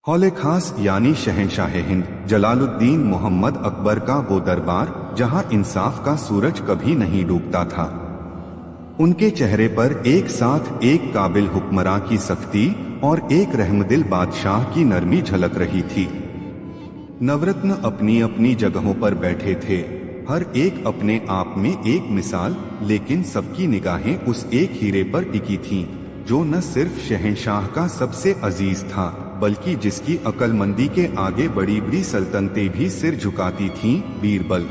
हौले खास यानी शहंशाह हिंद जलालुद्दीन मोहम्मद अकबर का वो दरबार जहां इंसाफ का सूरज कभी नहीं डूबता था। उनके चेहरे पर एक साथ एक काबिल हुक्मरां की सख्ती और एक रहमदिल बादशाह की नरमी झलक रही थी। नवरत्न अपनी अपनी जगहों पर बैठे थे, हर एक अपने आप में एक मिसाल, लेकिन सबकी निगाहें उस एक हीरे पर टिकी थीं, जो न सिर्फ शहंशाह का सबसे अजीज था, बल्कि जिसकी अक्लमंदी के आगे बड़ी बड़ी सल्तनतें भी सिर झुकाती थीं, बीरबल।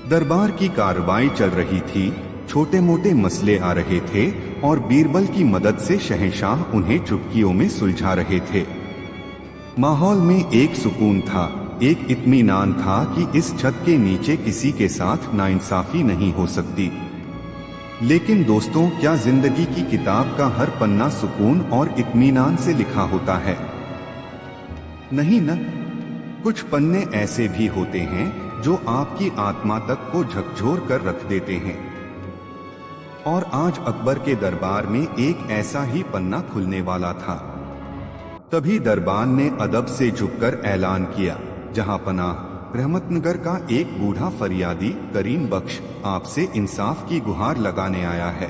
दरबार की कार्रवाई चल रही थी, छोटे मोटे मसले आ रहे थे और बीरबल की मदद से शहंशाह उन्हें चुटकियों में सुलझा रहे थे। माहौल में एक सुकून था, एक इत्मीनान था कि इस छत के नीचे किसी के साथ नाइंसाफी नहीं हो सकती। लेकिन दोस्तों, क्या जिंदगी की किताब का हर पन्ना सुकून और इत्मीनान से लिखा होता है? नहीं न। कुछ पन्ने ऐसे भी होते हैं जो आपकी आत्मा तक को झकझोर कर रख देते हैं। और आज अकबर के दरबार में एक ऐसा ही पन्ना खुलने वाला था। तभी दरबान ने अदब से झुककर ऐलान किया, जहां पनाह रहमतनगर का एक बूढ़ा फरियादी करीम बख्श आपसे इंसाफ की गुहार लगाने आया है।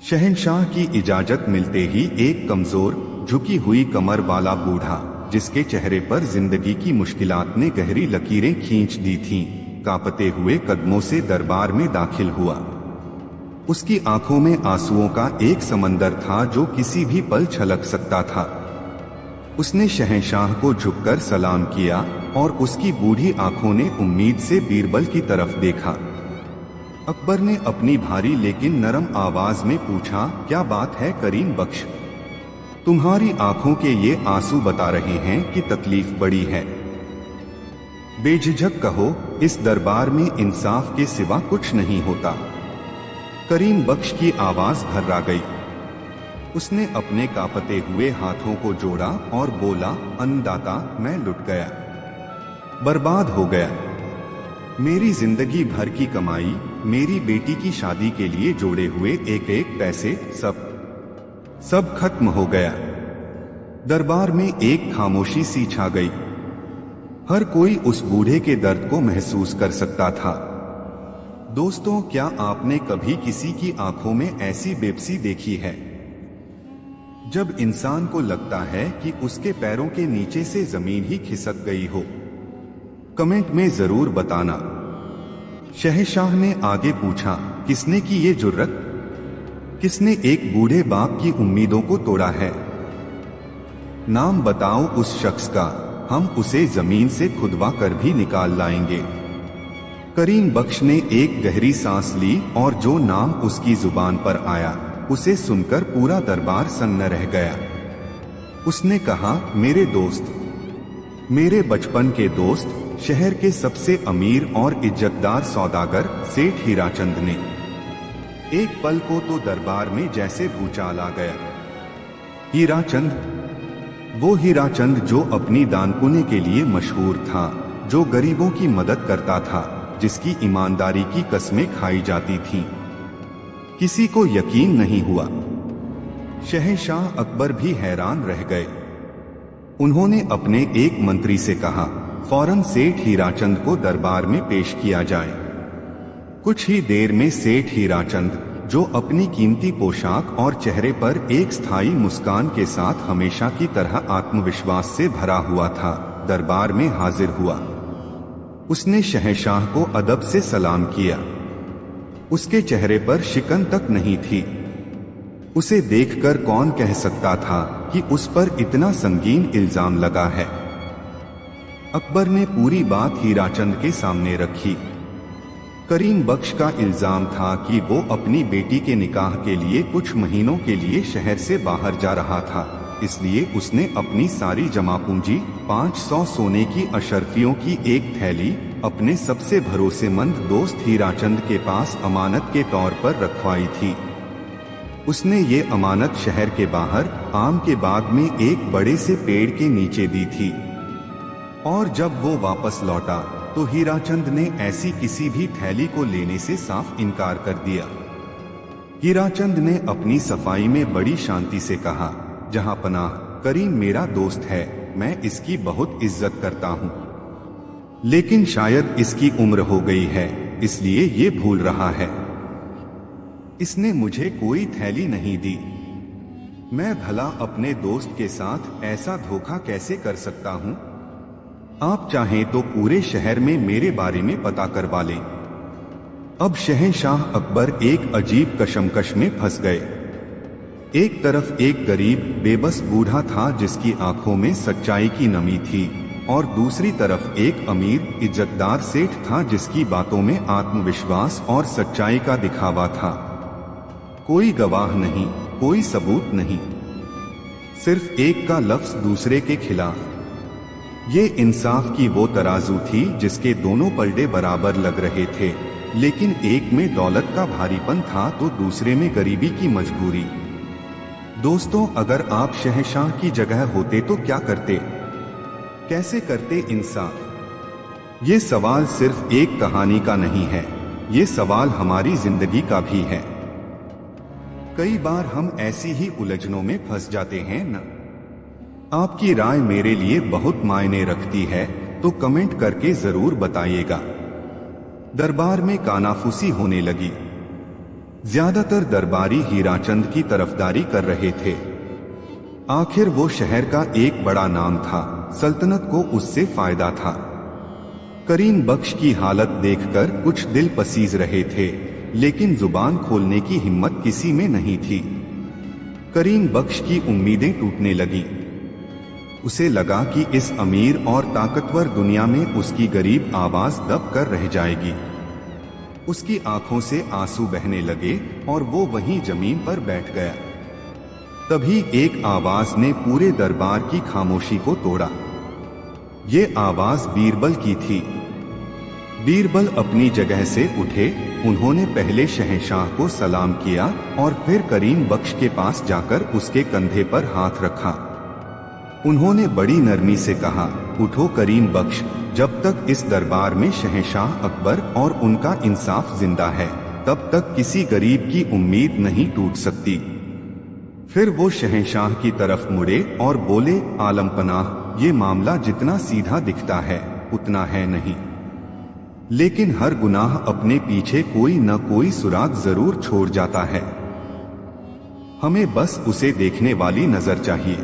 शहंशाह की इजाजत मिलते ही एक कमजोर झुकी हुई कमर वाला बूढ़ा, जिसके चेहरे पर जिंदगी की मुश्किलात ने गहरी लकीरें खींच दी थीं, कांपते हुए कदमों से दरबार में दाखिल हुआ। उसकी आंखों में आंसुओं का एक समंदर था जो किसी भी पल छलक सकता था। उसने शहंशाह को झुककर सलाम किया और उसकी बूढ़ी आंखों ने उम्मीद से बीरबल की तरफ देखा। अकबर ने अपनी भारी लेकिन नरम आवाज में पूछा, क्या बात है करीम बख्श? तुम्हारी आंखों के ये आंसू बता रहे हैं कि तकलीफ बड़ी है। बेझिझक कहो, इस दरबार में इंसाफ के सिवा कुछ नहीं होता। करीम बख्श की आवाज घर्रा गई। उसने अपने कांपते हुए हाथों को जोड़ा और बोला, अन्नदाता, मैं लुट गया, बर्बाद हो गया। मेरी जिंदगी भर की कमाई, मेरी बेटी की शादी के लिए जोड़े हुए एक एक पैसे, सब खत्म हो गया। दरबार में एक खामोशी सी छा गई। हर कोई उस बूढ़े के दर्द को महसूस कर सकता था। दोस्तों, क्या आपने कभी किसी की आंखों में ऐसी बेबसी देखी है, जब इंसान को लगता है कि उसके पैरों के नीचे से जमीन ही खिसक गई हो? कमेंट में जरूर बताना। शहंशाह ने आगे पूछा, किसने की ये जुर्रत? किसने एक बूढ़े बाप की उम्मीदों को तोड़ा है? नाम बताओ उस शख्स का, हम उसे जमीन से खुदवा कर भी निकाल लाएंगे। करीम बख्श ने एक गहरी सांस ली और जो नाम उसकी जुबान पर आया, उसे सुनकर पूरा दरबार सन्न रह गया। उसने कहा, मेरे दोस्त, मेरे बचपन के दोस्त, शहर के सबसे अमीर और इज्जतदार सौदागर सेठ हीराचंद ने। एक पल को तो दरबार में जैसे भूचाल आ गया। हीराचंद, वो हीराचंद जो अपनी दानपुण्य के लिए मशहूर था, जो गरीबों की मदद करता था, जिसकी ईमानदारी की कस्में खाई जाती थीं। किसी को यकीन नहीं हुआ। शहंशाह अकबर भी हैरान रह गए। उन्होंने अपने एक मंत्री से कहा, फौरन सेठ हीराचंद को दरबार में पेश किया जाए। कुछ ही देर में सेठ हीराचंद, जो अपनी कीमती पोशाक और चेहरे पर एक स्थायी मुस्कान के साथ हमेशा की तरह आत्मविश्वास से भरा हुआ था, दरबार में हाजिर हुआ। उसने शहंशाह को अदब से सलाम किया। उसके चेहरे पर शिकन तक नहीं थी। उसे देखकर कौन कह सकता था कि उस पर इतना संगीन इल्जाम लगा है? अकबर ने पूरी बात हीराचंद के सामने रखी। करीम बख्श का इल्जाम था कि वो अपनी बेटी के निकाह के लिए कुछ महीनों के लिए शहर से बाहर जा रहा था, इसलिए उसने अपनी सारी जमा पूंजी 500 सोने की अशर्फियों की एक थैली अपने सबसे भरोसेमंद दोस्त हीराचंद के पास अमानत के तौर पर रखवाई थी। उसने ये अमानत शहर के बाहर आम के बाग में एक बड़े से पेड़ के नीचे दी थी। और जब वो वापस लौटा तो हीराचंद ने ऐसी किसी भी थैली को लेने से साफ इनकार कर दिया। हीराचंद ने अपनी सफाई में बड़ी शांति से कहा, जहां पनाह करीम मेरा दोस्त है, मैं इसकी बहुत इज्जत करता हूँ, लेकिन शायद इसकी उम्र हो गई है, इसलिए ये भूल रहा है। इसने मुझे कोई थैली नहीं दी। मैं भला अपने दोस्त के साथ ऐसा धोखा कैसे कर सकता हूँ? आप चाहें तो पूरे शहर में मेरे बारे में पता करवा लें। अब शहंशाह अकबर एक अजीब कशमकश में फंस गए। एक तरफ एक गरीब बेबस बूढ़ा था जिसकी आंखों में सच्चाई की नमी थी, और दूसरी तरफ एक अमीर इज्जतदार सेठ था जिसकी बातों में आत्मविश्वास और सच्चाई का दिखावा था। कोई गवाह नहीं, कोई सबूत नहीं, सिर्फ एक का लफ्ज दूसरे के खिलाफ। ये इंसाफ की वो तराजू थी जिसके दोनों पलड़े बराबर लग रहे थे, लेकिन एक में दौलत का भारीपन था तो दूसरे में गरीबी की मजबूरी। दोस्तों, अगर आप शहंशाह की जगह होते तो क्या करते? कैसे करते इंसाफ? ये सवाल सिर्फ एक कहानी का नहीं है, ये सवाल हमारी जिंदगी का भी है। कई बार हम ऐसी ही उलझनों में फंस जाते हैं न? आपकी राय मेरे लिए बहुत मायने रखती है, तो कमेंट करके जरूर बताइएगा। दरबार में कानाफूसी होने लगी। ज्यादातर दरबारी हीराचंद की तरफदारी कर रहे थे। आखिर वो शहर का एक बड़ा नाम था, सल्तनत को उससे फायदा था। करीम बख्श की हालत देखकर कुछ दिल पसीज रहे थे, लेकिन जुबान खोलने की हिम्मत किसी में नहीं थी। करीम बख्श की उम्मीदें टूटने लगी। उसे लगा कि इस अमीर और ताकतवर दुनिया में उसकी गरीब आवाज दब कर रह जाएगी। उसकी आंखों से आंसू बहने लगे और वो वहीं जमीन पर बैठ गया। तभी एक आवाज ने पूरे दरबार की खामोशी को तोड़ा। ये आवाज बीरबल की थी। बीरबल अपनी जगह से उठे। उन्होंने पहले शहंशाह को सलाम किया और फिर करीम बख्श के पास जाकर उसके कंधे पर हाथ रखा। उन्होंने बड़ी नरमी से कहा, उठो करीम बख्श, जब तक इस दरबार में शहंशाह अकबर और उनका इंसाफ जिंदा है, तब तक किसी गरीब की उम्मीद नहीं टूट सकती। फिर वो शहंशाह की तरफ मुड़े और बोले, आलमपनाह, ये मामला जितना सीधा दिखता है उतना है नहीं, लेकिन हर गुनाह अपने पीछे कोई न कोई सुराग जरूर छोड़ जाता है। हमें बस उसे देखने वाली नजर चाहिए।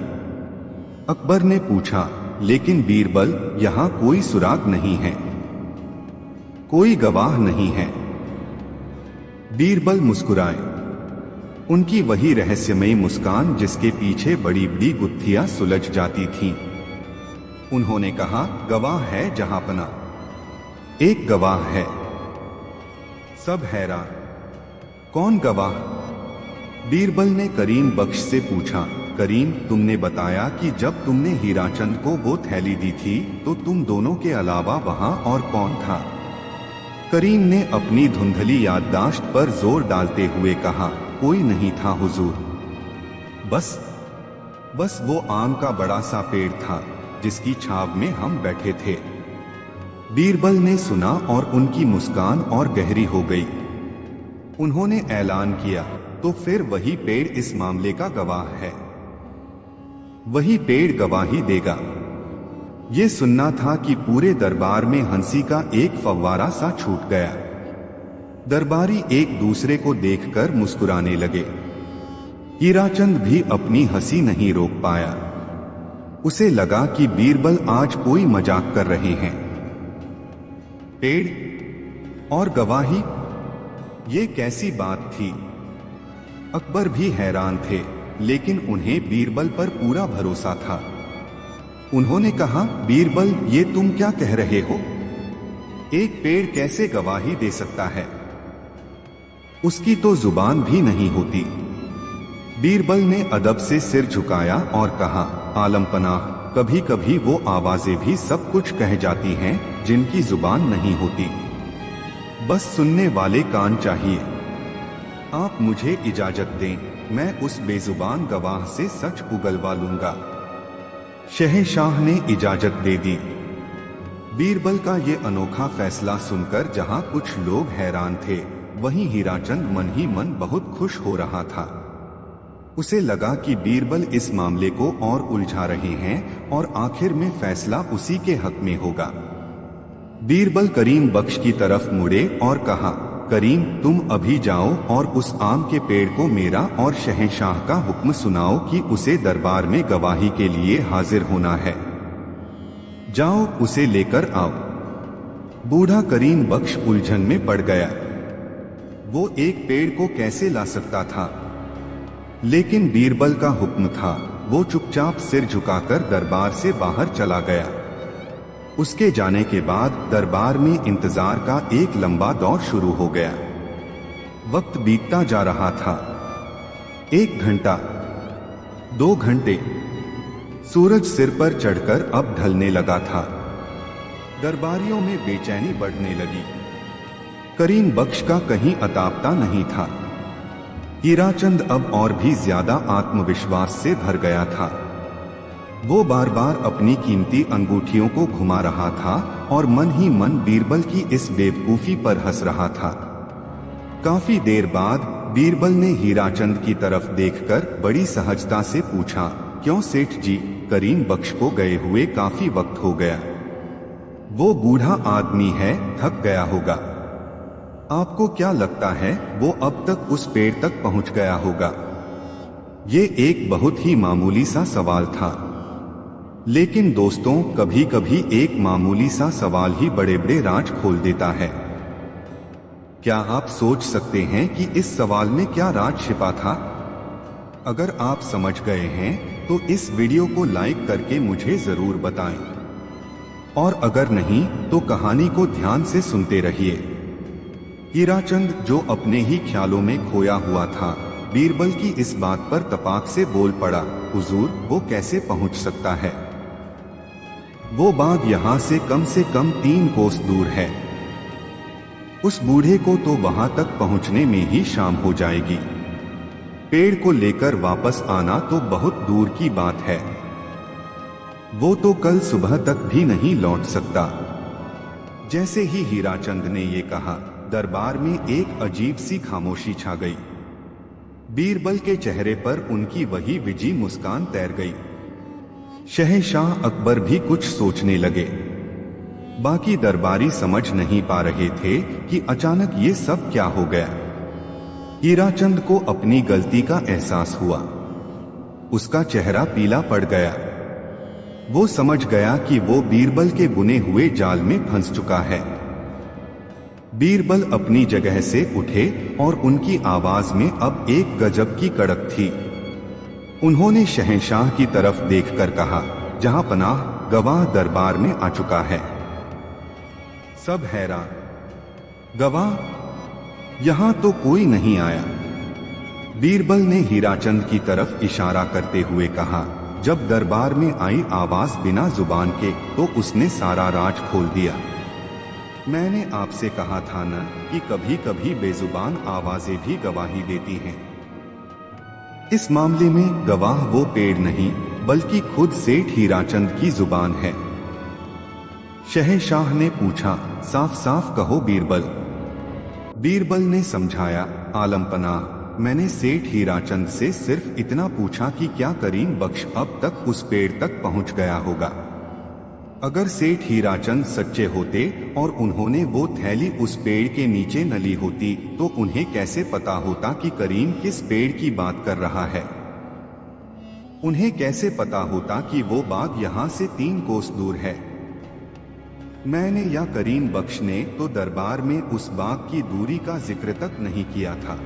अकबर ने पूछा, लेकिन बीरबल, यहाँ कोई सुराग नहीं है, कोई गवाह नहीं है। बीरबल मुस्कुराए। उनकी वही रहस्यमयी मुस्कान जिसके पीछे बड़ी बड़ी गुत्थियां सुलझ जाती थीं। उन्होंने कहा, गवाह है जहांपना, एक गवाह है। सब हैरान। कौन गवाह? बीरबल ने करीम बख्श से पूछा, करीम, तुमने बताया कि जब तुमने हीराचंद को वो थैली दी थी तो तुम दोनों के अलावा वहां और कौन था? करीम ने अपनी धुंधली याददाश्त पर जोर डालते हुए कहा, कोई नहीं था हुजूर। बस वो आम का बड़ा सा पेड़ था जिसकी छाव में हम बैठे थे। बीरबल ने सुना और उनकी मुस्कान और गहरी हो गई। उन्होंने ऐलान किया, तो फिर वही पेड़ इस मामले का गवाह है, वही पेड़ गवाही देगा। ये सुनना था कि पूरे दरबार में हंसी का एक फव्वारा सा छूट गया। दरबारी एक दूसरे को देखकर मुस्कुराने लगे। हीराचंद भी अपनी हंसी नहीं रोक पाया। उसे लगा कि बीरबल आज कोई मजाक कर रहे हैं। पेड़ और गवाही, ये कैसी बात थी? अकबर भी हैरान थे, लेकिन उन्हें बीरबल पर पूरा भरोसा था। उन्होंने कहा, बीरबल, ये तुम क्या कह रहे हो? एक पेड़ कैसे गवाही दे सकता है? उसकी तो जुबान भी नहीं होती। बीरबल ने अदब से सिर झुकाया और कहा, आलमपनाह, कभी कभी वो आवाजें भी सब कुछ कह जाती हैं जिनकी जुबान नहीं होती। बस सुनने वाले कान चाहिए। आप मुझे इजाजत दें, मैं उस बेजुबान गवाह से सच उगलवा लूंगा। शहंशाह ने इजाजत दे दी। बीरबल का ये अनोखा फैसला सुनकर जहां कुछ लोग हैरान थे, वहीं हीराचंद मन ही मन बहुत खुश हो रहा था। उसे लगा कि बीरबल इस मामले को और उलझा रहे हैं और आखिर में फैसला उसी के हक में होगा। बीरबल करीम बख्श की तरफ मुड़े और कहा, करीम, तुम अभी जाओ और उस आम के पेड़ को मेरा और शहंशाह का हुक्म सुनाओ कि उसे दरबार में गवाही के लिए हाजिर होना है। जाओ, उसे लेकर आओ। बूढ़ा करीम बख्श उलझन में पड़ गया। वो एक पेड़ को कैसे ला सकता था? लेकिन बीरबल का हुक्म था। वो चुपचाप सिर झुकाकर दरबार से बाहर चला गया। उसके जाने के बाद दरबार में इंतजार का एक लंबा दौर शुरू हो गया। वक्त बीतता जा रहा था। 1 घंटा, 2 घंटे। सूरज सिर पर चढ़कर अब ढलने लगा था। दरबारियों में बेचैनी बढ़ने लगी। करीम बख्श का कहीं अता पता नहीं था। हीराचंद अब और भी ज्यादा आत्मविश्वास से भर गया था। वो बार बार अपनी कीमती अंगूठियों को घुमा रहा था और मन ही मन बीरबल की इस बेवकूफी पर हंस रहा था। काफी देर बाद बीरबल ने हीराचंद की तरफ देखकर बड़ी सहजता से पूछा, क्यों सेठ जी, करीम बख्श को गए हुए काफी वक्त हो गया। वो बूढ़ा आदमी है, थक गया होगा। आपको क्या लगता है वो अब तक उस पेड़ तक पहुंच गया होगा? ये एक बहुत ही मामूली सा सवाल था। लेकिन दोस्तों, कभी कभी एक मामूली सा सवाल ही बड़े बड़े राज खोल देता है। क्या आप सोच सकते हैं कि इस सवाल में क्या राज छिपा था? अगर आप समझ गए हैं तो इस वीडियो को लाइक करके मुझे जरूर बताएं। और अगर नहीं तो कहानी को ध्यान से सुनते रहिए। हीराचंद, जो अपने ही ख्यालों में खोया हुआ था, बीरबल की इस बात पर तपाक से बोल पड़ा, हुजूर, वो कैसे पहुंच सकता है? वो बाग यहाँ से कम 3 कोस दूर है। उस बूढ़े को तो वहां तक पहुंचने में ही शाम हो जाएगी। पेड़ को लेकर वापस आना तो बहुत दूर की बात है। वो तो कल सुबह तक भी नहीं लौट सकता। जैसे ही हीराचंद ने ये कहा, दरबार में एक अजीब सी खामोशी छा गई। बीरबल के चेहरे पर उनकी वही विजी मुस्कान तैर गई। शहंशाह अकबर भी कुछ सोचने लगे। बाकी दरबारी समझ नहीं पा रहे थे कि अचानक ये सब क्या हो गया। हीराचंद को अपनी गलती का एहसास हुआ। उसका चेहरा पीला पड़ गया। वो समझ गया कि वो बीरबल के बुने हुए जाल में फंस चुका है। बीरबल अपनी जगह से उठे और उनकी आवाज में अब एक गजब की कड़क थी। उन्होंने शहंशाह की तरफ देखकर कहा, जहां पनाह, गवाह दरबार में आ चुका है। सब हैरान। गवाह? यहां तो कोई नहीं आया। बीरबल ने हीराचंद की तरफ इशारा करते हुए कहा, जब दरबार में आई आवाज बिना जुबान के, तो उसने सारा राज खोल दिया। मैंने आपसे कहा था न कि कभी कभी बेजुबान आवाजें भी गवाही देती हैं। इस मामले में गवाह वो पेड़ नहीं, बल्कि खुद सेठ हीराचंद की जुबान है। शहंशाह ने पूछा, साफ साफ कहो बीरबल। बीरबल ने समझाया, आलम पनाह, मैंने सेठ हीराचंद से सिर्फ इतना पूछा कि क्या करीम बख्श अब तक उस पेड़ तक पहुंच गया होगा। अगर सेठ हीराचंद सच्चे होते और उन्होंने वो थैली उस पेड़ के नीचे न ली होती, तो उन्हें कैसे पता होता कि करीम किस पेड़ की बात कर रहा है? उन्हें कैसे पता होता कि वो बाग यहाँ से 3 कोस दूर है? मैंने या करीम बख्श ने तो दरबार में उस बाग की दूरी का जिक्र तक नहीं किया था।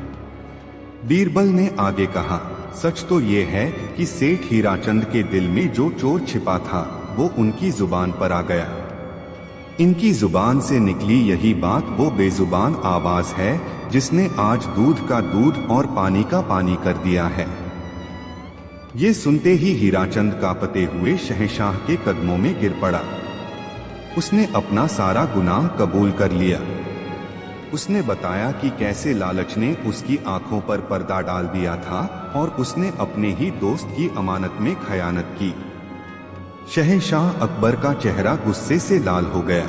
बीरबल ने आगे कहा, सच तो ये है कि सेठ हीराचंद के दिल में जो चोर छिपा था वो उनकी जुबान पर आ गया। इनकी जुबान से निकली यही बात वो बेजुबान आवाज है जिसने आज दूध का दूध और पानी का पानी कर दिया है। ये सुनते ही हीराचंद कांपते हुए शहंशाह के कदमों में गिर पड़ा। उसने अपना सारा गुनाह कबूल कर लिया। उसने बताया कि कैसे लालच ने उसकी आंखों पर पर्दा डाल दिया था और उसने अपने ही दोस्त की अमानत में खयानत की। शहंशाह अकबर का चेहरा गुस्से से लाल हो गया।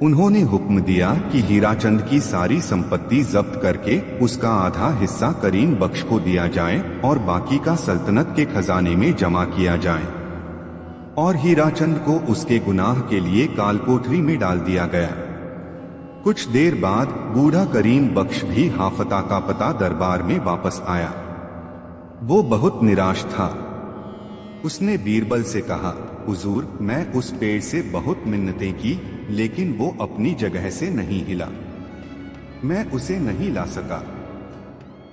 उन्होंने हुक्म दिया कि हीराचंद की सारी संपत्ति जब्त करके उसका आधा हिस्सा करीम बख्श को दिया जाए और बाकी का सल्तनत के खजाने में जमा किया जाए। और हीराचंद को उसके गुनाह के लिए कालकोठरी में डाल दिया गया। कुछ देर बाद बूढ़ा करीम बख्श भी हाफता का पता दरबार में वापस आया। वो बहुत निराश था। उसने बीरबल से कहा, हुजूर, मैं उस पेड़ से बहुत मिन्नतें की, लेकिन वो अपनी जगह से नहीं हिला। मैं उसे नहीं ला सका।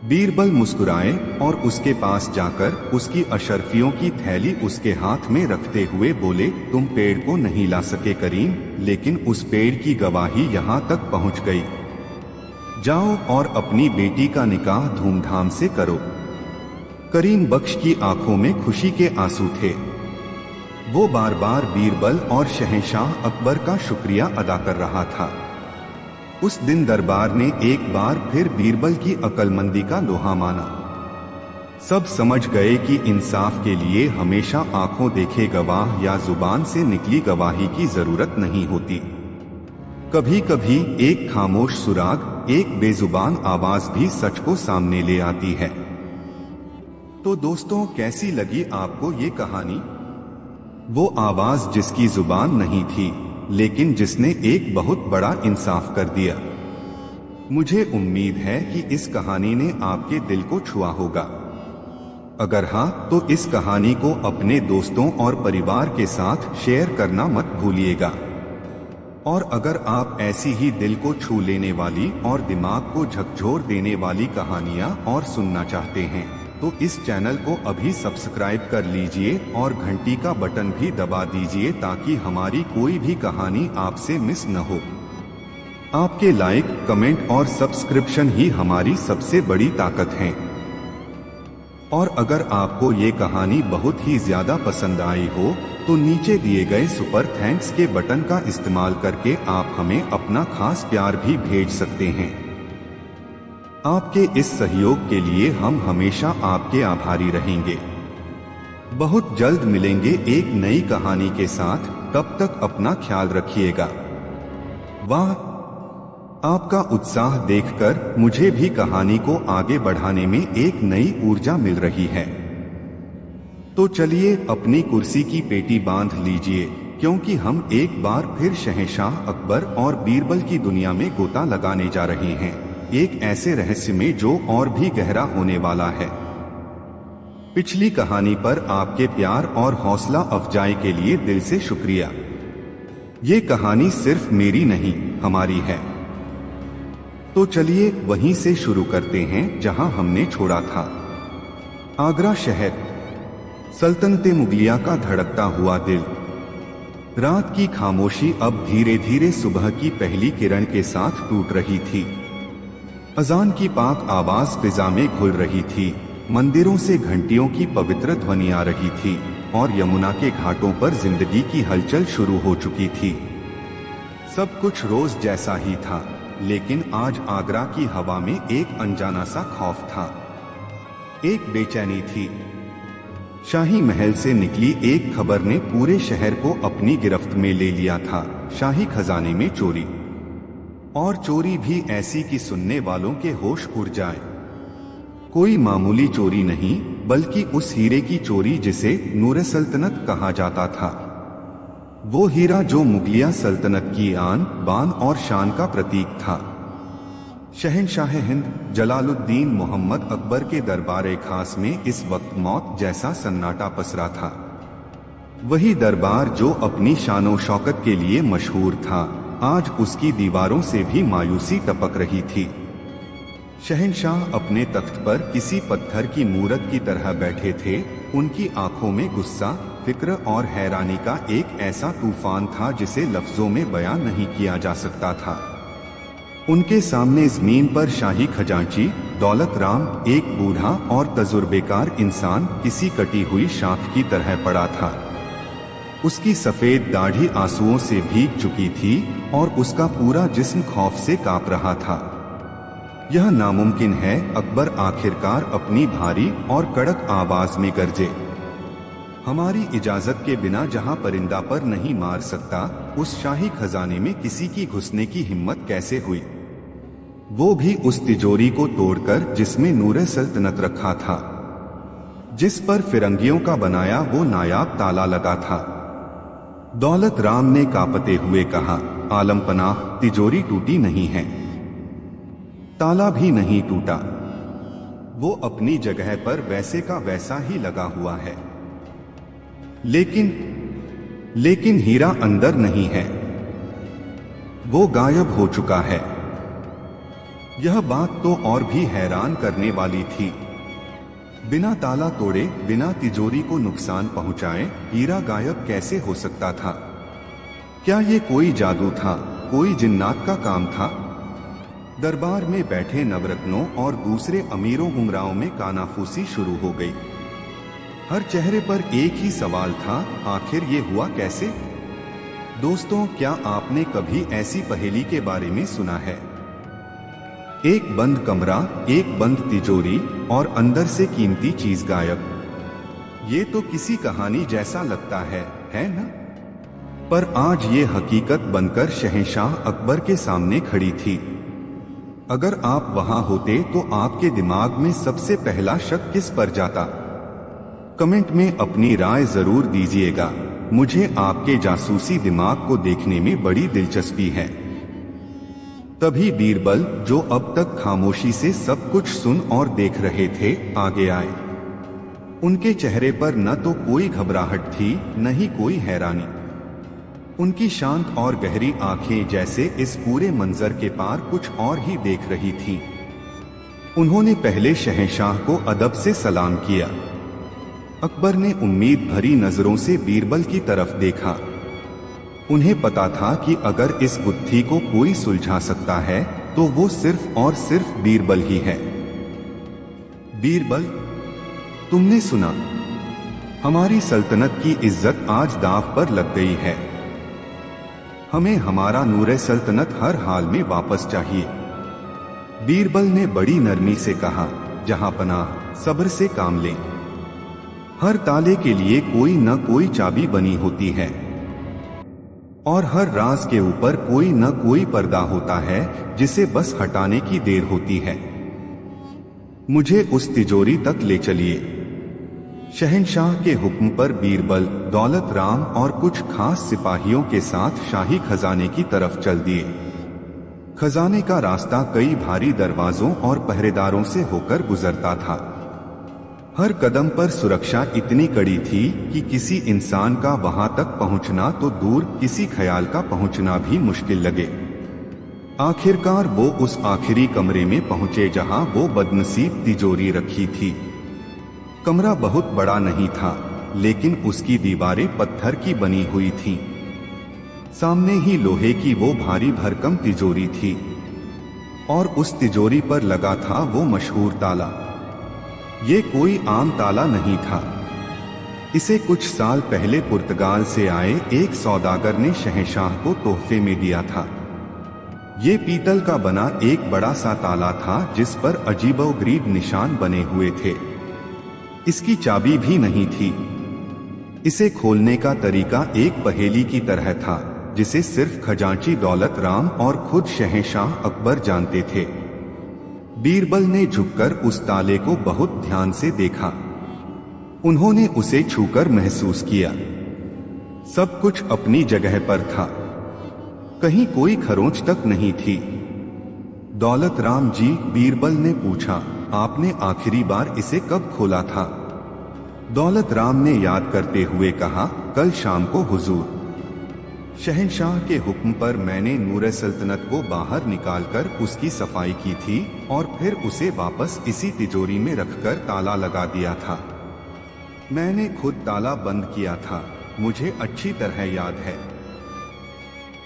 बीरबल मुस्कुराए और उसके पास जाकर उसकी अशर्फियों की थैली उसके हाथ में रखते हुए बोले, तुम पेड़ को नहीं ला सके करीम, लेकिन उस पेड़ की गवाही यहाँ तक पहुँच गई। जाओ और अपनी बेटी का निकाह धूमधाम से करो। करीम बख्श की आंखों में खुशी के आंसू थे। वो बार बार बीरबल और शहंशाह अकबर का शुक्रिया अदा कर रहा था। उस दिन दरबार ने एक बार फिर बीरबल की अक्लमंदी का लोहा माना। सब समझ गए कि इंसाफ के लिए हमेशा आंखों देखे गवाह या जुबान से निकली गवाही की जरूरत नहीं होती। कभी कभी एक खामोश सुराग, एक बेजुबान आवाज भी सच को सामने ले आती है। तो दोस्तों, कैसी लगी आपको ये कहानी? वो आवाज जिसकी जुबान नहीं थी, लेकिन जिसने एक बहुत बड़ा इंसाफ कर दिया। मुझे उम्मीद है कि इस कहानी ने आपके दिल को छुआ होगा। अगर हाँ, तो इस कहानी को अपने दोस्तों और परिवार के साथ शेयर करना मत भूलिएगा। और अगर आप ऐसी ही दिल को छू लेने वाली और दिमाग को झकझोर देने वाली कहानियां और सुनना चाहते हैं, तो इस चैनल को अभी सब्सक्राइब कर लीजिए और घंटी का बटन भी दबा दीजिए ताकि हमारी कोई भी कहानी आपसे मिस न हो। आपके लाइक, कमेंट और सब्सक्रिप्शन ही हमारी सबसे बड़ी ताकत है। और अगर आपको ये कहानी बहुत ही ज्यादा पसंद आई हो, तो नीचे दिए गए सुपर थैंक्स के बटन का इस्तेमाल करके आप हमें अपना खास प्यार भी भेज सकते हैं। आपके इस सहयोग के लिए हम हमेशा आपके आभारी रहेंगे। बहुत जल्द मिलेंगे एक नई कहानी के साथ। तब तक अपना ख्याल रखिएगा। वाह, आपका उत्साह देखकर मुझे भी कहानी को आगे बढ़ाने में एक नई ऊर्जा मिल रही है। तो चलिए अपनी कुर्सी की पेटी बांध लीजिए, क्योंकि हम एक बार फिर शहंशाह अकबर और बीरबल की दुनिया में गोता लगाने जा रहे हैं, एक ऐसे रहस्य में जो और भी गहरा होने वाला है। पिछली कहानी पर आपके प्यार और हौसला अफजाई के लिए दिल से शुक्रिया। ये कहानी सिर्फ मेरी नहीं, हमारी है। तो चलिए वहीं से शुरू करते हैं जहां हमने छोड़ा था। आगरा शहर, सल्तनते मुगलिया का धड़कता हुआ दिल। रात की खामोशी अब धीरे धीरे सुबह की पहली किरण के साथ टूट रही थी। अजान की पाक आवाज फिजा में घुल रही थी। मंदिरों से घंटियों की पवित्र ध्वनि आ रही थी और यमुना के घाटों पर जिंदगी की हलचल शुरू हो चुकी थी। सब कुछ रोज जैसा ही था, लेकिन आज आगरा की हवा में एक अनजाना सा खौफ था, एक बेचैनी थी। शाही महल से निकली एक खबर ने पूरे शहर को अपनी गिरफ्त में ले लिया था। शाही खजाने में चोरी, और चोरी भी ऐसी कि सुनने वालों के होश उड़ जाए। कोई मामूली चोरी नहीं, बल्कि उस हीरे की चोरी जिसे नूरे सल्तनत कहा जाता था। वो हीरा जो मुगलिया सल्तनत की आन, बान और शान का प्रतीक था। शहंशाह हिंद जलालुद्दीन मोहम्मद अकबर के दरबार खास में इस वक्त मौत जैसा सन्नाटा पसरा था। वही दरबार जो अपनी शानो शौकत के लिए मशहूर था, आज उसकी दीवारों से भी मायूसी टपक रही थी। शहंशाह अपने तख्त पर किसी पत्थर की मूरत की तरह बैठे थे। उनकी आंखों में गुस्सा, फिक्र और हैरानी का एक ऐसा तूफान था जिसे लफ्जों में बयान नहीं किया जा सकता था। उनके सामने जमीन पर शाही खजांची दौलत राम, एक बूढ़ा और तजुर्बेकार इंसान, किसी कटी हुई शाख की तरह पड़ा था। उसकी सफेद दाढ़ी आंसुओं से भीग चुकी थी और उसका पूरा जिस्म खौफ से कांप रहा था। यह नामुमकिन है, अकबर आखिरकार अपनी भारी और कड़क आवाज में गरजे। हमारी इजाजत के बिना जहां परिंदा पर नहीं मार सकता, उस शाही खजाने में किसी की घुसने की हिम्मत कैसे हुई? वो भी उस तिजोरी को तोड़कर जिसमें नूरे सल्तनत रखा था, जिस पर फिरंगियों का बनाया वो नायाब ताला लगा था। दौलत राम ने कांपते हुए कहा, आलम पनाह, तिजोरी टूटी नहीं है, ताला भी नहीं टूटा, वो अपनी जगह पर वैसे का वैसा ही लगा हुआ है। लेकिन हीरा अंदर नहीं है, वो गायब हो चुका है। यह बात तो और भी हैरान करने वाली थी। बिना ताला तोड़े, बिना तिजोरी को नुकसान पहुंचाए हीरा गायब कैसे हो सकता था? क्या ये कोई जादू था, कोई जिन्नात का काम था? दरबार में बैठे नवरत्नों और दूसरे अमीरों उमराओं में कानाफूसी शुरू हो गई। हर चेहरे पर एक ही सवाल था, आखिर ये हुआ कैसे? दोस्तों, क्या आपने कभी ऐसी पहेली के बारे में सुना है? एक बंद कमरा, एक बंद तिजोरी और अंदर से कीमती चीज गायब। ये तो किसी कहानी जैसा लगता है ना? पर आज ये हकीकत बनकर शहंशाह अकबर के सामने खड़ी थी। अगर आप वहां होते तो आपके दिमाग में सबसे पहला शक किस पर जाता? कमेंट में अपनी राय जरूर दीजिएगा। मुझे आपके जासूसी दिमाग को देखने में बड़ी दिलचस्पी है। तभी बीरबल, जो अब तक खामोशी से सब कुछ सुन और देख रहे थे, आगे आए। उनके चेहरे पर न तो कोई घबराहट थी, न ही कोई हैरानी। उनकी शांत और गहरी आंखें जैसे इस पूरे मंजर के पार कुछ और ही देख रही थीं। उन्होंने पहले शहंशाह को अदब से सलाम किया। अकबर ने उम्मीद भरी नजरों से बीरबल की तरफ देखा। उन्हें पता था कि अगर इस गुत्थी को कोई सुलझा सकता है तो वो सिर्फ और सिर्फ बीरबल ही है। बीरबल, तुमने सुना, हमारी सल्तनत की इज्जत आज दांव पर लग गई है। हमें हमारा नूरे सल्तनत हर हाल में वापस चाहिए। बीरबल ने बड़ी नरमी से कहा, जहां पनाह, सब्र से काम लें। हर ताले के लिए कोई न कोई चाबी बनी होती है और हर राज के ऊपर कोई न कोई पर्दा होता है जिसे बस हटाने की देर होती है। मुझे उस तिजोरी तक ले चलिए। शहंशाह के हुक्म पर बीरबल, दौलत राम और कुछ खास सिपाहियों के साथ शाही खजाने की तरफ चल दिए। खजाने का रास्ता कई भारी दरवाजों और पहरेदारों से होकर गुजरता था। हर कदम पर सुरक्षा इतनी कड़ी थी कि किसी इंसान का वहां तक पहुंचना तो दूर, किसी ख्याल का पहुंचना भी मुश्किल लगे। आखिरकार वो उस आखिरी कमरे में पहुंचे जहां वो बदनसीब तिजोरी रखी थी। कमरा बहुत बड़ा नहीं था, लेकिन उसकी दीवारें पत्थर की बनी हुई थीं। सामने ही लोहे की वो भारी भरकम तिजोरी थी और उस तिजोरी पर लगा था वो मशहूर ताला। ये कोई आम ताला नहीं था। इसे कुछ साल पहले पुर्तगाल से आए एक सौदागर ने शहंशाह को तोहफे में दिया था। ये पीतल का बना एक बड़ा सा ताला था जिस पर अजीबोगरीब निशान बने हुए थे। इसकी चाबी भी नहीं थी। इसे खोलने का तरीका एक पहेली की तरह था जिसे सिर्फ खजांची दौलत राम और खुद शहंशाह अकबर जानते थे। बीरबल ने झुककर उस ताले को बहुत ध्यान से देखा। उन्होंने उसे छूकर महसूस किया। सब कुछ अपनी जगह पर था, कहीं कोई खरोंच तक नहीं थी। दौलत राम जी, बीरबल ने पूछा, आपने आखिरी बार इसे कब खोला था? दौलत राम ने याद करते हुए कहा, कल शाम को हुजूर। शहंशाह के हुक्म पर मैंने नूरे सल्तनत को बाहर निकालकर उसकी सफाई की थी और फिर उसे वापस इसी तिजोरी में रखकर ताला लगा दिया था। मैंने खुद ताला बंद किया था, मुझे अच्छी तरह याद है।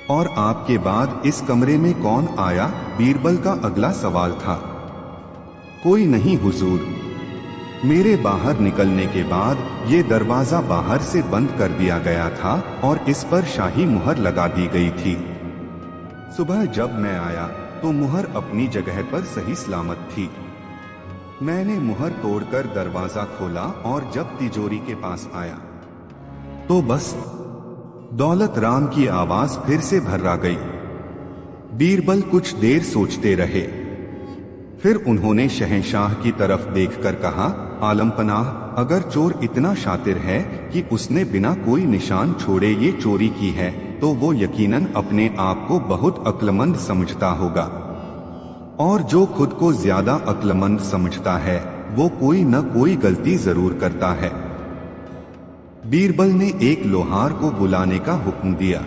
और आपके बाद इस कमरे में कौन आया? बीरबल का अगला सवाल था। कोई नहीं हुजूर, मेरे बाहर निकलने के बाद ये दरवाजा बाहर से बंद कर दिया गया था और इस पर शाही मुहर लगा दी गई थी। सुबह जब मैं आया तो मुहर अपनी जगह पर सही सलामत थी। मैंने मुहर तोड़कर दरवाजा खोला और जब तिजोरी के पास आया तो बस दौलत राम की आवाज फिर से भर्रा गई। बीरबल कुछ देर सोचते रहे, फिर उन्होंने शहंशाह की तरफ देखकर कहा, आलमपनाह, अगर चोर इतना शातिर है कि उसने बिना कोई निशान छोड़े ये चोरी की है, तो वो यकीनन अपने आप को बहुत अक्लमंद समझता होगा, और जो खुद को ज्यादा अक्लमंद समझता है वो कोई न कोई गलती जरूर करता है। बीरबल ने एक लोहार को बुलाने का हुक्म दिया।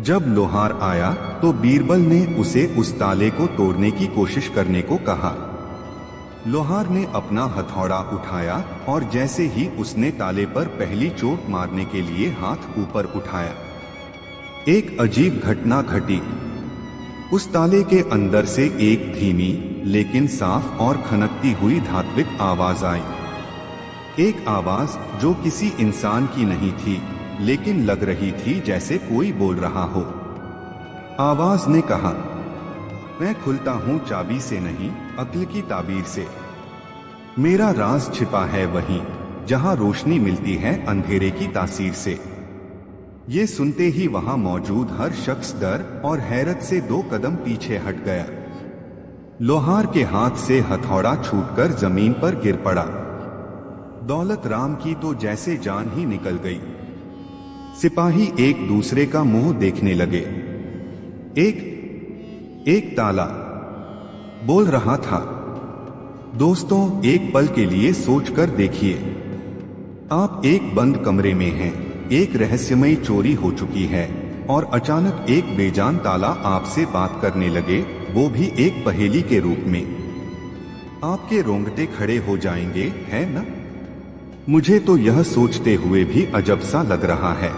जब लोहार आया तो बीरबल ने उसे उस ताले को तोड़ने की कोशिश करने को कहा। लोहार ने अपना हथौड़ा उठाया और जैसे ही उसने ताले पर पहली चोट मारने के लिए हाथ ऊपर उठाया, एक अजीब घटना घटी। उस ताले के अंदर से एक धीमी लेकिन साफ और खनकती हुई धात्विक आवाज आई। एक आवाज जो किसी इंसान की नहीं थी, लेकिन लग रही थी जैसे कोई बोल रहा हो। आवाज ने कहा, मैं खुलता हूं चाबी से नहीं, अक्ल की ताबीर से। मेरा राज छिपा है वहीं जहां रोशनी मिलती है अंधेरे की तासीर से। ये सुनते ही वहां मौजूद हर शख्स डर और हैरत से 2 कदम पीछे हट गया। लोहार के हाथ से हथौड़ा छूटकर जमीन पर गिर पड़ा। दौलत राम की तो जैसे जान ही निकल गई। सिपाही एक दूसरे का मुंह देखने लगे। एक ताला बोल रहा था। दोस्तों, एक पल के लिए सोचकर देखिए, आप एक बंद कमरे में हैं, एक रहस्यमयी चोरी हो चुकी है और अचानक एक बेजान ताला आपसे बात करने लगे, वो भी एक पहेली के रूप में। आपके रोंगटे खड़े हो जाएंगे, है ना? मुझे तो यह सोचते हुए भी अजब सा लग रहा है।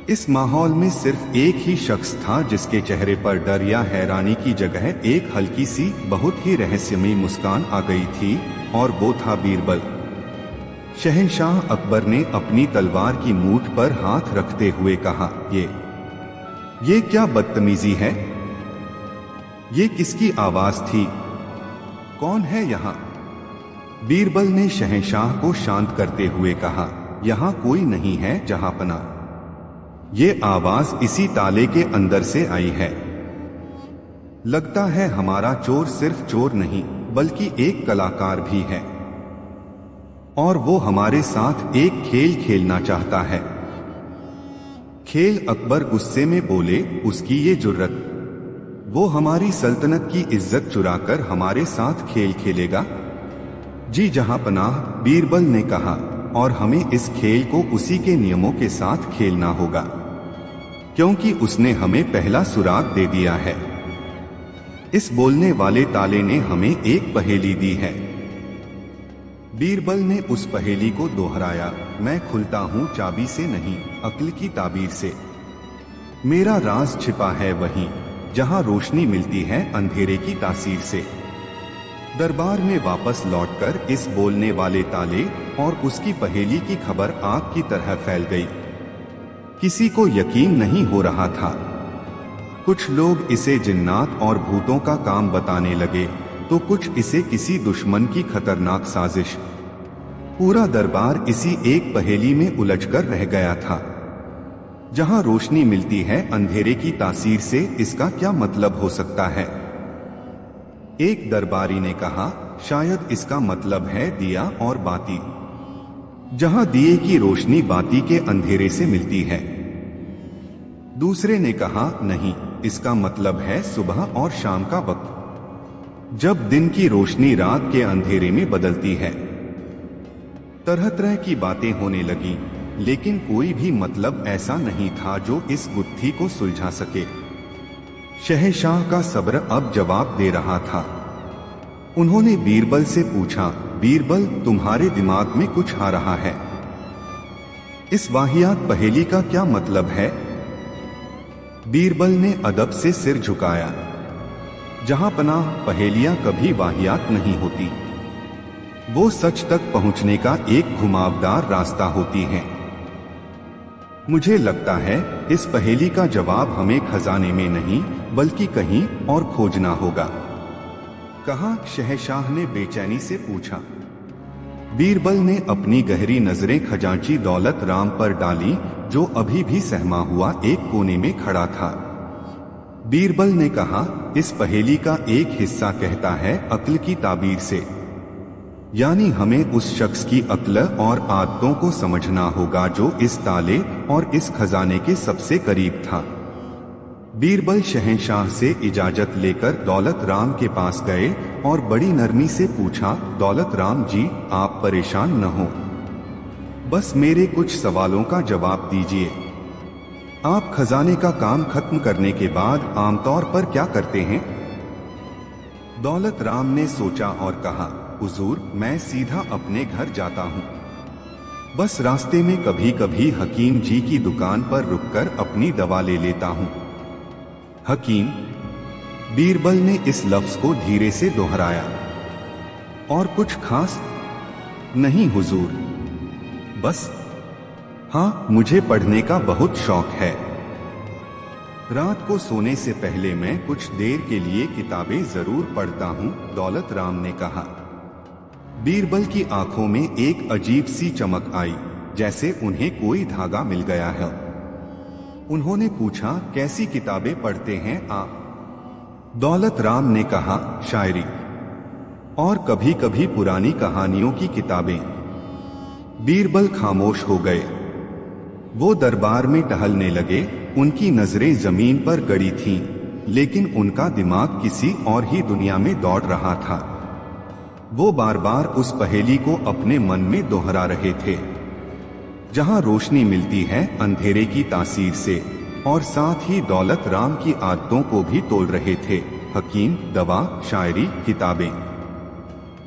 इस माहौल में सिर्फ एक ही शख्स था जिसके चेहरे पर डर या हैरानी की जगह एक हल्की सी बहुत ही रहस्यमयी मुस्कान आ गई थी, और वो था बीरबल। शहंशाह अकबर ने अपनी तलवार की मूठ पर हाथ रखते हुए कहा, ये क्या बदतमीजी है? ये किसकी आवाज थी? कौन है यहाँ? बीरबल ने शहंशाह को शांत करते हुए कहा, यहाँ कोई नहीं है जहांपना। ये आवाज इसी ताले के अंदर से आई है। लगता है हमारा चोर सिर्फ चोर नहीं बल्कि एक कलाकार भी है, और वो हमारे साथ एक खेल खेलना चाहता है। खेल? अकबर गुस्से में बोले, उसकी ये जुर्रत! वो हमारी सल्तनत की इज्जत चुराकर हमारे साथ खेल खेलेगा? जी जहांपनाह, बीरबल ने कहा, और हमें इस खेल को उसी के नियमों के साथ खेलना होगा, क्योंकि उसने हमें पहला सुराग दे दिया है। इस बोलने वाले ताले ने हमें एक पहेली दी है। बीरबल ने उस पहेली को दोहराया, मैं खुलता हूं चाबी से नहीं, अक्ल की ताबीर से। मेरा राज छिपा है वहीं जहां रोशनी मिलती है अंधेरे की तासीर से। दरबार में वापस लौटकर इस बोलने वाले ताले और उसकी पहेली की खबर आग की तरह फैल गई। किसी को यकीन नहीं हो रहा था। कुछ लोग इसे जिन्नात और भूतों का काम बताने लगे, तो कुछ इसे किसी दुश्मन की खतरनाक साजिश। पूरा दरबार इसी एक पहेली में उलझकर रह गया था। जहां रोशनी मिलती है अंधेरे की तासीर से, इसका क्या मतलब हो सकता है? एक दरबारी ने कहा, शायद इसका मतलब है दिया और बाती। जहां दिए की रोशनी बाती के अंधेरे से मिलती है। दूसरे ने कहा, नहीं, इसका मतलब है सुबह और शाम का वक्त, जब दिन की रोशनी रात के अंधेरे में बदलती है। तरह तरह की बातें होने लगी, लेकिन कोई भी मतलब ऐसा नहीं था जो इस गुत्थी को सुलझा सके। शहंशाह का सब्र अब जवाब दे रहा था। उन्होंने बीरबल से पूछा, बीरबल, तुम्हारे दिमाग में कुछ आ रहा है? इस वाहियात पहेली का क्या मतलब है? बीरबल ने अदब से सिर झुकाया। जहांपनाह, पहेलियां कभी वाहियात नहीं होती। वो सच तक पहुंचने का एक घुमावदार रास्ता होती हैं। मुझे लगता है इस पहेली का जवाब हमें खजाने में नहीं बल्कि कहीं और खोजना होगा, कहा। शहंशाह ने बेचैनी से पूछा, बीरबल ने अपनी गहरी नजरें खजांची दौलत राम पर डाली, जो अभी भी सहमा हुआ एक कोने में खड़ा था। बीरबल ने कहा, इस पहेली का एक हिस्सा कहता है अक्ल की ताबीर से, यानी हमें उस शख्स की अक्ल और आदतों को समझना होगा जो इस ताले और इस खजाने के सबसे करीब था। बीरबल शहंशाह से इजाजत लेकर दौलत राम के पास गए और बड़ी नरमी से पूछा, दौलत राम जी, आप परेशान न हो, बस मेरे कुछ सवालों का जवाब दीजिए। आप खजाने का काम खत्म करने के बाद आमतौर पर क्या करते हैं? दौलत राम ने सोचा और कहा, हुजूर, मैं सीधा अपने घर जाता हूँ। बस रास्ते में कभी कभी हकीम जी की दुकान पर रुककर अपनी दवा ले लेता हूँ। हकीम? बीरबल ने इस लफ्ज को धीरे से दोहराया। और कुछ खास? नहीं हुजूर, बस। हाँ, मुझे पढ़ने का बहुत शौक है। रात को सोने से पहले मैं कुछ देर के लिए किताबें जरूर पढ़ता हूँ, दौलत राम ने कहा। बीरबल की आंखों में एक अजीब सी चमक आई, जैसे उन्हें कोई धागा मिल गया है। उन्होंने पूछा, कैसी किताबें पढ़ते हैं आप? दौलत राम ने कहा, शायरी और कभी कभी पुरानी कहानियों की किताबें। बीरबल खामोश हो गए। वो दरबार में टहलने लगे। उनकी नजरें जमीन पर गड़ी थीं, लेकिन उनका दिमाग किसी और ही दुनिया में दौड़ रहा था। वो बार बार उस पहेली को अपने मन में दोहरा रहे थे, जहां रोशनी मिलती है अंधेरे की तासीर से, और साथ ही दौलत राम की आदतों को भी तोल रहे थे। हकीम, दवा, शायरी, किताबें।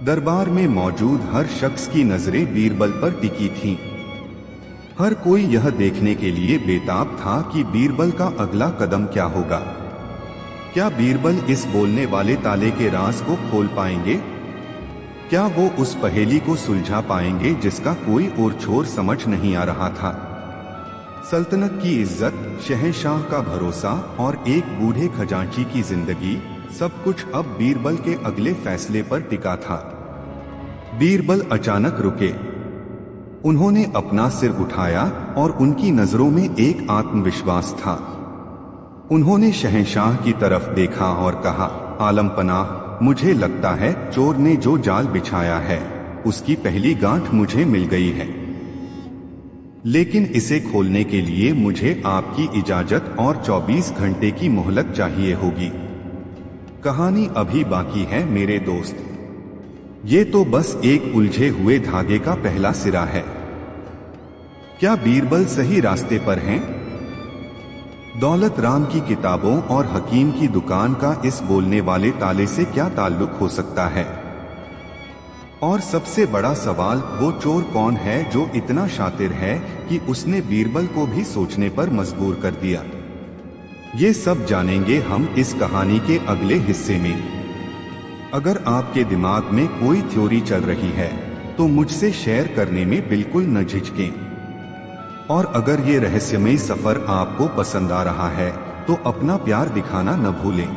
दरबार में मौजूद हर शख्स की नजरें बीरबल पर टिकी थीं। हर कोई यह देखने के लिए बेताब था कि बीरबल का अगला कदम क्या होगा। क्या बीरबल इस बोलने वाले ताले के राज को खोल पाएंगे? क्या वो उस पहेली को सुलझा पाएंगे जिसका कोई और छोर समझ नहीं आ रहा था? सल्तनत की इज्जत, शहंशाह का भरोसा और एक बूढ़े खजांची की जिंदगी, सब कुछ अब बीरबल के अगले फैसले पर टिका था। बीरबल अचानक रुके। उन्होंने अपना सिर उठाया और उनकी नजरों में एक आत्मविश्वास था। उन्होंने शहंशाह की तरफ देखा और कहा, आलम पनाह, मुझे लगता है चोर ने जो जाल बिछाया है उसकी पहली गांठ मुझे मिल गई है, लेकिन इसे खोलने के लिए मुझे आपकी इजाजत और 24 घंटे की मोहलत चाहिए होगी। कहानी अभी बाकी है मेरे दोस्त। ये तो बस एक उलझे हुए धागे का पहला सिरा है। क्या बीरबल सही रास्ते पर हैं? दौलत राम की किताबों और हकीम की दुकान का इस बोलने वाले ताले से क्या ताल्लुक हो सकता है? और सबसे बड़ा सवाल, वो चोर कौन है जो इतना शातिर है कि उसने बीरबल को भी सोचने पर मजबूर कर दिया? ये सब जानेंगे हम इस कहानी के अगले हिस्से में। अगर आपके दिमाग में कोई थ्योरी चल रही है तो मुझसे शेयर करने में बिल्कुल न झिझकें। और अगर ये रहस्यमयी सफर आपको पसंद आ रहा है तो अपना प्यार दिखाना न भूलें।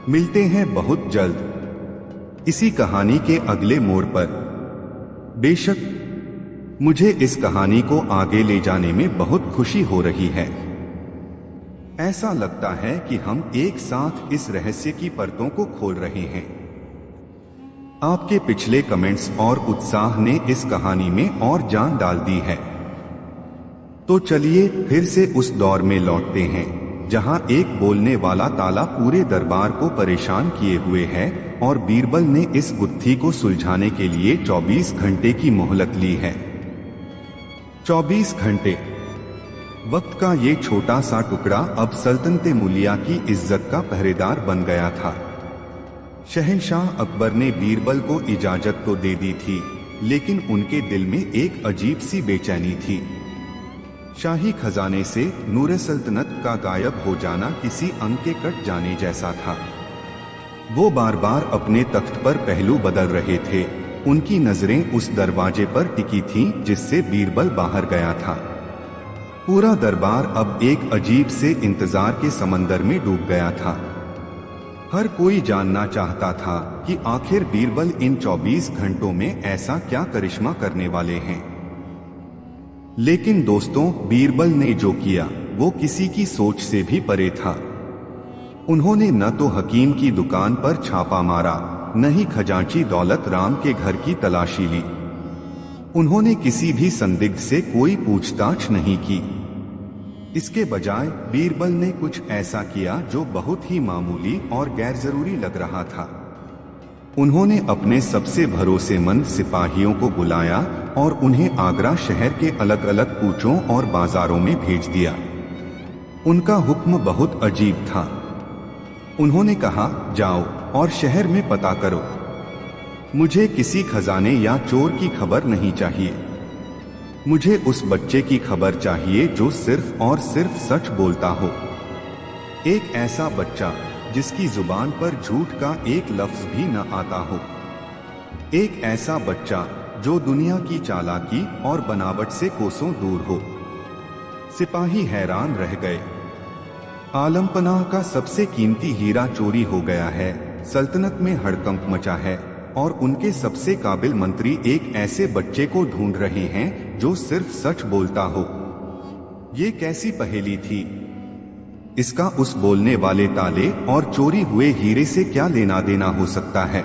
मिलते हैं बहुत जल्द इसी कहानी के अगले मोड़ पर। बेशक मुझे इस कहानी को आगे ले जाने में बहुत खुशी हो रही है। ऐसा लगता है कि हम एक साथ इस रहस्य की परतों को खोल रहे हैं। आपके पिछले कमेंट्स और उत्साह ने इस कहानी में और जान डाल दी है। तो चलिए फिर से उस दौर में लौटते हैं जहां एक बोलने वाला ताला पूरे दरबार को परेशान किए हुए है और बीरबल ने इस गुत्थी को सुलझाने के लिए 24 घंटे की मोहलत ली है। 24 घंटे। वक्त का ये छोटा सा टुकड़ा अब सल्तनते मुलिया की इज्जत का पहरेदार बन गया था। शहंशाह अकबर ने बीरबल को इजाजत तो दे दी थी, लेकिन उनके दिल में एक अजीब सी बेचैनी थी। शाही खजाने से नूरे सल्तनत का गायब हो जाना किसी अंग के कट जाने जैसा था। वो बार बार अपने तख्त पर पहलू बदल रहे थे। उनकी नजरें उस दरवाजे पर टिकी थीं जिससे बीरबल बाहर गया था। पूरा दरबार अब एक अजीब से इंतजार के समंदर में डूब गया था। हर कोई जानना चाहता था कि आखिर बीरबल इन 24 घंटों में ऐसा क्या करिश्मा करने वाले हैं। लेकिन दोस्तों, बीरबल ने जो किया वो किसी की सोच से भी परे था। उन्होंने न तो हकीम की दुकान पर छापा मारा, न ही खजांची दौलत राम के घर की तलाशी ली। उन्होंने किसी भी संदिग्ध से कोई पूछताछ नहीं की। इसके बजाय बीरबल ने कुछ ऐसा किया जो बहुत ही मामूली और गैरजरूरी लग रहा था। उन्होंने अपने सबसे भरोसेमंद सिपाहियों को बुलाया और उन्हें आगरा शहर के अलग अलग कूचों और बाजारों में भेज दिया। उनका हुक्म बहुत अजीब था। उन्होंने कहा, जाओ और शहर में पता करो। मुझे किसी खजाने या चोर की खबर नहीं चाहिए। मुझे उस बच्चे की खबर चाहिए जो सिर्फ और सिर्फ सच बोलता हो। एक ऐसा बच्चा जिसकी जुबान पर झूठ का एक लफ्ज भी न आता हो। एक ऐसा बच्चा जो दुनिया की चालाकी और बनावट से कोसों दूर हो। सिपाही हैरान रह गए। आलमपनाह का सबसे कीमती हीरा चोरी हो गया है, सल्तनत में हड़कंप मचा है और उनके सबसे काबिल मंत्री एक ऐसे बच्चे को ढूंढ रहे हैं जो सिर्फ सच बोलता हो। ये कैसी पहेली थी? इसका उस बोलने वाले ताले और चोरी हुए हीरे से क्या लेना देना हो सकता है?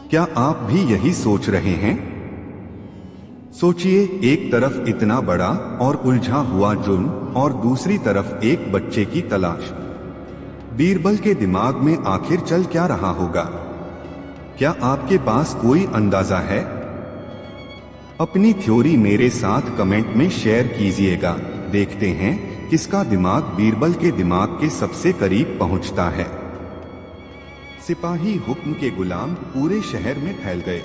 क्या आप भी यही सोच रहे हैं? सोचिए, एक तरफ इतना बड़ा और उलझा हुआ जुर्म और दूसरी तरफ एक बच्चे की तलाश। बीरबल के दिमाग में आखिर चल क्या रहा होगा? क्या आपके पास कोई अंदाजा है? अपनी थ्योरी मेरे साथ कमेंट में शेयर कीजिएगा। देखते हैं किसका दिमाग बीरबल के दिमाग के सबसे करीब पहुंचता है। सिपाही हुक्म के गुलाम पूरे शहर में फैल गए।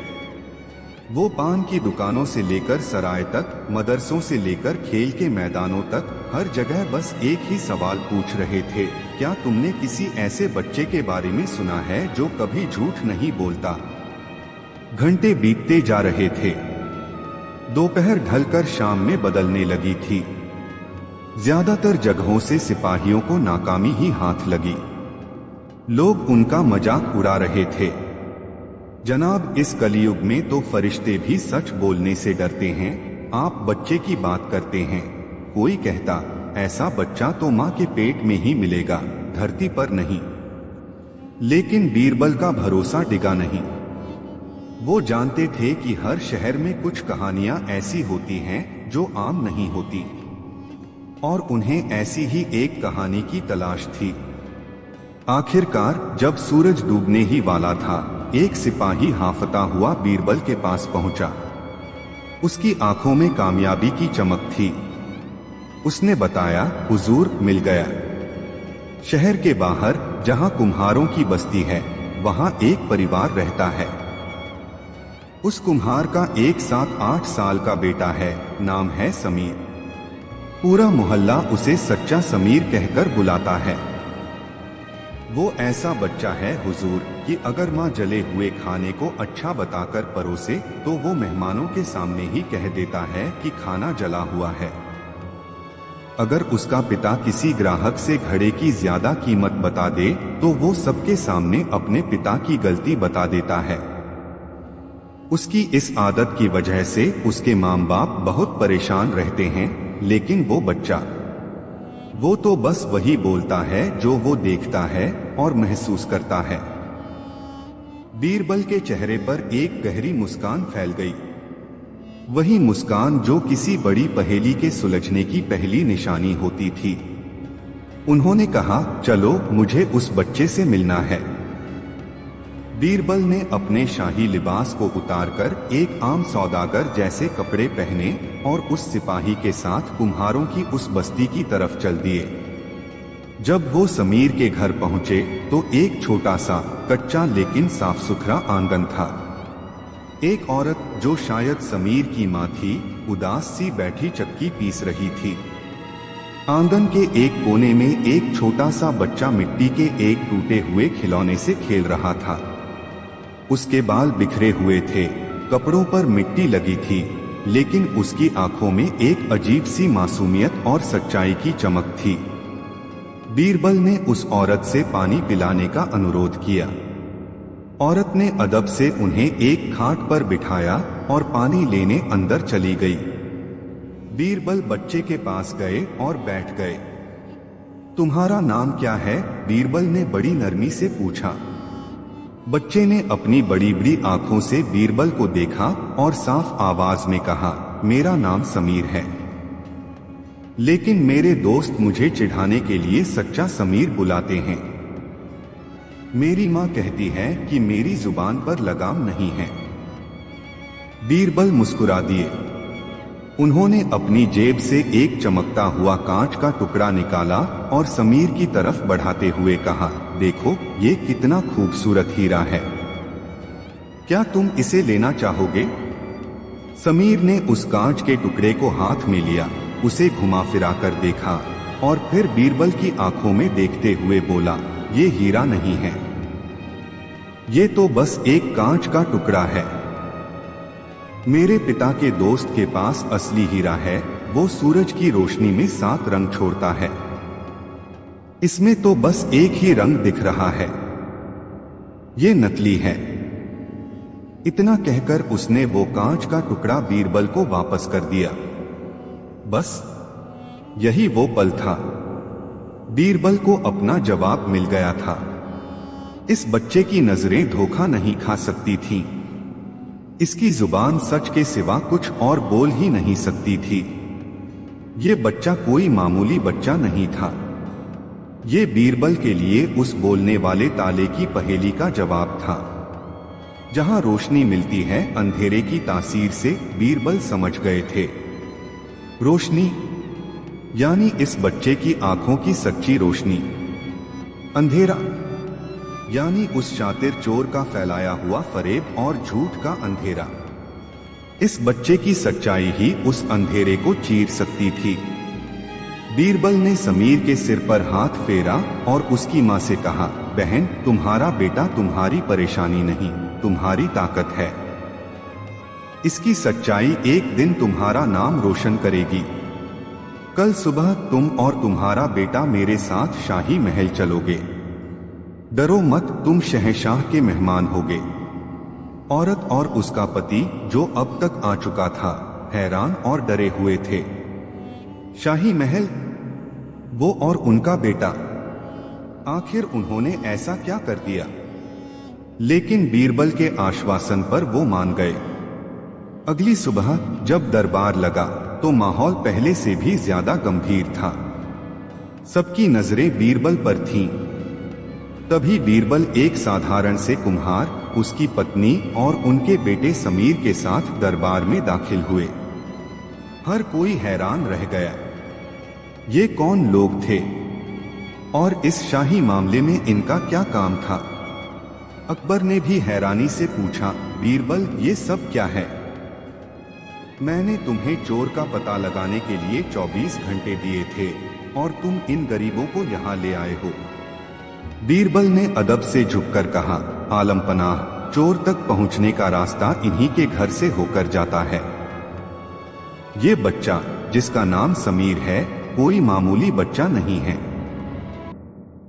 वो पान की दुकानों से लेकर सराय तक, मदरसों से लेकर खेल के मैदानों तक, हर जगह बस एक ही सवाल पूछ रहे थे, क्या तुमने किसी ऐसे बच्चे के बारे में सुना है जो कभी झूठ नहीं बोलता? घंटे बीतते जा रहे थे। दोपहर ढलकर शाम में बदलने लगी थी। ज्यादातर जगहों से सिपाहियों को नाकामी ही हाथ लगी। लोग उनका मजाक उड़ा रहे थे। जनाब, इस कलयुग में तो फरिश्ते भी सच बोलने से डरते हैं। आप बच्चे की बात करते हैं। कोई कहता, ऐसा बच्चा तो माँ के पेट में ही मिलेगा, धरती पर नहीं। लेकिन बीरबल का भरोसा डिगा नहीं। वो जानते थे कि हर शहर में कुछ कहानियां ऐसी होती हैं जो आम नहीं होती, और उन्हें ऐसी ही एक कहानी की तलाश थी। आखिरकार जब सूरज डूबने ही वाला था, एक सिपाही हांफता हुआ बीरबल के पास पहुंचा। उसकी आंखों में कामयाबी की चमक थी। उसने बताया, हुजूर, मिल गया। शहर के बाहर जहां कुम्हारों की बस्ती है, वहां एक परिवार रहता है। उस कुम्हार का एक 7-8 साल का बेटा है, नाम है समीर। पूरा मोहल्ला उसे सच्चा समीर कहकर बुलाता है। वो ऐसा बच्चा है हुजूर कि अगर माँ जले हुए खाने को अच्छा बताकर परोसे तो वो मेहमानों के सामने ही कह देता है कि खाना जला हुआ है। अगर उसका पिता किसी ग्राहक से घड़े की ज्यादा कीमत बता दे तो वो सबके सामने अपने पिता की गलती बता देता है। उसकी इस आदत की वजह से उसके माँ बाप बहुत परेशान रहते हैं, लेकिन वो बच्चा, वो तो बस वही बोलता है जो वो देखता है और महसूस करता है। बीरबल के चेहरे पर एक गहरी मुस्कान फैल गई। वही मुस्कान जो किसी बड़ी पहेली के सुलझने की पहली निशानी होती थी। उन्होंने कहा, चलो, मुझे उस बच्चे से मिलना है। बीरबल ने अपने शाही लिबास को उतारकर एक आम सौदागर जैसे कपड़े पहने और उस सिपाही के साथ कुम्हारों की उस बस्ती की तरफ चल दिए। जब वो समीर के घर पहुंचे तो एक छोटा सा, कच्चा लेकिन साफ सुथरा आंगन था। एक औरत जो शायद समीर की माँ थी, उदास सी बैठी चक्की पीस रही थी। आंगन के एक कोने में एक छोटा सा बच्चा मिट्टी के एक टूटे हुए खिलौने से खेल रहा था। उसके बाल बिखरे हुए थे, कपड़ों पर मिट्टी लगी थी, लेकिन उसकी आंखों में एक अजीब सी मासूमियत और सच्चाई की चमक थी। बीरबल ने उस औरत से पानी पिलाने का अनुरोध किया। औरत ने अदब से उन्हें एक खाट पर बिठाया और पानी लेने अंदर चली गई। बीरबल बच्चे के पास गए और बैठ गए। तुम्हारा नाम क्या है? बीरबल ने बड़ी नरमी से पूछा। बच्चे ने अपनी बड़ी बड़ी आंखों से बीरबल को देखा और साफ आवाज में कहा, मेरा नाम समीर है, लेकिन मेरे दोस्त मुझे चिढ़ाने के लिए सच्चा समीर बुलाते हैं। मेरी माँ कहती है कि मेरी जुबान पर लगाम नहीं है। बीरबल मुस्कुरा दिए। उन्होंने अपनी जेब से एक चमकता हुआ कांच का टुकड़ा निकाला और समीर की तरफ बढ़ाते हुए कहा, देखो ये कितना खूबसूरत हीरा है, क्या तुम इसे लेना चाहोगे? समीर ने उस कांच के टुकड़े को हाथ में लिया, उसे घुमा फिरा कर देखा और फिर बीरबल की आंखों में देखते हुए बोला, ये हीरा नहीं है, ये तो बस एक कांच का टुकड़ा है। मेरे पिता के दोस्त के पास असली हीरा है, वो सूरज की रोशनी में 7 रंग छोड़ता है, इसमें तो बस एक ही रंग दिख रहा है, ये नकली है। इतना कहकर उसने वो कांच का टुकड़ा बीरबल को वापस कर दिया। बस यही वो पल था। बीरबल को अपना जवाब मिल गया था। इस बच्चे की नजरें धोखा नहीं खा सकती थीं। इसकी जुबान सच के सिवा कुछ और बोल ही नहीं सकती थी। ये बच्चा कोई मामूली बच्चा नहीं था। ये बीरबल के लिए उस बोलने वाले ताले की पहेली का जवाब था। जहां रोशनी मिलती है अंधेरे की तासीर से बीरबल समझ गए थे। रोशनी यानी इस बच्चे की आंखों की सच्ची रोशनी। अंधेरा यानी उस शातिर चोर का फैलाया हुआ फरेब और झूठ का अंधेरा। इस बच्चे की सच्चाई ही उस अंधेरे को चीर सकती थी। बीरबल ने समीर के सिर पर हाथ फेरा और उसकी मां से कहा, बहन, तुम्हारा बेटा तुम्हारी परेशानी नहीं, तुम्हारी ताकत है। इसकी सच्चाई एक दिन तुम्हारा नाम रोशन करेगी। कल सुबह तुम और तुम्हारा बेटा मेरे साथ शाही महल चलोगे। डरो मत, तुम शहंशाह के मेहमान होगे। औरत और उसका पति, जो अब तक आ चुका था, हैरान और डरे हुए थे। शाही महल, वो और उनका बेटा, आखिर उन्होंने ऐसा क्या कर दिया? लेकिन बीरबल के आश्वासन पर वो मान गए। अगली सुबह जब दरबार लगा तो माहौल पहले से भी ज्यादा गंभीर था। सबकी नजरें बीरबल पर थीं। तभी बीरबल एक साधारण से कुम्हार, उसकी पत्नी और उनके बेटे समीर के साथ दरबार में दाखिल हुए। हर कोई हैरान रह गया। ये कौन लोग थे और इस शाही मामले में इनका क्या काम था? अकबर ने भी हैरानी से पूछा, बीरबल, ये सब क्या है? मैंने तुम्हें चोर का पता लगाने के लिए 24 घंटे दिए थे और तुम इन गरीबों को यहाँ ले आए हो। बीरबल ने अदब से झुककर कहा, आलम पनाह, चोर तक पहुंचने का रास्ता इन्हीं के घर से होकर जाता है। ये बच्चा जिसका नाम समीर है कोई मामूली बच्चा नहीं है।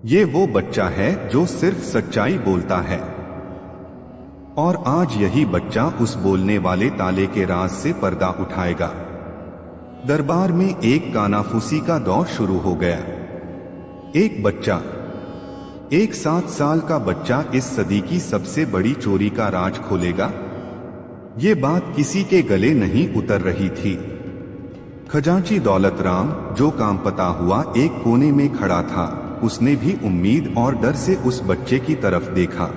ये वो बच्चा है जो सिर्फ सच्चाई बोलता है। और आज यही बच्चा उस बोलने वाले ताले के राज से पर्दा उठाएगा। दरबार में एक कानाफूसी का दौर शुरू हो गया। एक बच्चा, एक 7 साल का बच्चा इस सदी की सबसे बड़ी चोरी का राज खोलेगा। ये बात किसी के गले नहीं उतर रही थी। खजांची दौलत राम, जो काम पता हुआ एक कोने में खड़ा था, उसने भी उम्मीद और डर से उस बच्चे की तरफ देखा।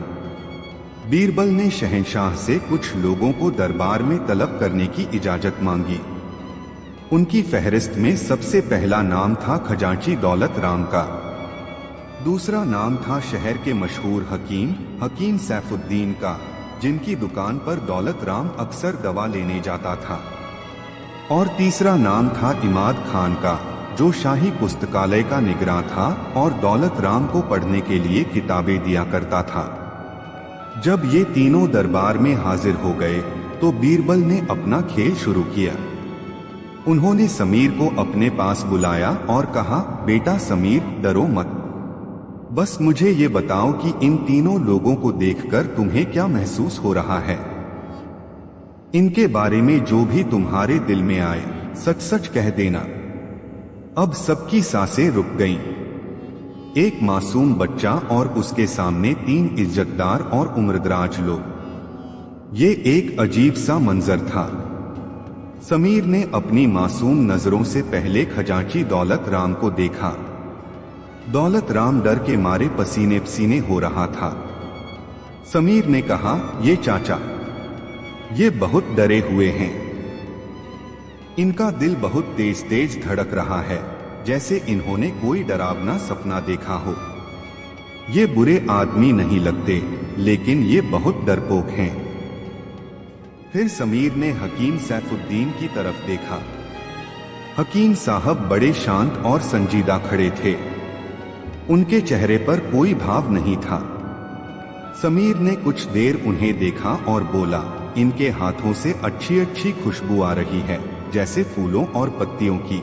बीरबल ने शहंशाह से कुछ लोगों को दरबार में तलब करने की इजाजत मांगी। उनकी फहरिस्त में सबसे पहला नाम था खजांची दौलत राम का। दूसरा नाम था शहर के मशहूर हकीम सैफुद्दीन का, जिनकी दुकान पर दौलत राम अक्सर दवा लेने जाता था। और तीसरा नाम था इमाद खान का, जो शाही पुस्तकालय का निगरान था और दौलत राम को पढ़ने के लिए किताबें दिया करता था। जब ये तीनों दरबार में हाजिर हो गए तो बीरबल ने अपना खेल शुरू किया। उन्होंने समीर को अपने पास बुलाया और कहा, बेटा समीर, डरो मत। बस मुझे ये बताओ कि इन तीनों लोगों को देखकर तुम्हें क्या महसूस हो रहा है। इनके बारे में जो भी तुम्हारे दिल में आए सच सच कह देना। अब सबकी सांसें रुक गईं। एक मासूम बच्चा और उसके सामने 3 इज्जतदार और उम्रदराज लोग। ये एक अजीब सा मंजर था। समीर ने अपनी मासूम नजरों से पहले खजांची दौलत राम को देखा। दौलत राम डर के मारे पसीने पसीने हो रहा था। समीर ने कहा, ये चाचा, ये बहुत डरे हुए हैं। इनका दिल बहुत तेज तेज धड़क रहा है, जैसे इन्होंने कोई डरावना सपना देखा हो। ये बुरे आदमी नहीं लगते, लेकिन ये बहुत डरपोक हैं। फिर समीर ने हकीम सैफुद्दीन की तरफ देखा। हकीम साहब बड़े शांत और संजीदा खड़े थे। उनके चेहरे पर कोई भाव नहीं था। समीर ने कुछ देर उन्हें देखा और बोला, इनके हाथों से अच्छी अच्छी खुशबू आ रही है, जैसे फूलों और पत्तियों की।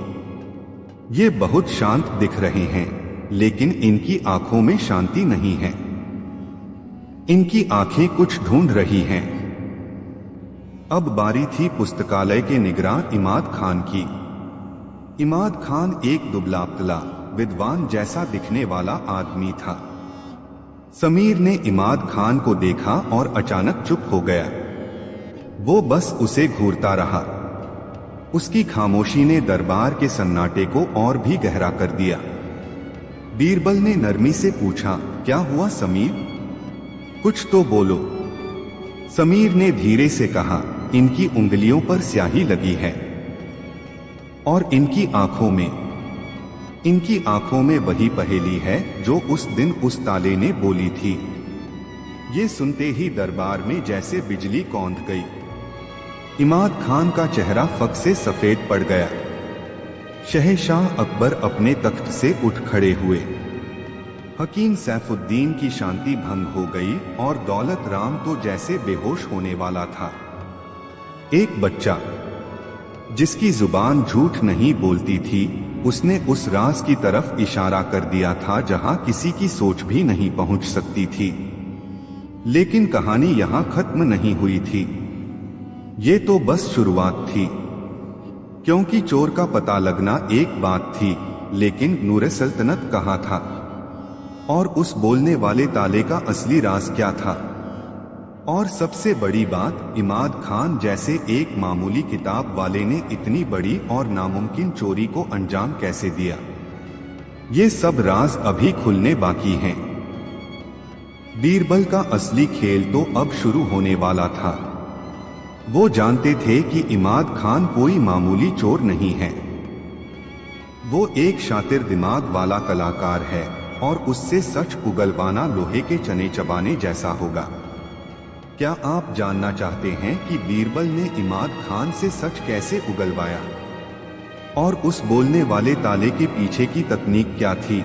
ये बहुत शांत दिख रहे हैं, लेकिन इनकी आंखों में शांति नहीं है। इनकी आंखें कुछ ढूंढ रही हैं। अब बारी थी पुस्तकालय के निगरान इमाद खान की। इमाद खान एक दुबला पतला विद्वान जैसा दिखने वाला आदमी था। समीर ने इमाद खान को देखा और अचानक चुप हो गया। वो बस उसे घूरता रहा। उसकी खामोशी ने दरबार के सन्नाटे को और भी गहरा कर दिया। बीरबल ने नरमी से पूछा, क्या हुआ समीर? कुछ तो बोलो। समीर ने धीरे से कहा, इनकी उंगलियों पर स्याही लगी है और इनकी आंखों में वही पहेली है जो उस दिन उस ताले ने बोली थी। ये सुनते ही दरबार में जैसे बिजली कौंध गई। इमाद खान का चेहरा फक से सफेद पड़ गया। शहंशाह अकबर अपने तख्त से उठ खड़े हुए। हकीम सैफुद्दीन की शांति भंग हो गई और दौलत राम तो जैसे बेहोश होने वाला था। एक बच्चा जिसकी जुबान झूठ नहीं बोलती थी, उसने उस राज की तरफ इशारा कर दिया था जहां किसी की सोच भी नहीं पहुंच सकती थी। लेकिन कहानी यहां खत्म नहीं हुई थी। ये तो बस शुरुआत थी, क्योंकि चोर का पता लगना एक बात थी, लेकिन नूरे सल्तनत कहाँ था और उस बोलने वाले ताले का असली राज क्या था? और सबसे बड़ी बात, इमाद खान जैसे एक मामूली किताब वाले ने इतनी बड़ी और नामुमकिन चोरी को अंजाम कैसे दिया? ये सब राज अभी खुलने बाकी हैं। बीरबल का असली खेल तो अब शुरू होने वाला था। वो जानते थे कि इमाद खान कोई मामूली चोर नहीं है। वो एक शातिर दिमाग वाला कलाकार है और उससे सच उगलवाना लोहे के चने चबाने जैसा होगा। क्या आप जानना चाहते हैं कि बीरबल ने इमाद खान से सच कैसे उगलवाया और उस बोलने वाले ताले के पीछे की तकनीक क्या थी?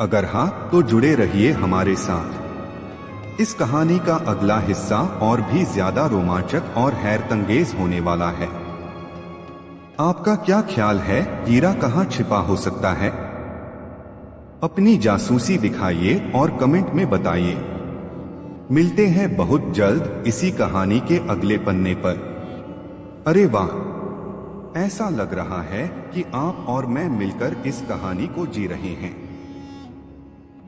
अगर हाँ, तो जुड़े रहिए हमारे साथ। इस कहानी का अगला हिस्सा और भी ज्यादा रोमांचक और हैरतअंगेज होने वाला है। आपका क्या ख्याल है, हीरा कहाँ छिपा हो सकता है? अपनी जासूसी दिखाइए और कमेंट में बताइए। मिलते हैं बहुत जल्द इसी कहानी के अगले पन्ने पर। अरे वाह, ऐसा लग रहा है कि आप और मैं मिलकर इस कहानी को जी रहे हैं।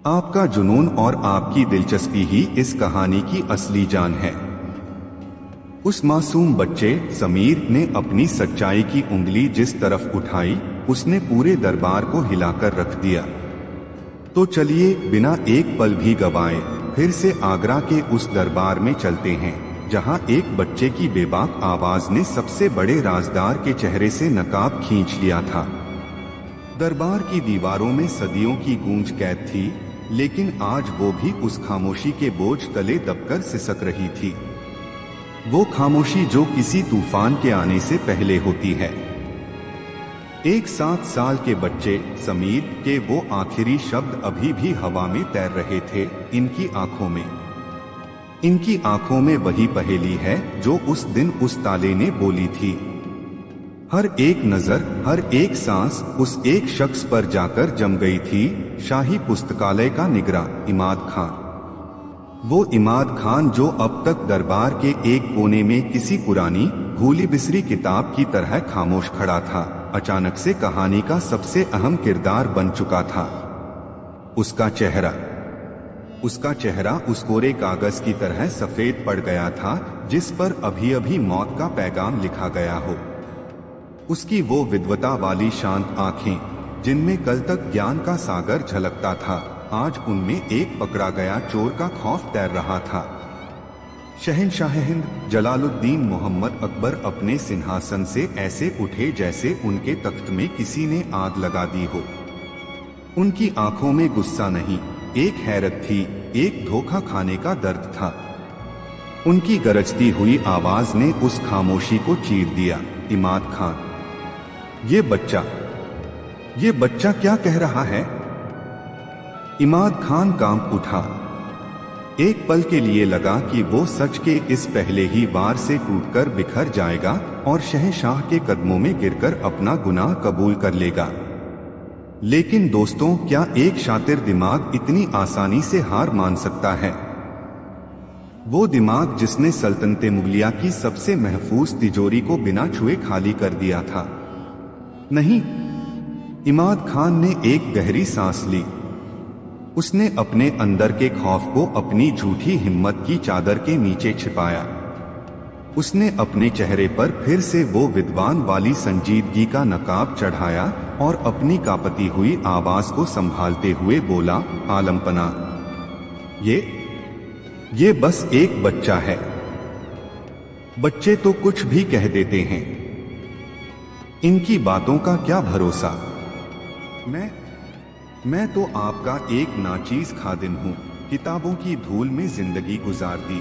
आपका जुनून और आपकी दिलचस्पी ही इस कहानी की असली जान है। उस मासूम बच्चे समीर ने अपनी सच्चाई की उंगली जिस तरफ उठाई, उसने पूरे दरबार को हिलाकर रख दिया। तो चलिए बिना एक पल भी गवाए फिर से आगरा के उस दरबार में चलते हैं, जहां एक बच्चे की बेबाक आवाज ने सबसे बड़े राजदार के चेहरे से नकाब खींच लिया था। दरबार की दीवारों में सदियों की गूंज कैद थी, लेकिन आज वो भी उस खामोशी के बोझ तले दबकर सिसक रही थी। वो खामोशी जो किसी तूफान के आने से पहले होती है। एक 7 साल के बच्चे समीर के वो आखिरी शब्द अभी भी हवा में तैर रहे थे। इनकी आंखों में वही पहेली है जो उस दिन उस ताले ने बोली थी। हर एक नजर, हर एक सांस उस एक शख्स पर जाकर जम गई थी, शाही पुस्तकालय का निगरां इमाद खान। वो इमाद खान जो अब तक दरबार के एक कोने में किसी पुरानी भूली बिसरी किताब की तरह खामोश खड़ा था, अचानक से कहानी का सबसे अहम किरदार बन चुका था। उसका चेहरा उस कोरे कागज की तरह सफेद पड़ गया था जिस पर अभी अभी मौत का पैगाम लिखा गया हो। उसकी वो विद्वता वाली शांत आंखें, जिनमें कल तक ज्ञान का सागर झलकता था, आज उनमें एक पकड़ा गया चोर का खौफ तैर रहा था। शहंशाह हिंद जलालुद्दीन मोहम्मद अकबर अपने सिंहासन से ऐसे उठे जैसे उनके तख्त में किसी ने आग लगा दी हो। उनकी आंखों में गुस्सा नहीं, एक हैरत थी, एक धोखा खाने का दर्द था। उनकी गरजती हुई आवाज ने उस खामोशी को चीर दिया। इमाद खान, ये बच्चा क्या कह रहा है? इमाद खान कांप उठा। एक पल के लिए लगा कि वो सच के इस पहले ही वार से टूटकर बिखर जाएगा और शहंशाह के कदमों में गिरकर अपना गुनाह कबूल कर लेगा। लेकिन दोस्तों, क्या एक शातिर दिमाग इतनी आसानी से हार मान सकता है? वो दिमाग जिसने सल्तनते मुगलिया की सबसे महफूज तिजोरी को बिना छुए खाली कर दिया था। नहीं, इमाद खान ने एक गहरी सांस ली। उसने अपने अंदर के खौफ को अपनी झूठी हिम्मत की चादर के नीचे छिपाया। उसने अपने चेहरे पर फिर से वो विद्वान वाली संजीदगी का नकाब चढ़ाया और अपनी कांपती हुई आवाज को संभालते हुए बोला, आलमपना, ये बस एक बच्चा है। बच्चे तो कुछ भी कह देते हैं, इनकी बातों का क्या भरोसा। मैं तो आपका एक नाचीज खादिम हूँ, किताबों की धूल में जिंदगी गुजार दी।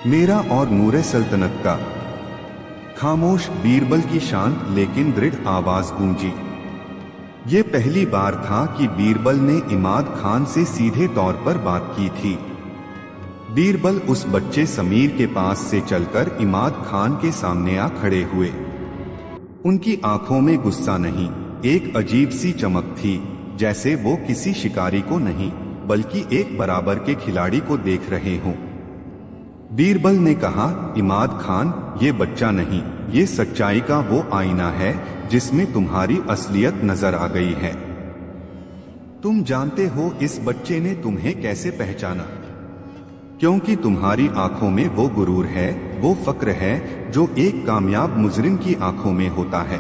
मेरा और नूरे सल्तनत का। खामोश बीरबल की शांत लेकिन दृढ़ आवाज गूंजी। ये पहली बार था कि बीरबल ने इमाद खान से सीधे तौर पर बात की थी। बीरबल उस बच्चे समीर के पास से चलकर इमाद खान के सामने आ खड़े हुए। उनकी आंखों में गुस्सा नहीं, एक अजीब सी चमक थी, जैसे वो किसी शिकारी को नहीं बल्कि एक बराबर के खिलाड़ी को देख रहे हों। बीरबल ने कहा, इमाद खान, ये बच्चा नहीं, ये सच्चाई का वो आईना है जिसमें तुम्हारी असलियत नजर आ गई है। तुम जानते हो इस बच्चे ने तुम्हें कैसे पहचाना? क्योंकि तुम्हारी आंखों में वो गुरूर है, वो फक्र है जो एक कामयाब मुजरिम की आंखों में होता है।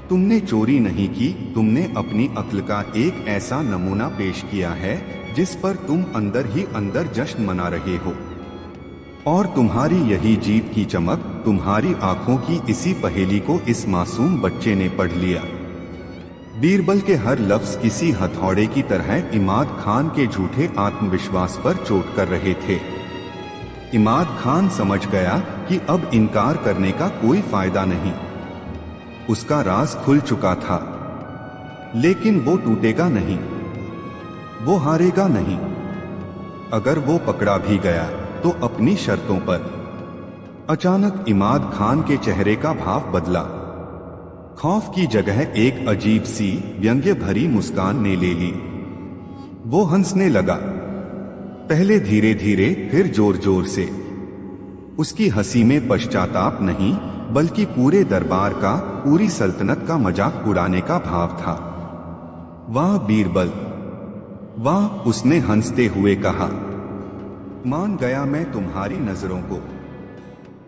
तुमने चोरी नहीं की, तुमने अपनी अक्ल का एक ऐसा नमूना पेश किया है जिस पर तुम अंदर ही अंदर जश्न मना रहे हो। और तुम्हारी यही जीत की चमक, तुम्हारी आंखों की इसी पहेली को इस मासूम बच्चे ने पढ़ लिया। बीरबल के हर लफ्ज किसी हथौड़े की तरह इमाद खान के झूठे आत्मविश्वास पर चोट कर रहे थे। इमाद खान समझ गया कि अब इनकार करने का कोई फायदा नहीं। उसका राज खुल चुका था, लेकिन वो टूटेगा नहीं, वो हारेगा नहीं। अगर वो पकड़ा भी गया तो अपनी शर्तों पर। अचानक इमाद खान के चेहरे का भाव बदला। खौफ की जगह एक अजीब सी व्यंग्य भरी मुस्कान ने ले ली। वो हंसने लगा, पहले धीरे धीरे, फिर जोर जोर से। उसकी हंसी में पश्चाताप नहीं बल्कि पूरे दरबार का, पूरी सल्तनत का मजाक उड़ाने का भाव था। वाह बीरबल, वाह, उसने हंसते हुए कहा। मान गया मैं तुम्हारी नजरों को।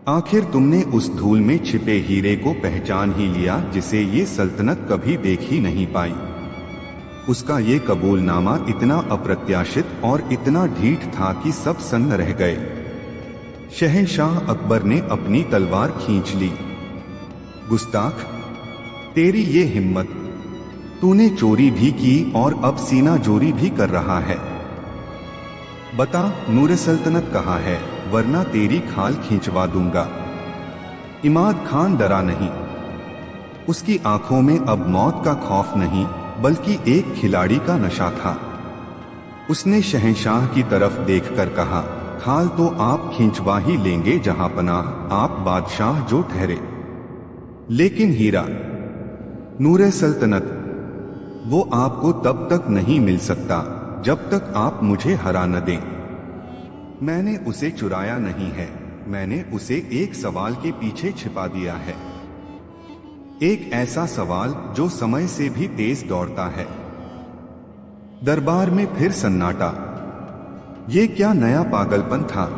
आखिर तुमने उस धूल में छिपे हीरे को पहचान ही लिया जिसे ये सल्तनत कभी देख ही नहीं पाई। उसका ये कबूलनामा इतना अप्रत्याशित और इतना ढीठ था कि सब सन्न रह गए। शहंशाह अकबर ने अपनी तलवार खींच ली। गुस्ताख, तेरी ये हिम्मत! तूने चोरी भी की और अब सीना जोरी भी कर रहा है। बता, नूरे सल्तनत कहाँ है, वरना तेरी खाल खींचवा दूंगा। इमाद खान डरा नहीं। उसकी आंखों में अब मौत का खौफ नहीं बल्कि एक खिलाड़ी का नशा था। उसने शहंशाह की तरफ देखकर कहा, खाल तो आप खींचवा ही लेंगे जहां पनाह, आप बादशाह जो ठहरे। लेकिन हीरा, नूरे सल्तनत, वो आपको तब तक नहीं मिल सकता जब तक आप मुझे हरा न दें। मैंने उसे चुराया नहीं है, मैंने उसे एक सवाल के पीछे छिपा दिया है। एक ऐसा सवाल जो समय से भी तेज दौड़ता है। दरबार में फिर सन्नाटा। ये क्या नया पागलपन था?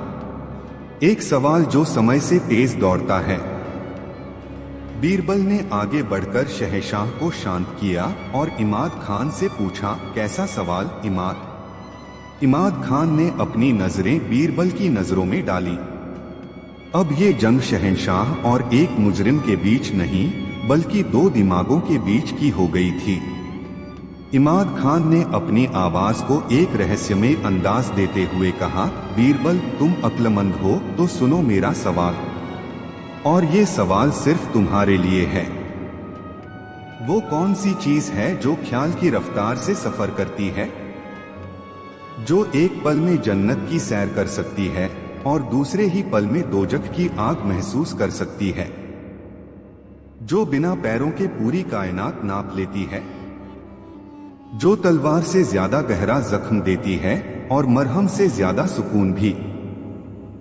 एक सवाल जो समय से तेज दौड़ता है। बीरबल ने आगे बढ़कर शहंशाह को शांत किया और इमाद खान से पूछा, कैसा सवाल इमाद? इमाद खान ने अपनी नजरें बीरबल की नजरों में डाली। अब ये जंग शहंशाह और एक मुजरिम के बीच नहीं बल्कि दो दिमागों के बीच की हो गई थी। इमाद खान ने अपनी आवाज को एक रहस्यमय अंदाज देते हुए कहा, बीरबल तुम अक्लमंद हो तो सुनो मेरा सवाल, और ये सवाल सिर्फ तुम्हारे लिए है। वो कौन सी चीज है जो ख्याल की रफ्तार से सफर करती है, जो एक पल में जन्नत की सैर कर सकती है और दूसरे ही पल में दोजख की आग महसूस कर सकती है, जो बिना पैरों के पूरी कायनात नाप लेती है, जो तलवार से ज्यादा गहरा जख्म देती है और मरहम से ज्यादा सुकून भी,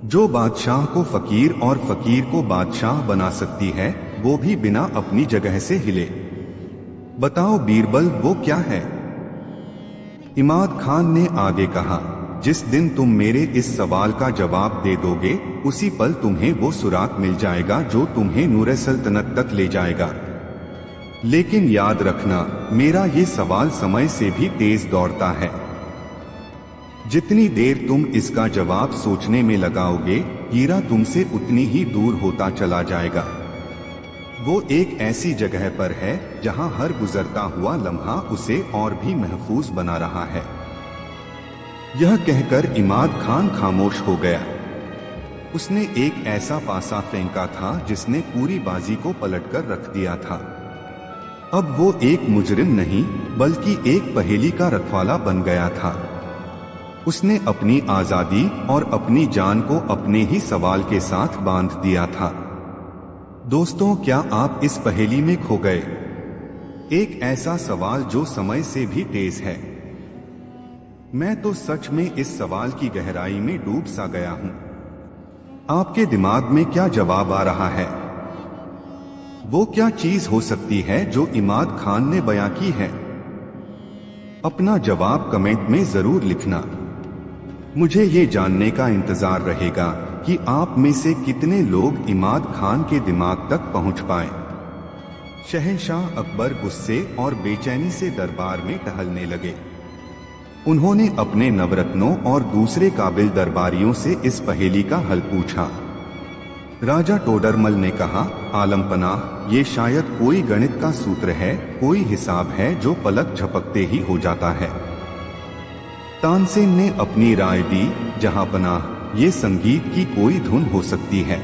जो बादशाह को फकीर और फकीर को बादशाह बना सकती है, वो भी बिना अपनी जगह से हिले। बताओ बीरबल वो क्या है? इमाद खान ने आगे कहा, जिस दिन तुम मेरे इस सवाल का जवाब दे दोगे उसी पल तुम्हें वो सुराग मिल जाएगा जो तुम्हें नूरे सल्तनत तक ले जाएगा। लेकिन याद रखना, मेरा ये सवाल समय से भी तेज दौड़ता है। जितनी देर तुम इसका जवाब सोचने में लगाओगे, हीरा तुमसे उतनी ही दूर होता चला जाएगा। वो एक ऐसी जगह पर है जहां हर गुजरता हुआ लम्हा उसे और भी महफूज बना रहा है। यह कहकर इमाद खान खामोश हो गया। उसने एक ऐसा पासा फेंका था जिसने पूरी बाजी को पलटकर रख दिया था। अब वो एक मुजरिम नहीं बल्कि एक पहेली का रखवाला बन गया था। उसने अपनी आजादी और अपनी जान को अपने ही सवाल के साथ बांध दिया था। दोस्तों, क्या आप इस पहेली में खो गए? एक ऐसा सवाल जो समय से भी तेज है। मैं तो सच में इस सवाल की गहराई में डूब सा गया हूं। आपके दिमाग में क्या जवाब आ रहा है? वो क्या चीज हो सकती है जो इमाद खान ने बयां की है? अपना जवाब कमेंट में जरूर लिखना। मुझे ये जानने का इंतजार रहेगा कि आप में से कितने लोग इमाद खान के दिमाग तक पहुंच पाए। शहंशाह अकबर गुस्से और बेचैनी से दरबार में टहलने लगे। उन्होंने अपने नवरत्नों और दूसरे काबिल दरबारियों से इस पहेली का हल पूछा। राजा टोडरमल ने कहा, आलमपनाह, ये शायद कोई गणित का सूत्र है, कोई हिसाब है जो पलक झपकते ही हो जाता है। तानसेन ने अपनी राय दी, जहांपनाह, ये संगीत की कोई धुन हो सकती है।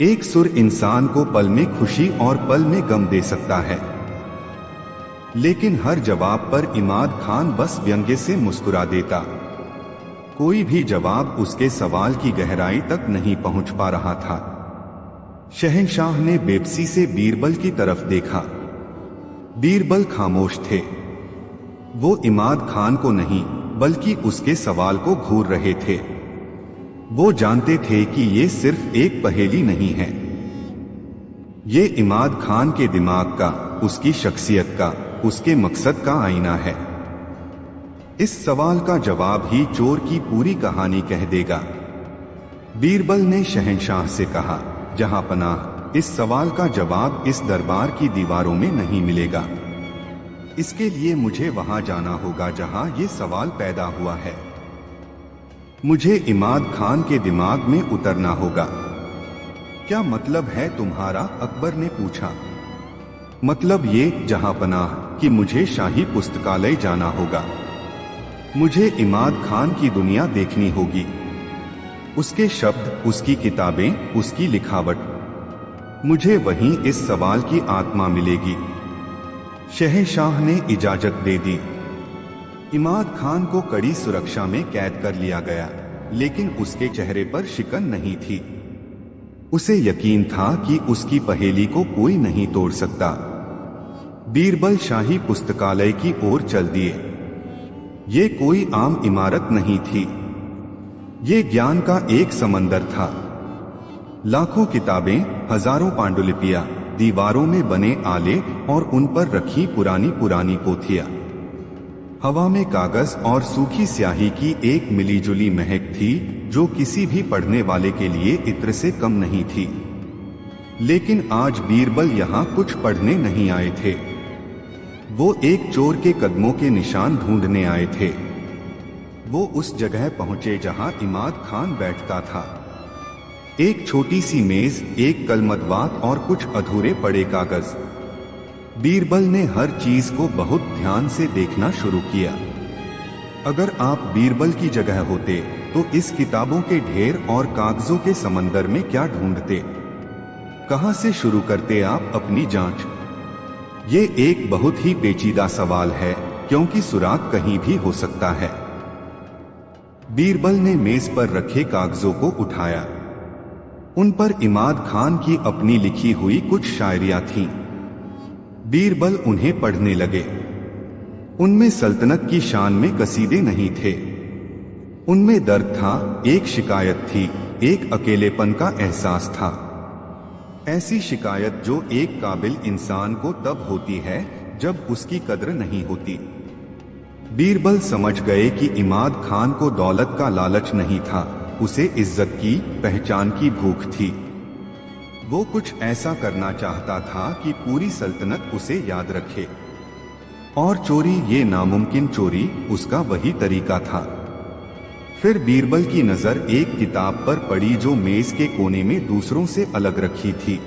एक सुर इंसान को पल में खुशी और पल में गम दे सकता है। लेकिन हर जवाब पर इमाद खान बस व्यंग्य से मुस्कुरा देता। कोई भी जवाब उसके सवाल की गहराई तक नहीं पहुंच पा रहा था। शहंशाह ने बेबसी से बीरबल की तरफ देखा। बीरबल खामोश थे। वो इमाद खान को नहीं बल्कि उसके सवाल को घूर रहे थे। वो जानते थे कि ये सिर्फ एक पहेली नहीं है, ये इमाद खान के दिमाग का, उसकी शख्सियत का, उसके मकसद का आईना है। इस सवाल का जवाब ही चोर की पूरी कहानी कह देगा। बीरबल ने शहंशाह से कहा, जहांपनाह, इस सवाल का जवाब इस दरबार की दीवारों में नहीं मिलेगा। इसके लिए मुझे वहां जाना होगा जहां ये सवाल पैदा हुआ है। मुझे इमाद खान के दिमाग में उतरना होगा। क्या मतलब है तुम्हारा? अकबर ने पूछा। मतलब ये जहांपनाह कि मुझे शाही पुस्तकालय जाना होगा। मुझे इमाद खान की दुनिया देखनी होगी, उसके शब्द, उसकी किताबें, उसकी लिखावट। मुझे वहीं इस सवाल की आत्मा मिलेगी। शहंशाह ने इजाजत दे दी। इमाद खान को कड़ी सुरक्षा में कैद कर लिया गया, लेकिन उसके चेहरे पर शिकन नहीं थी। उसे यकीन था कि उसकी पहेली को कोई नहीं तोड़ सकता। बीरबल शाही पुस्तकालय की ओर चल दिए। ये कोई आम इमारत नहीं थी, ये ज्ञान का एक समंदर था। लाखों किताबें, हजारों पांडुलिपियां, दीवारों में बने आले और उन पर रखी पुरानी पुरानी पोथियां। हवा में कागज और सूखी स्याही की एक मिलीजुली महक थी जो किसी भी पढ़ने वाले के लिए इत्र से कम नहीं थी। लेकिन आज बीरबल यहाँ कुछ पढ़ने नहीं आए थे, वो एक चोर के कदमों के निशान ढूंढने आए थे। वो उस जगह पहुंचे जहां इमाद खान बैठता था। एक छोटी सी मेज, एक कलमदवात और कुछ अधूरे पड़े कागज। बीरबल ने हर चीज को बहुत ध्यान से देखना शुरू किया। अगर आप बीरबल की जगह होते तो इस किताबों के ढेर और कागजों के समंदर में क्या ढूंढते? कहां से शुरू करते आप अपनी जांच? ये एक बहुत ही पेचीदा सवाल है, क्योंकि सुराग कहीं भी हो सकता है। बीरबल ने मेज पर रखे कागजों को उठाया। उन पर इमाद खान की अपनी लिखी हुई कुछ शायरियां थीं। बीरबल उन्हें पढ़ने लगे। उनमें सल्तनत की शान में कसीदे नहीं थे, उनमें दर्द था, एक शिकायत थी, एक अकेलेपन का एहसास था। ऐसी शिकायत जो एक काबिल इंसान को तब होती है जब उसकी कद्र नहीं होती। बीरबल समझ गए कि इमाद खान को दौलत का लालच नहीं था, उसे इज्जत की, पहचान की भूख थी। वो कुछ ऐसा करना चाहता था कि पूरी सल्तनत उसे याद रखे। और चोरी, ये नामुमकिन चोरी, उसका वही तरीका था। फिर बीरबल की नजर एक किताब पर पड़ी जो मेज के कोने में दूसरों से अलग रखी थी।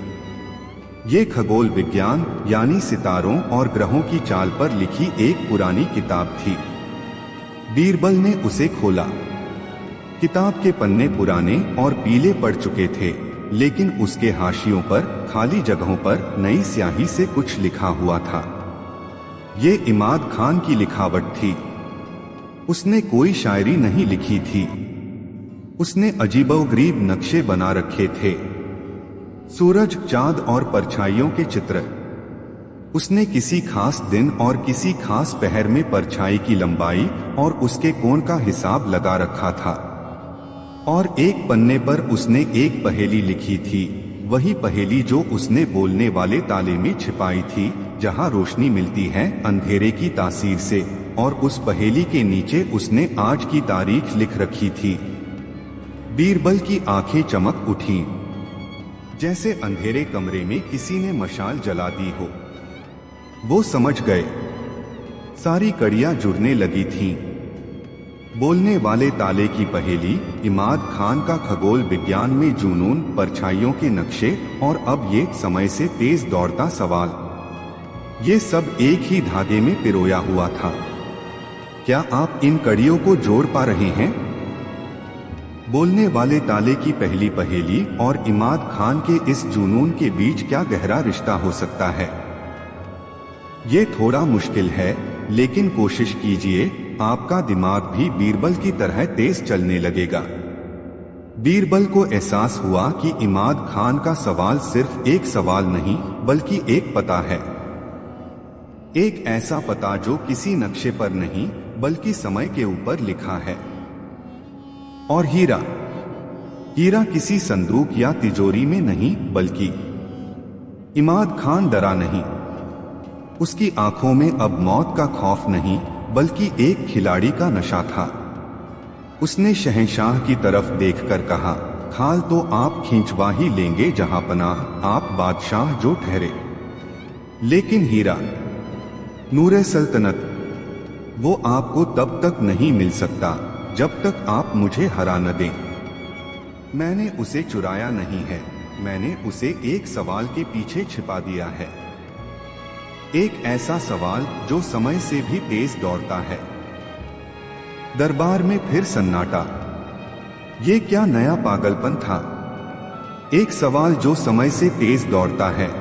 ये खगोल विज्ञान यानी सितारों और ग्रहों की चाल पर लिखी एक पुरानी किताब थी। बीरबल ने उसे खोला। किताब के पन्ने पुराने और पीले पड़ चुके थे, लेकिन उसके हाशियों पर, खाली जगहों पर नई स्याही से कुछ लिखा हुआ था। ये इमाद खान की लिखावट थी। उसने कोई शायरी नहीं लिखी थी, उसने अजीबोगरीब नक्शे बना रखे थे, सूरज, चांद और परछाइयों के चित्र। उसने किसी खास दिन और किसी खास पहर में परछाई की लंबाई और उसके कोण का हिसाब लगा रखा था। और एक पन्ने पर उसने एक पहेली लिखी थी, वही पहेली जो उसने बोलने वाले ताले में छिपाई थी, जहां रोशनी मिलती है अंधेरे की तासीर से। और उस पहेली के नीचे उसने आज की तारीख लिख रखी थी। बीरबल की आंखें चमक उठीं, जैसे अंधेरे कमरे में किसी ने मशाल जला दी हो। वो समझ गए, सारी कड़ियां जुड़ने लगी थीं। बोलने वाले ताले की पहेली, इमाद खान का खगोल विज्ञान में जुनून, परछाइयों के नक्शे और अब ये समय से तेज दौड़ता सवाल, ये सब एक ही धागे में पिरोया हुआ था। क्या आप इन कड़ियों को जोड़ पा रहे हैं? बोलने वाले ताले की पहली पहेली और इमाद खान के इस जुनून के बीच क्या गहरा रिश्ता हो सकता है? ये थोड़ा मुश्किल है, लेकिन कोशिश कीजिए, आपका दिमाग भी बीरबल की तरह तेज चलने लगेगा। बीरबल को एहसास हुआ कि इमाद खान का सवाल सिर्फ एक सवाल नहीं, बल्कि एक पता है। एक ऐसा पता जो किसी नक्शे पर नहीं, बल्कि समय के ऊपर लिखा है। और हीरा, हीरा किसी संदूक या तिजोरी में नहीं, बल्कि इमाद खान डरा नहीं। उसकी आंखों में अब मौत का खौफ नहीं, बल्कि एक खिलाड़ी का नशा था। उसने शहंशाह की तरफ देखकर कहा, खाल तो आप खींचवा ही लेंगे जहां पनाह, आप बादशाह जो ठहरे। लेकिन हीरा, नूरे सल्तनत, वो आपको तब तक नहीं मिल सकता जब तक आप मुझे हरा न दें। मैंने उसे चुराया नहीं है, मैंने उसे एक सवाल के पीछे छिपा दिया है। एक ऐसा सवाल जो समय से भी तेज दौड़ता है। दरबार में फिर सन्नाटा। ये क्या नया पागलपन था? एक सवाल जो समय से तेज दौड़ता है।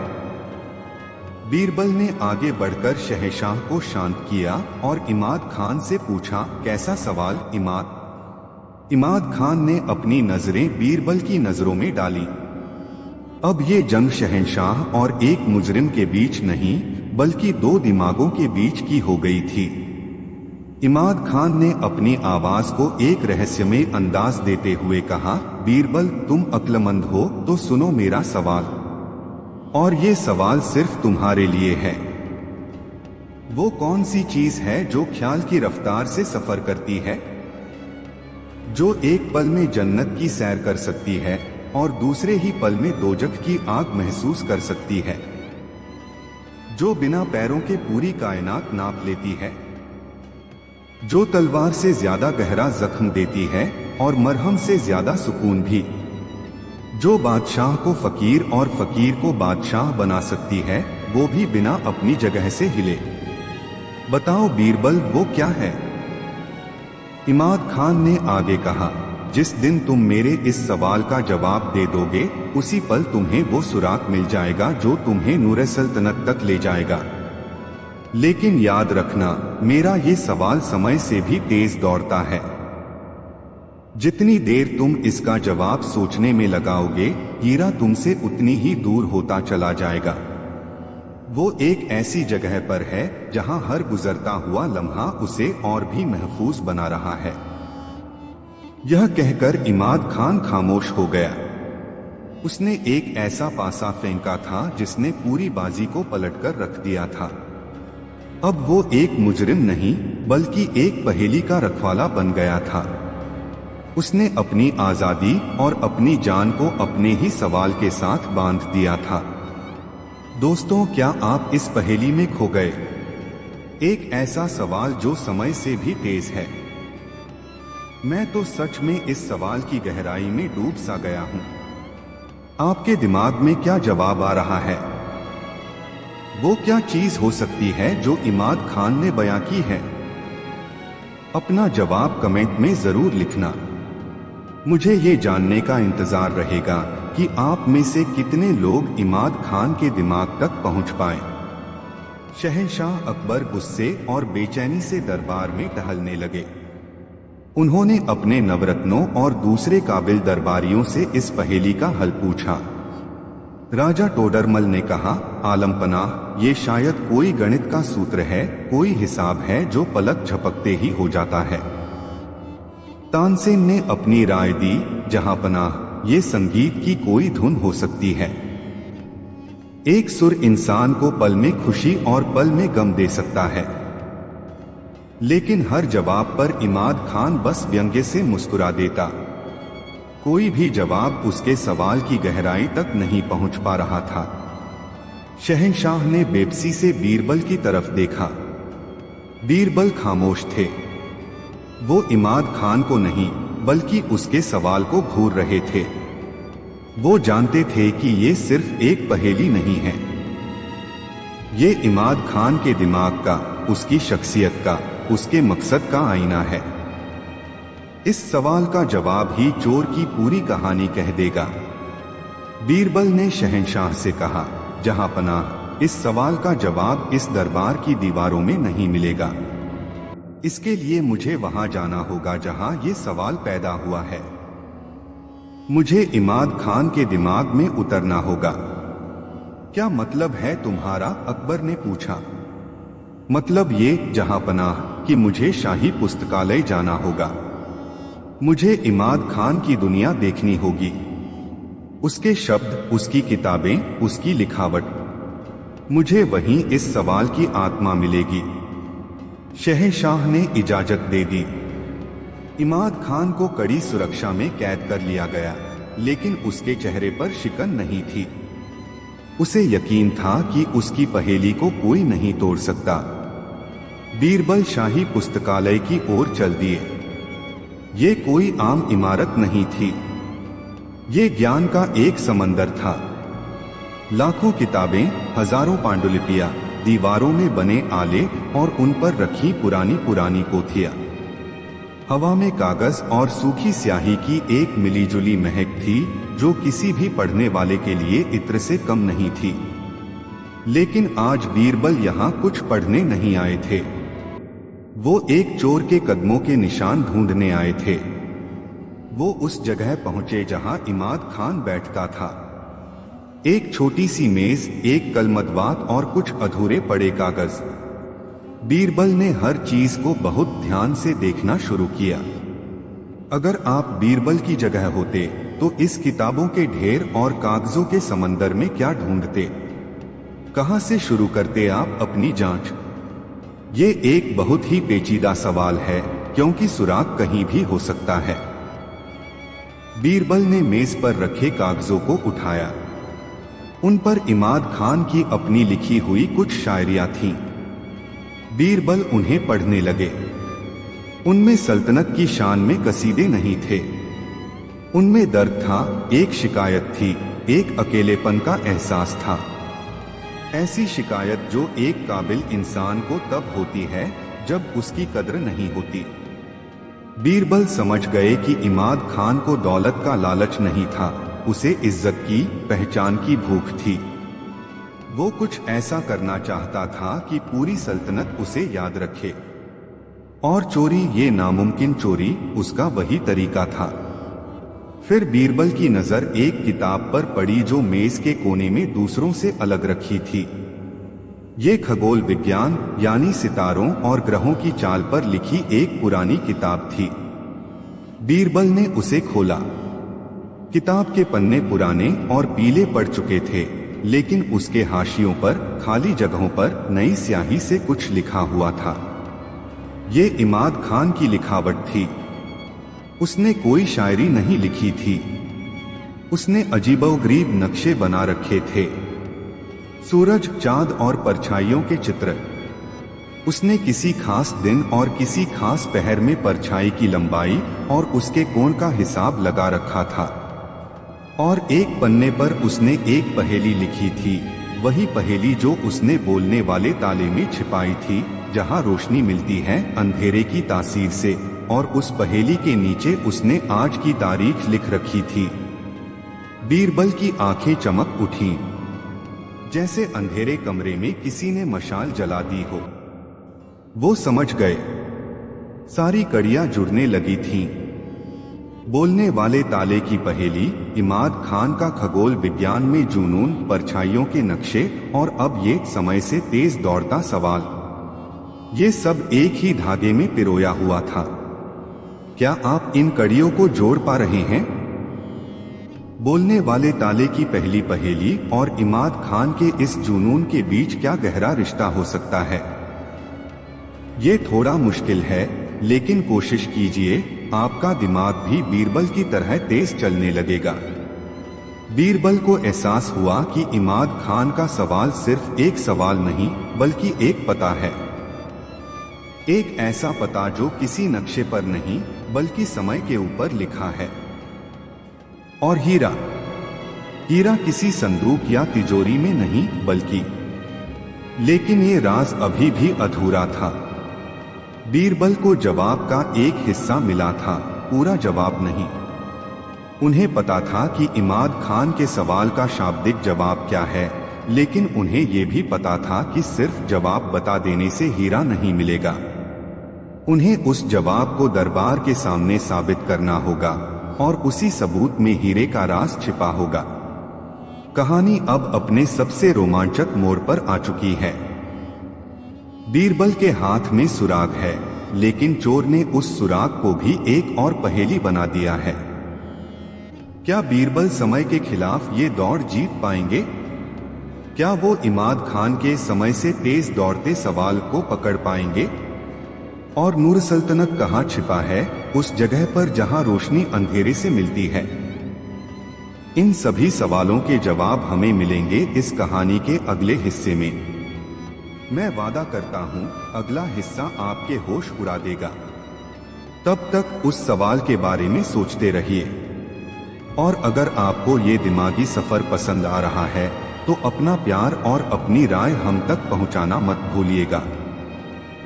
बीरबल ने आगे बढ़कर शहंशाह को शांत किया और इमाद खान से पूछा, कैसा सवाल इमाद? इमाद खान ने अपनी नजरें बीरबल की नजरों में डाली। अब ये जंग शहंशाह और एक मुजरिम के बीच नहीं बल्कि दो दिमागों के बीच की हो गई थी। इमाद खान ने अपनी आवाज को एक रहस्यमय अंदाज देते हुए कहा, बीरबल तुम अक्लमंद हो तो सुनो मेरा सवाल, और ये सवाल सिर्फ तुम्हारे लिए है। वो कौन सी चीज है जो ख्याल की रफ्तार से सफर करती है, जो एक पल में जन्नत की सैर कर सकती है और दूसरे ही पल में दोजख की आग महसूस कर सकती है, जो बिना पैरों के पूरी कायनात नाप लेती है, जो तलवार से ज्यादा गहरा जख्म देती है और मरहम से ज्यादा सुकून भी, जो बादशाह को फकीर और फकीर को बादशाह बना सकती है, वो भी बिना अपनी जगह से हिले। बताओ बीरबल वो क्या है? इमाद खान ने आगे कहा, जिस दिन तुम मेरे इस सवाल का जवाब दे दोगे उसी पल तुम्हें वो सुराग मिल जाएगा जो तुम्हें नूरे सल्तनत तक ले जाएगा। लेकिन याद रखना, मेरा ये सवाल समय से भी तेज दौड़ता है। जितनी देर तुम इसका जवाब सोचने में लगाओगे, हीरा तुमसे उतनी ही दूर होता चला जाएगा। वो एक ऐसी जगह पर है जहां हर गुजरता हुआ लम्हा उसे और भी महफूज बना रहा है। यह कहकर इमाद खान खामोश हो गया। उसने एक ऐसा पासा फेंका था जिसने पूरी बाजी को पलटकर रख दिया था। अब वो एक मुजरिम नहीं बल्कि एक पहेली का रखवाला बन गया था। उसने अपनी आजादी और अपनी जान को अपने ही सवाल के साथ बांध दिया था। दोस्तों, क्या आप इस पहेली में खो गए? एक ऐसा सवाल जो समय से भी तेज है। मैं तो सच में इस सवाल की गहराई में डूब सा गया हूं। आपके दिमाग में क्या जवाब आ रहा है? वो क्या चीज हो सकती है जो इमाद खान ने बयां की है? अपना जवाब कमेंट में जरूर लिखना। मुझे ये जानने का इंतजार रहेगा कि आप में से कितने लोग इमाद खान के दिमाग तक पहुंच पाए। शहंशाह अकबर गुस्से और बेचैनी से दरबार में टहलने लगे। उन्होंने अपने नवरत्नों और दूसरे काबिल दरबारियों से इस पहेली का हल पूछा। राजा टोडरमल ने कहा, आलमपनाह, ये शायद कोई गणित का सूत्र है, कोई हिसाब है जो पलक झपकते ही हो जाता है। तानसेन ने अपनी राय दी, जहांपनाह, ये संगीत की कोई धुन हो सकती है। एक सुर इंसान को पल में खुशी और पल में गम दे सकता है। लेकिन हर जवाब पर इमाद खान बस व्यंग्य से मुस्कुरा देता। कोई भी जवाब उसके सवाल की गहराई तक नहीं पहुंच पा रहा था। शहंशाह ने बेबसी से बीरबल की तरफ देखा। बीरबल खामोश थे। वो इमाद खान को नहीं बल्कि उसके सवाल को घूर रहे थे। वो जानते थे कि ये सिर्फ एक पहेली नहीं है, ये इमाद खान के दिमाग का, उसकी शख्सियत का, उसके मकसद का आईना है। इस सवाल का जवाब ही चोर की पूरी कहानी कह देगा। बीरबल ने शहंशाह से कहा, जहांपनाह, इस सवाल का जवाब इस दरबार की दीवारों में नहीं मिलेगा। इसके लिए मुझे वहां जाना होगा जहां ये सवाल पैदा हुआ है। मुझे इमाद खान के दिमाग में उतरना होगा। क्या मतलब है तुम्हारा? अकबर ने पूछा। मतलब ये जहांपनाह कि मुझे शाही पुस्तकालय जाना होगा। मुझे इमाद खान की दुनिया देखनी होगी, उसके शब्द, उसकी किताबें, उसकी लिखावट। मुझे वहीं इस सवाल की आत्मा मिलेगी। शहंशाह ने इजाजत दे दी। इमाद खान को कड़ी सुरक्षा में कैद कर लिया गया, लेकिन उसके चेहरे पर शिकन नहीं थी। उसे यकीन था कि उसकी पहेली को कोई नहीं तोड़ सकता। बीरबल शाही पुस्तकालय की ओर चल दिए। ये कोई आम इमारत नहीं थी, ये ज्ञान का एक समंदर था। लाखों किताबें, हजारों पांडुलिपियां, दीवारों में बने आले और उन पर रखी पुरानी पुरानी पोथियां। हवा में कागज और सूखी स्याही की एक मिलीजुली महक थी जो किसी भी पढ़ने वाले के लिए इत्र से कम नहीं थी। लेकिन आज बीरबल यहाँ कुछ पढ़ने नहीं आए थे। वो एक चोर के कदमों के निशान ढूंढने आए थे। वो उस जगह पहुंचे जहां इमाद खान बैठता था। एक छोटी सी मेज, एक कलमदवात और कुछ अधूरे पड़े कागज। बीरबल ने हर चीज को बहुत ध्यान से देखना शुरू किया। अगर आप बीरबल की जगह होते तो इस किताबों के ढेर और कागजों के समंदर में क्या ढूंढते? कहां से शुरू करते आप अपनी जांच? ये एक बहुत ही पेचीदा सवाल है, क्योंकि सुराग कहीं भी हो सकता है। बीरबल ने मेज पर रखे कागजों को उठाया। उन पर इमाद खान की अपनी लिखी हुई कुछ शायरियां थीं। बीरबल उन्हें पढ़ने लगे। उनमें सल्तनत की शान में कसीदे नहीं थे। उनमें दर्द था, एक शिकायत थी, एक अकेलेपन का एहसास था। ऐसी शिकायत जो एक काबिल इंसान को तब होती है जब उसकी कद्र नहीं होती। बीरबल समझ गए कि इमाद खान को दौलत का लालच नहीं था, उसे इज्जत की, पहचान की भूख थी। वो कुछ ऐसा करना चाहता था कि पूरी सल्तनत उसे याद रखे। और चोरी, ये नामुमकिन चोरी, उसका वही तरीका था। फिर बीरबल की नजर एक किताब पर पड़ी जो मेज के कोने में दूसरों से अलग रखी थी। ये खगोल विज्ञान यानी सितारों और ग्रहों की चाल पर लिखी एक पुरानी किताब थी। बीरबल ने उसे खोला। किताब के पन्ने पुराने और पीले पड़ चुके थे, लेकिन उसके हाशियों पर, खाली जगहों पर नई स्याही से कुछ लिखा हुआ था। ये इमाद खान की लिखावट थी। उसने कोई शायरी नहीं लिखी थी। उसने अजीबोगरीब नक्शे बना रखे थे, सूरज, चांद और परछाइयों के चित्र। उसने किसी खास दिन और किसी खास पहर में परछाई की लंबाई और उसके कोण का हिसाब लगा रखा था। और एक पन्ने पर उसने एक पहेली लिखी थी, वही पहेली जो उसने बोलने वाले ताले में छिपाई थी, जहां रोशनी मिलती है अंधेरे की तासीर से। और उस पहेली के नीचे उसने आज की तारीख लिख रखी थी। बीरबल की आंखें चमक उठीं, जैसे अंधेरे कमरे में किसी ने मशाल जला दी हो। वो समझ गए, सारी कड़ियां जुड़ने लगी थीं। बोलने वाले ताले की पहेली, इमाद खान का खगोल विज्ञान में जुनून, परछाइयों के नक्शे और अब ये समय से तेज दौड़ता सवाल, ये सब एक ही धागे में पिरोया हुआ था। क्या आप इन कड़ियों को जोड़ पा रहे हैं? बोलने वाले ताले की पहली पहेली और इमाद खान के इस जुनून के बीच क्या गहरा रिश्ता हो सकता है? ये थोड़ा मुश्किल है, लेकिन कोशिश कीजिए, आपका दिमाग भी बीरबल की तरह तेज चलने लगेगा। बीरबल को एहसास हुआ कि इमाद खान का सवाल सिर्फ एक सवाल नहीं, बल्कि एक पता है। एक ऐसा पता जो किसी नक्शे पर नहीं, बल्कि समय के ऊपर लिखा है। और हीरा, हीरा किसी संदूक या तिजोरी में नहीं, बल्कि, लेकिन ये राज अभी भी अधूरा था। बीरबल को जवाब का एक हिस्सा मिला था, पूरा जवाब नहीं। उन्हें पता था कि इमाद खान के सवाल का शाब्दिक जवाब क्या है, लेकिन उन्हें यह भी पता था कि सिर्फ जवाब बता देने से हीरा नहीं मिलेगा। उन्हें उस जवाब को दरबार के सामने साबित करना होगा, और उसी सबूत में हीरे का राज छिपा होगा। कहानी अब अपने सबसे रोमांचक मोड़ पर आ चुकी है। बीरबल के हाथ में सुराग है, लेकिन चोर ने उस सुराग को भी एक और पहेली बना दिया है। क्या बीरबल समय के खिलाफ ये दौड़ जीत पाएंगे? क्या वो इमाद खान के समय से तेज दौड़ते सवाल को पकड़ पाएंगे? और नूर सल्तनत कहाँ छिपा है, उस जगह पर जहां रोशनी अंधेरे से मिलती है? इन सभी सवालों के जवाब हमें मिलेंगे इस कहानी के अगले हिस्से में। मैं वादा करता हूं, अगला हिस्सा आपके होश उड़ा देगा। तब तक उस सवाल के बारे में सोचते रहिए। और अगर आपको ये दिमागी सफर पसंद आ रहा है, तो अपना प्यार और अपनी राय हम तक पहुंचाना मत भूलिएगा।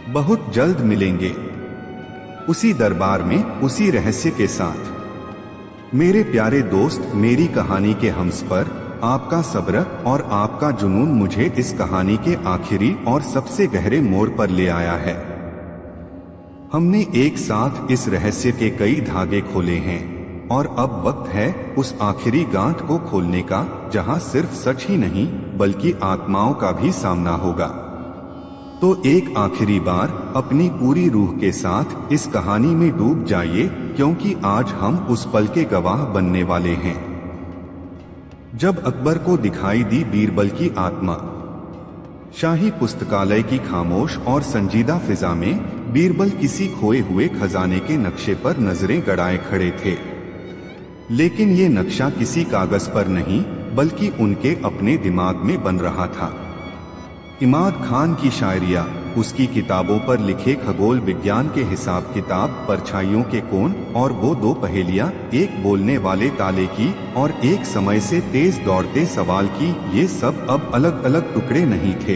बहुत जल्द मिलेंगे उसी दरबार में, उसी रहस्य के साथ। मेरे प्यारे दोस्त, मेरी कहानी के हमसफर, आपका सब्र और आपका जुनून मुझे इस कहानी के आखिरी और सबसे गहरे मोड़ पर ले आया है। हमने एक साथ इस रहस्य के कई धागे खोले हैं, और अब वक्त है उस आखिरी गांठ को खोलने का, जहां सिर्फ सच ही नहीं बल्कि आत्माओं का भी सामना होगा। तो एक आखिरी बार अपनी पूरी रूह के साथ इस कहानी में डूब जाइए, क्योंकि आज हम उस पल के गवाह बनने वाले हैं जब अकबर को दिखाई दी बीरबल की आत्मा। शाही पुस्तकालय की खामोश और संजीदा फिजा में बीरबल किसी खोए हुए खजाने के नक्शे पर नजरें गड़ाए खड़े थे। लेकिन ये नक्शा किसी कागज पर नहीं बल्कि उनके अपने दिमाग में बन रहा था। इमाद खान की शायरिया, उसकी किताबों पर लिखे खगोल विज्ञान के हिसाब किताब, परछाइयों के कोण और वो दो पहेलियां, एक बोलने वाले ताले की और एक समय से तेज दौड़ते सवाल की, ये सब अब अलग अलग टुकड़े नहीं थे।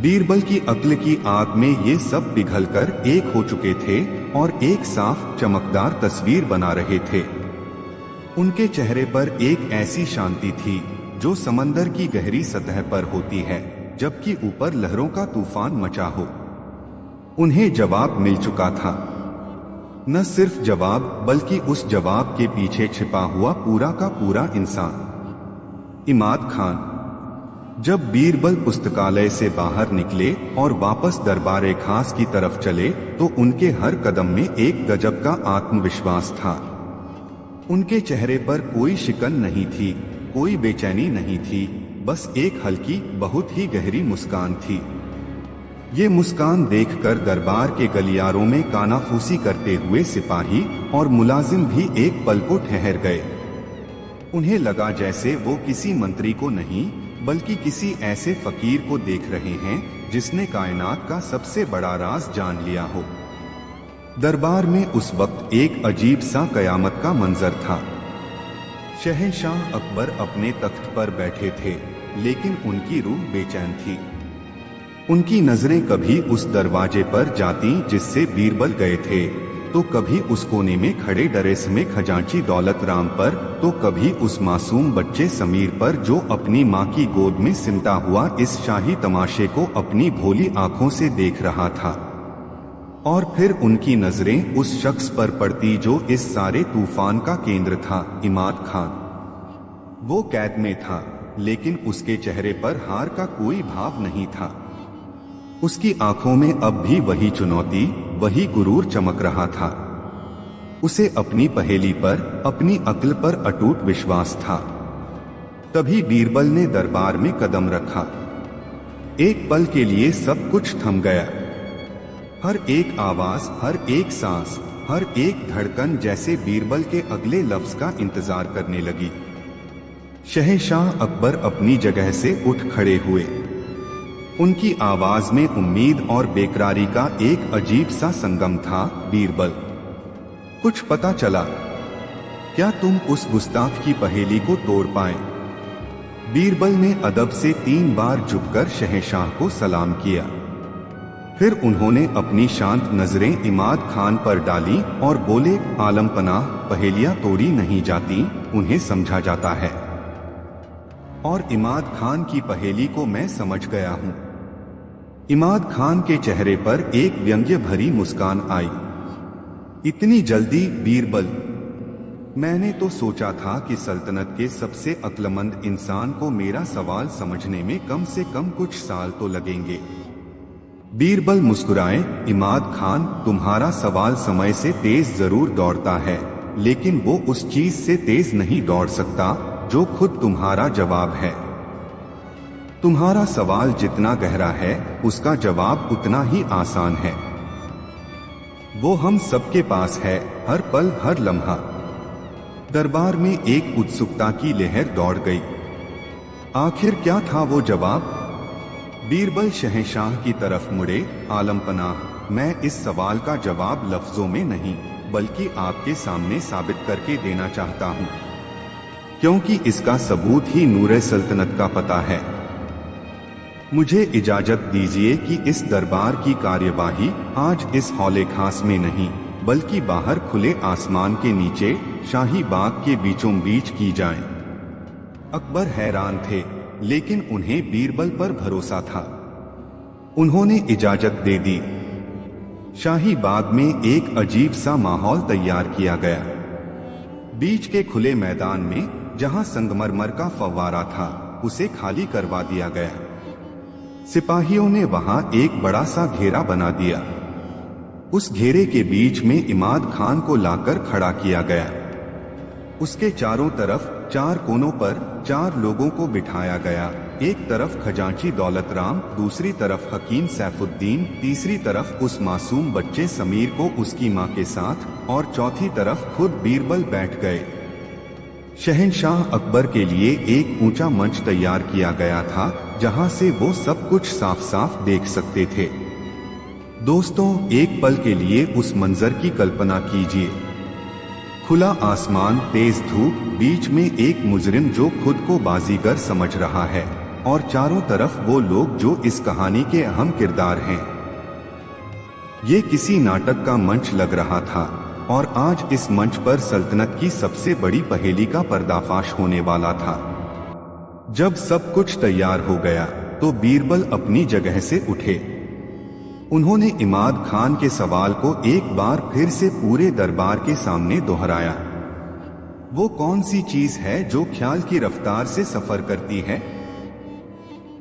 बीरबल की अक्ल की आग में ये सब पिघलकर एक हो चुके थे और एक साफ चमकदार तस्वीर बना रहे थे। उनके चेहरे पर एक ऐसी शांति थी जो समंदर की गहरी सतह पर होती है जबकि ऊपर लहरों का तूफान मचा हो। उन्हें जवाब मिल चुका था। न सिर्फ जवाब बल्कि उस जवाब के पीछे छिपा हुआ पूरा का पूरा इंसान। इमाद खान। जब बीरबल पुस्तकालय से बाहर निकले और वापस दरबारे खास की तरफ चले तो उनके हर कदम में एक गजब का आत्मविश्वास था। उनके चेहरे पर कोई शिकन नहीं थी, कोई बेचैनी नहीं थी, बस एक हल्की बहुत ही गहरी मुस्कान थी। ये मुस्कान देखकर दरबार के गलियारों में कानाफूसी करते हुए सिपाही और मुलाजिम भी एक पल को ठहर गए। उन्हें लगा जैसे वो किसी मंत्री को नहीं बल्कि किसी ऐसे फकीर को देख रहे हैं जिसने कायनात का सबसे बड़ा राज जान लिया हो। दरबार में उस वक्त एक अजीब सा कयामत का मंजर था। शहंशाह अकबर अपने तख्त पर बैठे थे, लेकिन उनकी रूह बेचैन थी। उनकी नजरें कभी उस दरवाजे पर जाती जिससे बीरबल गए थे, तो कभी उस कोने में खड़े डरेस में खजांची दौलत राम पर, तो कभी उस मासूम बच्चे समीर पर जो अपनी माँ की गोद में सिमटा हुआ इस शाही तमाशे को अपनी भोली आंखों से देख रहा था। और फिर उनकी नजरें उस शख्स पर पड़ती जो इस सारे तूफान का केंद्र था, इमाद खान। वो कैद में था, लेकिन उसके चेहरे पर हार का कोई भाव नहीं था। उसकी आंखों में अब भी वही चुनौती, वही गुरूर चमक रहा था। उसे अपनी पहेली पर, अपनी अक्ल पर अटूट विश्वास था। तभी बीरबल ने दरबार में कदम रखा। एक पल के लिए सब कुछ थम गया। हर एक आवाज, हर एक सांस, हर एक धड़कन जैसे बीरबल के अगले लफ्ज का इंतजार करने लगी। शहंशाह अकबर अपनी जगह से उठ खड़े हुए। उनकी आवाज में उम्मीद और बेकरारी का एक अजीब सा संगम था। बीरबल, कुछ पता चला? क्या तुम उस गुस्ताख की पहेली को तोड़ पाए? बीरबल ने अदब से 3 बार झुककर शहंशाह को सलाम किया। फिर उन्होंने अपनी शांत नजरें इमाद खान पर डाली और बोले, आलम पनाह, पहेलियां तोड़ी नहीं जाती, उन्हें समझा जाता है। और इमाद खान की पहेली को मैं समझ गया हूं। इमाद खान के चेहरे पर एक व्यंग्य भरी मुस्कान आई। इतनी जल्दी बीरबल? मैंने तो सोचा था कि सल्तनत के सबसे अक्लमंद इंसान को मेरा सवाल समझने में कम से कम कुछ साल तो लगेंगे। बीरबल मुस्कुराए, इमाद खान, तुम्हारा सवाल समय से तेज जरूर दौड़ता है, लेकिन वो उस चीज से तेज नहीं दौड़ सकता जो खुद तुम्हारा जवाब है। तुम्हारा सवाल जितना गहरा है, उसका जवाब उतना ही आसान है। वो हम सबके पास है, हर पल, हर लम्हा। दरबार में एक उत्सुकता की लहर दौड़ गई। आखिर क्या था वो जवाब? बीरबल शहंशाह की तरफ मुड़े। आलम पनाह, मैं इस सवाल का जवाब लफ्जों में नहीं बल्कि आपके सामने साबित करके देना चाहता हूं, क्योंकि इसका सबूत ही नूरे सल्तनत का पता है। मुझे इजाजत दीजिए कि इस दरबार की कार्यवाही आज इस हौले खास में नहीं बल्कि बाहर खुले आसमान के नीचे शाही बाग के बीचों बीच की जाए। अकबर हैरान थे, लेकिन उन्हें बीरबल पर भरोसा था। उन्होंने इजाजत दे दी। शाही बाग में एक अजीब सा माहौल तैयार किया गया। बीच के खुले मैदान में जहां संगमरमर का फव्वारा था, उसे खाली करवा दिया गया। सिपाहियों ने वहां एक बड़ा सा घेरा बना दिया। उस घेरे के बीच में इमाद खान को लाकर खड़ा किया गया। उसके चारों तरफ 4 कोनों पर 4 लोगों को बिठाया गया। एक तरफ खजांची दौलत राम, दूसरी तरफ हकीम सैफुद्दीन, तीसरी तरफ उस मासूम बच्चे समीर को उसकी मां के साथ, और चौथी तरफ खुद बीरबल बैठ गए। शहंशाह अकबर के लिए एक ऊंचा मंच तैयार किया गया था, जहां से वो सब कुछ साफ साफ देख सकते थे। दोस्तों, एक पल के लिए उस मंजर की कल्पना कीजिए। खुला आसमान, तेज धूप, बीच में एक मुजरिम जो खुद को बाजीगर समझ रहा है, और चारों तरफ वो लोग जो इस कहानी के अहम किरदार हैं। ये किसी नाटक का मंच लग रहा था, और आज इस मंच पर सल्तनत की सबसे बड़ी पहेली का पर्दाफाश होने वाला था। जब सब कुछ तैयार हो गया तो बीरबल अपनी जगह से उठे। उन्होंने इमाद खान के सवाल को एक बार फिर से पूरे दरबार के सामने दोहराया। वो कौन सी चीज है जो ख्याल की रफ्तार से सफर करती है,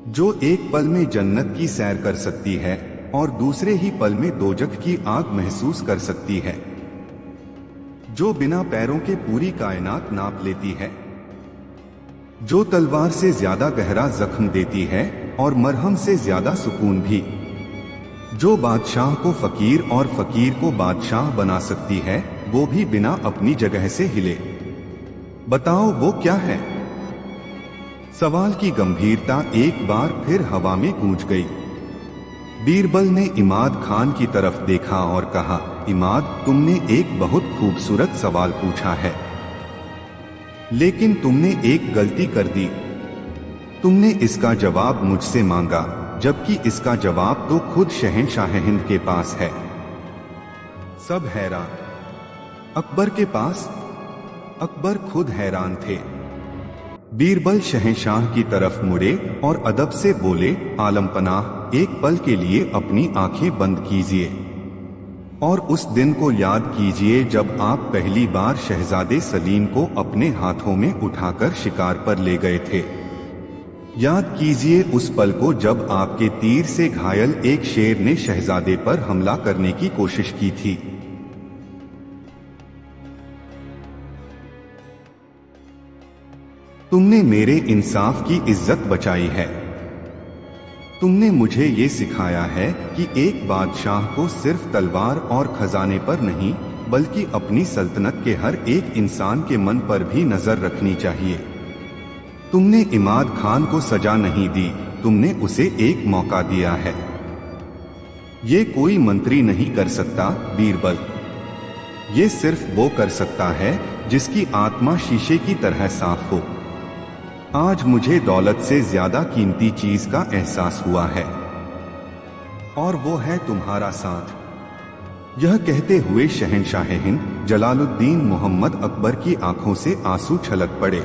जो एक पल में जन्नत की सैर कर सकती है और दूसरे ही पल में दोजख की आग महसूस कर सकती है, जो बिना पैरों के पूरी कायनात नाप लेती है, जो तलवार से ज्यादा गहरा जख्म देती है और मरहम से ज्यादा सुकून भी, जो बादशाह को फकीर और फकीर को बादशाह बना सकती है, वो भी बिना अपनी जगह से हिले। बताओ वो क्या है? सवाल की गंभीरता एक बार फिर हवा में गूंज गई। बीरबल ने इमाद खान की तरफ देखा और कहा, इमाद, तुमने एक बहुत खूबसूरत सवाल पूछा है, लेकिन तुमने एक गलती कर दी। तुमने इसका जवाब मुझसे मांगा, जबकि इसका जवाब तो खुद शहंशाह हिंद के पास है। सब हैरान। अकबर के पास? अकबर खुद हैरान थे। बीरबल शहंशाह की तरफ मुड़े और अदब से बोले, आलमपनाह, एक पल के लिए अपनी आंखें बंद कीजिए और उस दिन को याद कीजिए जब आप पहली बार शहजादे सलीम को अपने हाथों में उठाकर शिकार पर ले गए थे। याद कीजिए उस पल को जब आपके तीर से घायल एक शेर ने शहजादे पर हमला करने की कोशिश की थी। तुमने मेरे इंसाफ की इज्जत बचाई है। तुमने मुझे ये सिखाया है कि एक बादशाह को सिर्फ तलवार और खजाने पर नहीं, बल्कि अपनी सल्तनत के हर एक इंसान के मन पर भी नजर रखनी चाहिए। तुमने इमाद खान को सजा नहीं दी, तुमने उसे एक मौका दिया है। ये कोई मंत्री नहीं कर सकता बीरबल। ये सिर्फ वो कर सकता है जिसकी आत्मा शीशे की तरह साफ हो। आज मुझे दौलत से ज्यादा कीमती चीज का एहसास हुआ है, और वो है तुम्हारा साथ। यह कहते हुए शहंशाह हिंद जलालुद्दीन मोहम्मद अकबर की आंखों से आंसू छलक पड़े।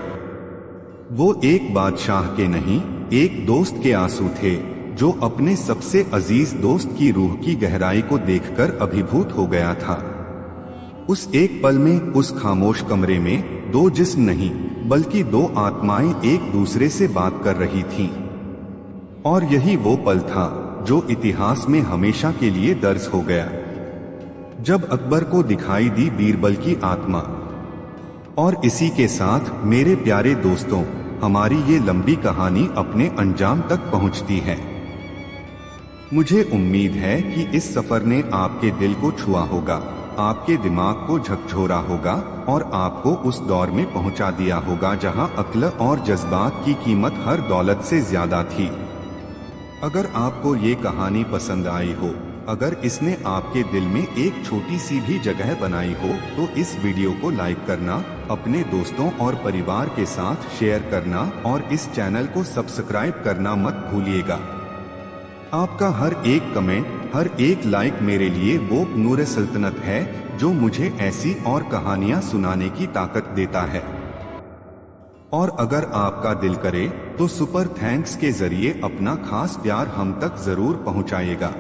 वो एक बादशाह के नहीं, एक दोस्त के आंसू थे, जो अपने सबसे अजीज दोस्त की रूह की गहराई को देखकर अभिभूत हो गया था। उस एक पल में उस खामोश कमरे में दो जिस्म नहीं, बल्कि दो आत्माएं एक दूसरे से बात कर रही थीं। और यही वो पल था जो इतिहास में हमेशा के लिए दर्ज हो गया, जब अकबर को दिखाई दी बीरबल की आत्मा। और इसी के साथ मेरे प्यारे दोस्तों, हमारी ये लंबी कहानी अपने अंजाम तक पहुंचती है। मुझे उम्मीद है कि इस सफर ने आपके दिल को छुआ होगा, आपके दिमाग को झकझोरा होगा और आपको उस दौर में पहुंचा दिया होगा जहां अक्ल और जज्बात की कीमत हर दौलत से ज्यादा थी। अगर आपको ये कहानी पसंद आई हो, अगर इसने आपके दिल में एक छोटी सी भी जगह बनाई हो, तो इस वीडियो को लाइक करना, अपने दोस्तों और परिवार के साथ शेयर करना और इस चैनल को सब्सक्राइब करना मत भूलिएगा। आपका हर एक कमेंट, हर एक लाइक मेरे लिए वो नूर सल्तनत है जो मुझे ऐसी और कहानियां सुनाने की ताकत देता है। और अगर आपका दिल करे तो सुपर थैंक्स के जरिए अपना खास प्यार हम तक जरूर पहुंचाइएगा।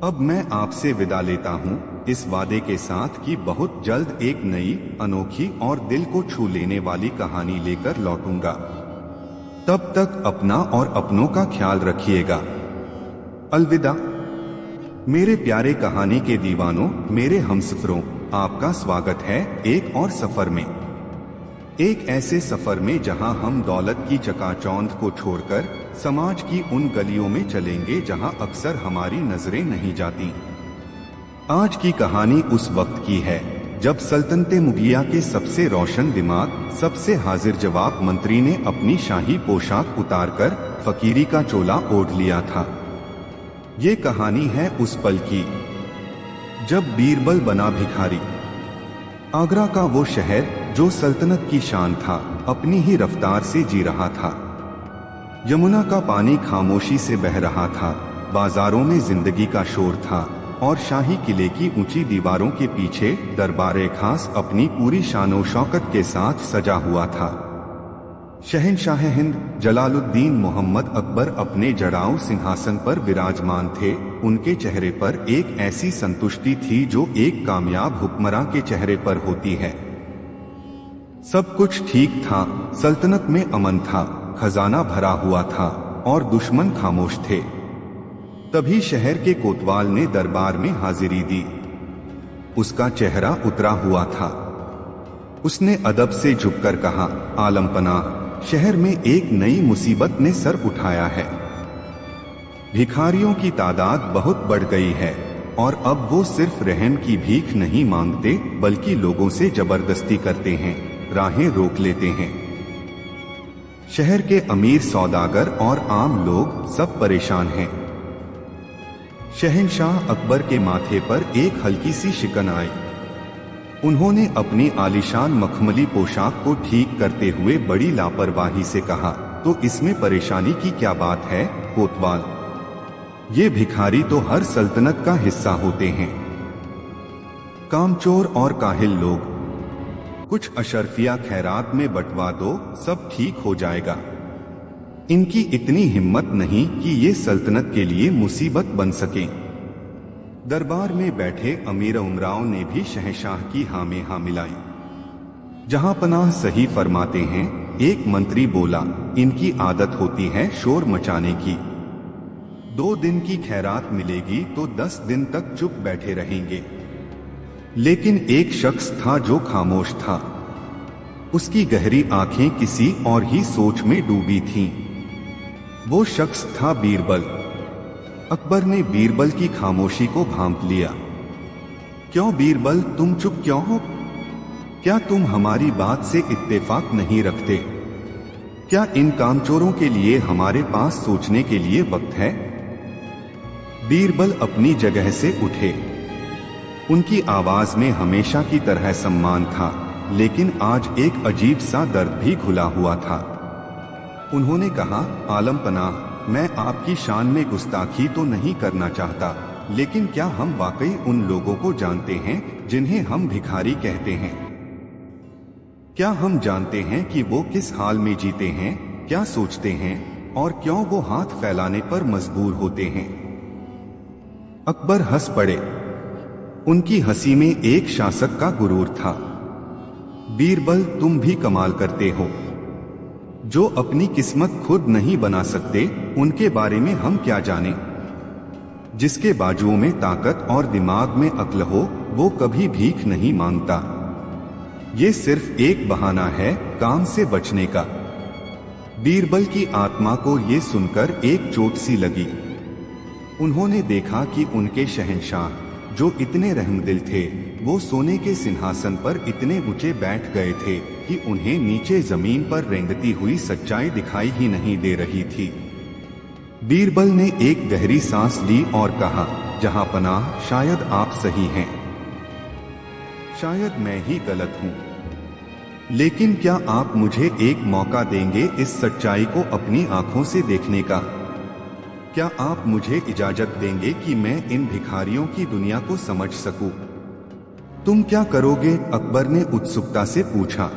अब मैं आपसे विदा लेता हूँ, इस वादे के साथ कि बहुत जल्द एक नई, अनोखी और दिल को छू लेने वाली कहानी लेकर लौटूंगा। तब तक अपना और अपनों का ख्याल रखिएगा। अलविदा। मेरे प्यारे कहानी के दीवानों, मेरे हमसफरों, आपका स्वागत है एक और सफर में। एक ऐसे सफर में जहां हम दौलत की चकाचौंध को छोड़कर समाज की उन गलियों में चलेंगे जहां अक्सर हमारी नजरें नहीं जाती। आज की कहानी उस वक्त की है जब सल्तनते मुगलिया के सबसे रोशन दिमाग, सबसे हाजिर जवाब मंत्री ने अपनी शाही पोशाक उतारकर फकीरी का चोला ओढ़ लिया था। ये कहानी है उस पल की जब बीरबल बना भिखारी। आगरा का वो शहर जो सल्तनत की शान था, अपनी ही रफ्तार से जी रहा था। यमुना का पानी खामोशी से बह रहा था, बाजारों में जिंदगी का शोर था और शाही किले की ऊंची दीवारों के पीछे दरबार खास अपनी पूरी शानो शौकत के साथ सजा हुआ था। शहंशाह हिंद जलालुद्दीन मोहम्मद अकबर अपने जड़ाऊ सिंहासन पर विराजमान थे। उनके चेहरे पर एक ऐसी संतुष्टि थी जो एक कामयाब हुक्मरान के चेहरे पर होती है। सब कुछ ठीक था, सल्तनत में अमन था, खजाना भरा हुआ था और दुश्मन खामोश थे। तभी शहर के कोतवाल ने दरबार में हाजिरी दी। उसका चेहरा उतरा हुआ था। उसने अदब से झुककर कहा, आलम पनाह, शहर में एक नई मुसीबत ने सर उठाया है। भिखारियों की तादाद बहुत बढ़ गई है और अब वो सिर्फ रहम की भीख नहीं मांगते बल्कि लोगों से जबरदस्ती करते हैं, राहें रोक लेते हैं। शहर के अमीर सौदागर और आम लोग सब परेशान हैं। शहंशाह अकबर के माथे पर एक हल्की सी शिकन आई। उन्होंने अपनी आलीशान मखमली पोशाक को ठीक करते हुए बड़ी लापरवाही से कहा, तो इसमें परेशानी की क्या बात है कोतवाल? ये भिखारी तो हर सल्तनत का हिस्सा होते हैं। कामचोर और काहिल लोग, कुछ अशर्फिया खैरात में बंटवा दो, सब ठीक हो जाएगा। इनकी इतनी हिम्मत नहीं कि ये सल्तनत के लिए मुसीबत बन सके। दरबार में बैठे अमीर उमराओं ने भी शहंशाह की हाँ में हाँ मिलाई। जहां पनाह सही फरमाते हैं, एक मंत्री बोला, इनकी आदत होती है शोर मचाने की। 2 दिन की खैरात मिलेगी तो 10 दिन तक चुप बैठे रहेंगे। लेकिन एक शख्स था जो खामोश था। उसकी गहरी आंखें किसी और ही सोच में डूबी थीं। वो शख्स था बीरबल। अकबर ने बीरबल की खामोशी को भांप लिया। क्यों बीरबल, तुम चुप क्यों हो? क्या तुम हमारी बात से इत्तेफाक नहीं रखते? क्या इन कामचोरों के लिए हमारे पास सोचने के लिए वक्त है? बीरबल अपनी जगह से उठे। उनकी आवाज में हमेशा की तरह सम्मान था, लेकिन आज एक अजीब सा दर्द भी घुला हुआ था। उन्होंने कहा, आलम पनाह, मैं आपकी शान में गुस्ताखी तो नहीं करना चाहता, लेकिन क्या हम वाकई उन लोगों को जानते हैं जिन्हें हम भिखारी कहते हैं? क्या हम जानते हैं कि वो किस हाल में जीते हैं, क्या सोचते हैं और क्यों वो हाथ फैलाने पर मजबूर होते हैं? अकबर हंस पड़े। उनकी हंसी में एक शासक का गुरूर था। बीरबल, तुम भी कमाल करते हो। जो अपनी किस्मत खुद नहीं बना सकते, उनके बारे में हम क्या जाने? जिसके बाजुओं में ताकत और दिमाग में अक्ल हो, वो कभी भीख नहीं मांगता। ये सिर्फ एक बहाना है काम से बचने का। बीरबल की आत्मा को ये सुनकर एक चोट सी लगी। उन्होंने देखा कि उनके शहंशाह, जो इतने रहमदिल थे, वो सोने के सिंहासन पर इतने ऊंचे बैठ गए थे कि उन्हें नीचे जमीन पर रेंगती हुई सच्चाई दिखाई ही नहीं दे रही थी। बीरबल ने एक गहरी सांस ली और कहा, जहां पनाह, शायद आप सही हैं, शायद मैं ही गलत हूं, लेकिन क्या आप मुझे एक मौका देंगे इस सच्चाई को अपनी आंखों से देखने का? क्या आप मुझे इजाजत देंगे कि मैं इन भिखारियों की दुनिया को समझ सकूं? तुम क्या करोगे? अकबर ने उत्सुकता से पूछा।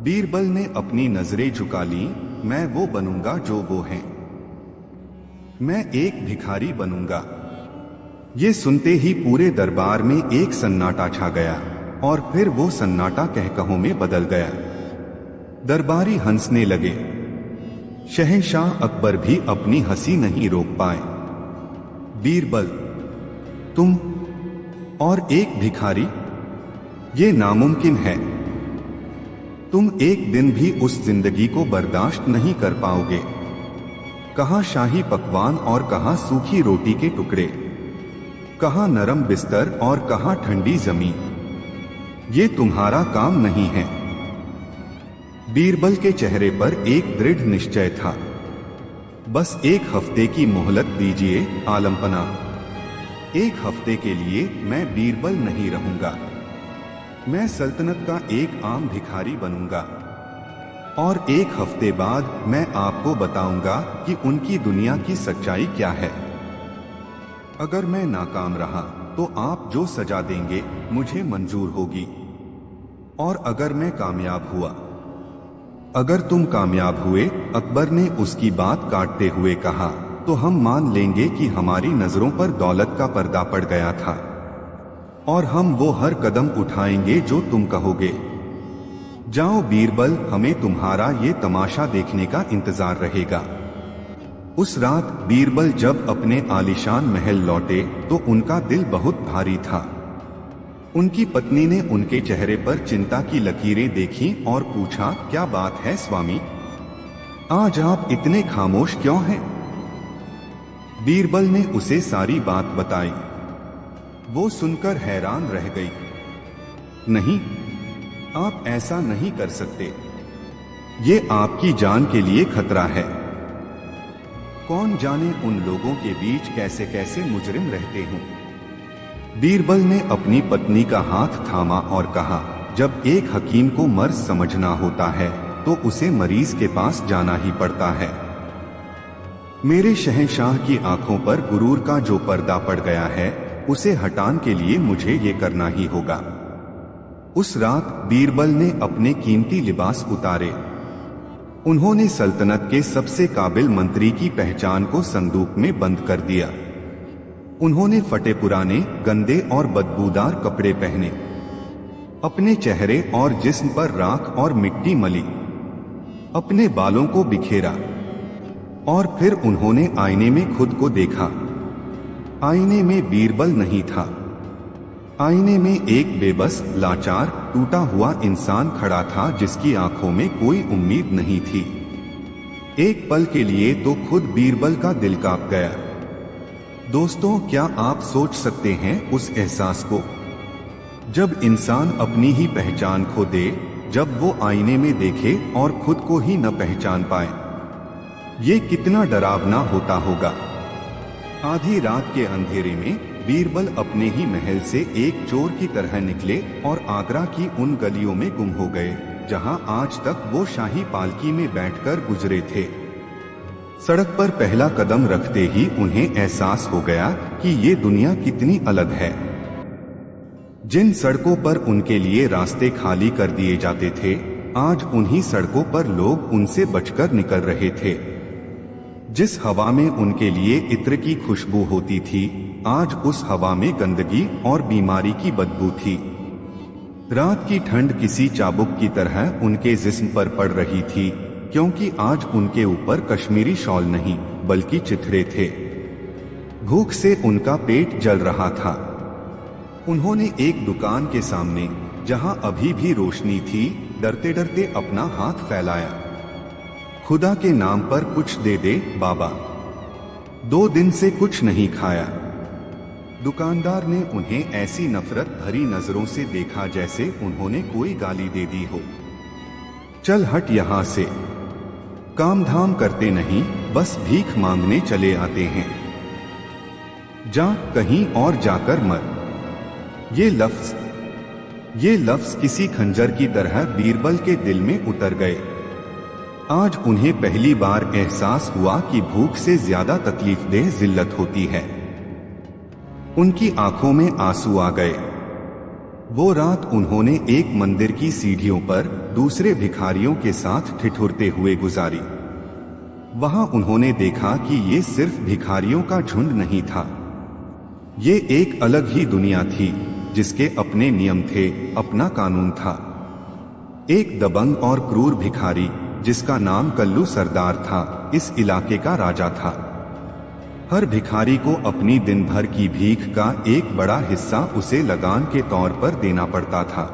बीरबल ने अपनी नजरें झुका ली। मैं वो बनूंगा जो वो हैं। मैं एक भिखारी बनूंगा। ये सुनते ही पूरे दरबार में एक सन्नाटा छा गया और फिर वो सन्नाटा कहकहों में बदल गया। दरबारी हंसने लगे। शहंशाह अकबर भी अपनी हंसी नहीं रोक पाए। बीरबल, तुम और एक भिखारी, ये नामुमकिन है। तुम एक दिन भी उस जिंदगी को बर्दाश्त नहीं कर पाओगे। कहाँ शाही पकवान और कहाँ सूखी रोटी के टुकड़े, कहाँ नरम बिस्तर और कहाँ ठंडी जमीन। ये तुम्हारा काम नहीं है। बीरबल के चेहरे पर एक दृढ़ निश्चय था। बस एक हफ्ते की मोहलत दीजिए आलमपना। एक हफ्ते के लिए मैं बीरबल नहीं रहूंगा। मैं सल्तनत का एक आम भिखारी बनूंगा और एक हफ्ते बाद मैं आपको बताऊंगा कि उनकी दुनिया की सच्चाई क्या है। अगर मैं नाकाम रहा तो आप जो सजा देंगे मुझे मंजूर होगी, और अगर मैं कामयाब हुआ। अगर तुम कामयाब हुए, अकबर ने उसकी बात काटते हुए कहा, तो हम मान लेंगे कि हमारी नजरों पर दौलत का पर्दा पड़ गया था और हम वो हर कदम उठाएंगे जो तुम कहोगे। जाओ बीरबल, हमें तुम्हारा ये तमाशा देखने का इंतजार रहेगा। उस रात बीरबल जब अपने आलीशान महल लौटे तो उनका दिल बहुत भारी था। उनकी पत्नी ने उनके चेहरे पर चिंता की लकीरें देखी और पूछा, क्या बात है स्वामी, आज आप इतने खामोश क्यों हैं? बीरबल ने उसे सारी बात बताई। वो सुनकर हैरान रह गई। नहीं, आप ऐसा नहीं कर सकते। ये आपकी जान के लिए खतरा है। कौन जाने उन लोगों के बीच कैसे कैसे मुजरिम रहते हों। बीरबल ने अपनी पत्नी का हाथ थामा और कहा, जब एक हकीम को मर्ज समझना होता है तो उसे मरीज के पास जाना ही पड़ता है। मेरे शहंशाह की आंखों पर गुरूर का जो पर्दा पड़ गया है उसे हटाने के लिए मुझे ये करना ही होगा। उस रात बीरबल ने अपने कीमती लिबास उतारे। उन्होंने सल्तनत के सबसे काबिल मंत्री की पहचान को संदूक में बंद कर दिया। उन्होंने फटे पुराने, गंदे और बदबूदार कपड़े पहने, अपने चेहरे और जिस्म पर राख और मिट्टी मली, अपने बालों को बिखेरा और फिर उन्होंने आईने में खुद को देखा। आईने में बीरबल नहीं था। आईने में एक बेबस, लाचार, टूटा हुआ इंसान खड़ा था जिसकी आंखों में कोई उम्मीद नहीं थी। एक पल के लिए तो खुद बीरबल का दिल कांप गया। दोस्तों, क्या आप सोच सकते हैं उस एहसास को, जब इंसान अपनी ही पहचान खो दे, जब वो आईने में देखे और खुद को ही न पहचान पाए। ये कितना डरावना होता होगा। आधी रात के अंधेरे में बीरबल अपने ही महल से एक चोर की तरह निकले और आगरा की उन गलियों में गुम हो गए जहां आज तक वो शाही पालकी में बैठकर गुजरे थे। सड़क पर पहला कदम रखते ही उन्हें एहसास हो गया कि ये दुनिया कितनी अलग है। जिन सड़कों पर उनके लिए रास्ते खाली कर दिए जाते थे, आज उन्हीं सड़कों पर लोग उनसे बचकर निकल रहे थे। जिस हवा में उनके लिए इत्र की खुशबू होती थी, आज उस हवा में गंदगी और बीमारी की बदबू थी। रात की ठंड किसी चाबुक की तरह उनके जिस्म पर पड़ रही थी, क्योंकि आज उनके ऊपर कश्मीरी शॉल नहीं बल्कि चिथड़े थे। भूख से उनका पेट जल रहा था। उन्होंने एक दुकान के सामने, जहां अभी भी रोशनी थी, डरते डरते अपना हाथ फैलाया। खुदा के नाम पर कुछ दे दे बाबा, 2 दिन से कुछ नहीं खाया। दुकानदार ने उन्हें ऐसी नफरत भरी नजरों से देखा जैसे उन्होंने कोई गाली दे दी हो। चल हट यहां से, काम धाम करते नहीं, बस भीख मांगने चले आते हैं। जा कहीं और जाकर मर। ये लफ्ज किसी खंजर की तरह बीरबल के दिल में उतर गए। आज उन्हें पहली बार एहसास हुआ कि भूख से ज्यादा तकलीफदेह जिल्लत होती है। उनकी आंखों में आंसू आ गए। वो रात उन्होंने एक मंदिर की सीढ़ियों पर दूसरे भिखारियों के साथ ठिठुरते हुए गुजारी। वहां उन्होंने देखा कि ये सिर्फ भिखारियों का झुंड नहीं था, ये एक अलग ही दुनिया थी जिसके अपने नियम थे, अपना कानून था। एक दबंग और क्रूर भिखारी जिसका नाम कल्लू सरदार था, इस इलाके का राजा था। हर भिखारी को अपनी दिन भर की भीख का एक बड़ा हिस्सा उसे लगान के तौर पर देना पड़ता था।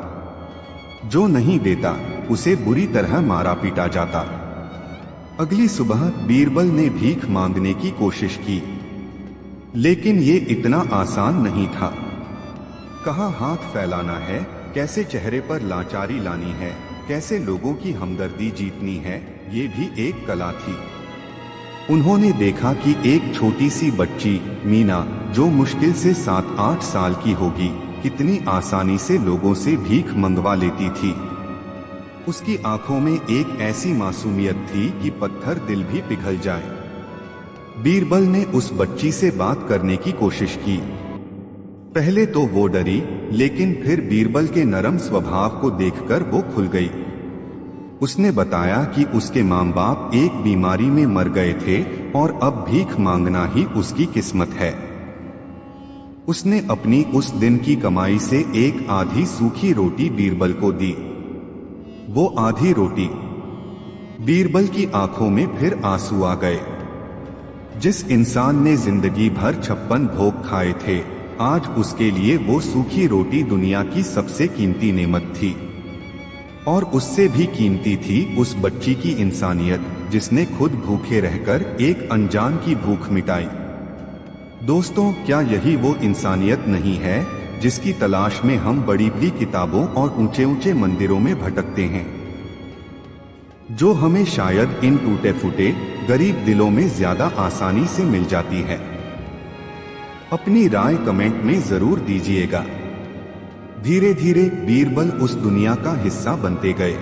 जो नहीं देता उसे बुरी तरह मारा पीटा जाता। अगली सुबह बीरबल ने भीख मांगने की कोशिश की, लेकिन ये इतना आसान नहीं था। कहाँ हाथ फैलाना है, कैसे चेहरे पर लाचारी लानी है, कैसे लोगों की हमदर्दी जीतनी है, ये भी एक कला थी। उन्होंने देखा कि एक छोटी सी बच्ची मीना, जो मुश्किल से 7-8 साल की होगी, कितनी आसानी से लोगों से भीख मंगवा लेती थी। उसकी आंखों में एक ऐसी मासूमियत थी कि पत्थर दिल भी पिघल जाए। बीरबल ने उस बच्ची से बात करने की कोशिश की। पहले तो वो डरी, लेकिन फिर बीरबल के नरम स्वभाव को देखकर वो खुल गई। उसने बताया कि उसके माँ बाप एक बीमारी में मर गए थे और अब भीख मांगना ही उसकी किस्मत है। उसने अपनी उस दिन की कमाई से एक आधी सूखी रोटी बीरबल को दी। वो आधी रोटी, बीरबल की आंखों में फिर आंसू आ गए। जिस इंसान ने जिंदगी भर 56 भोग खाए थे, आज उसके लिए वो सूखी रोटी दुनिया की सबसे कीमती नेमत थी। और उससे भी कीमती थी उस बच्ची की इंसानियत, जिसने खुद भूखे रहकर एक अनजान की भूख मिटाई। दोस्तों, क्या यही वो इंसानियत नहीं है जिसकी तलाश में हम बड़ी बड़ी किताबों और ऊंचे ऊंचे मंदिरों में भटकते हैं, जो हमें शायद इन टूटे फूटे गरीब दिलों में ज्यादा आसानी से मिल जाती है। अपनी राय कमेंट में जरूर दीजिएगा। धीरे धीरे बीरबल उस दुनिया का हिस्सा बनते गए।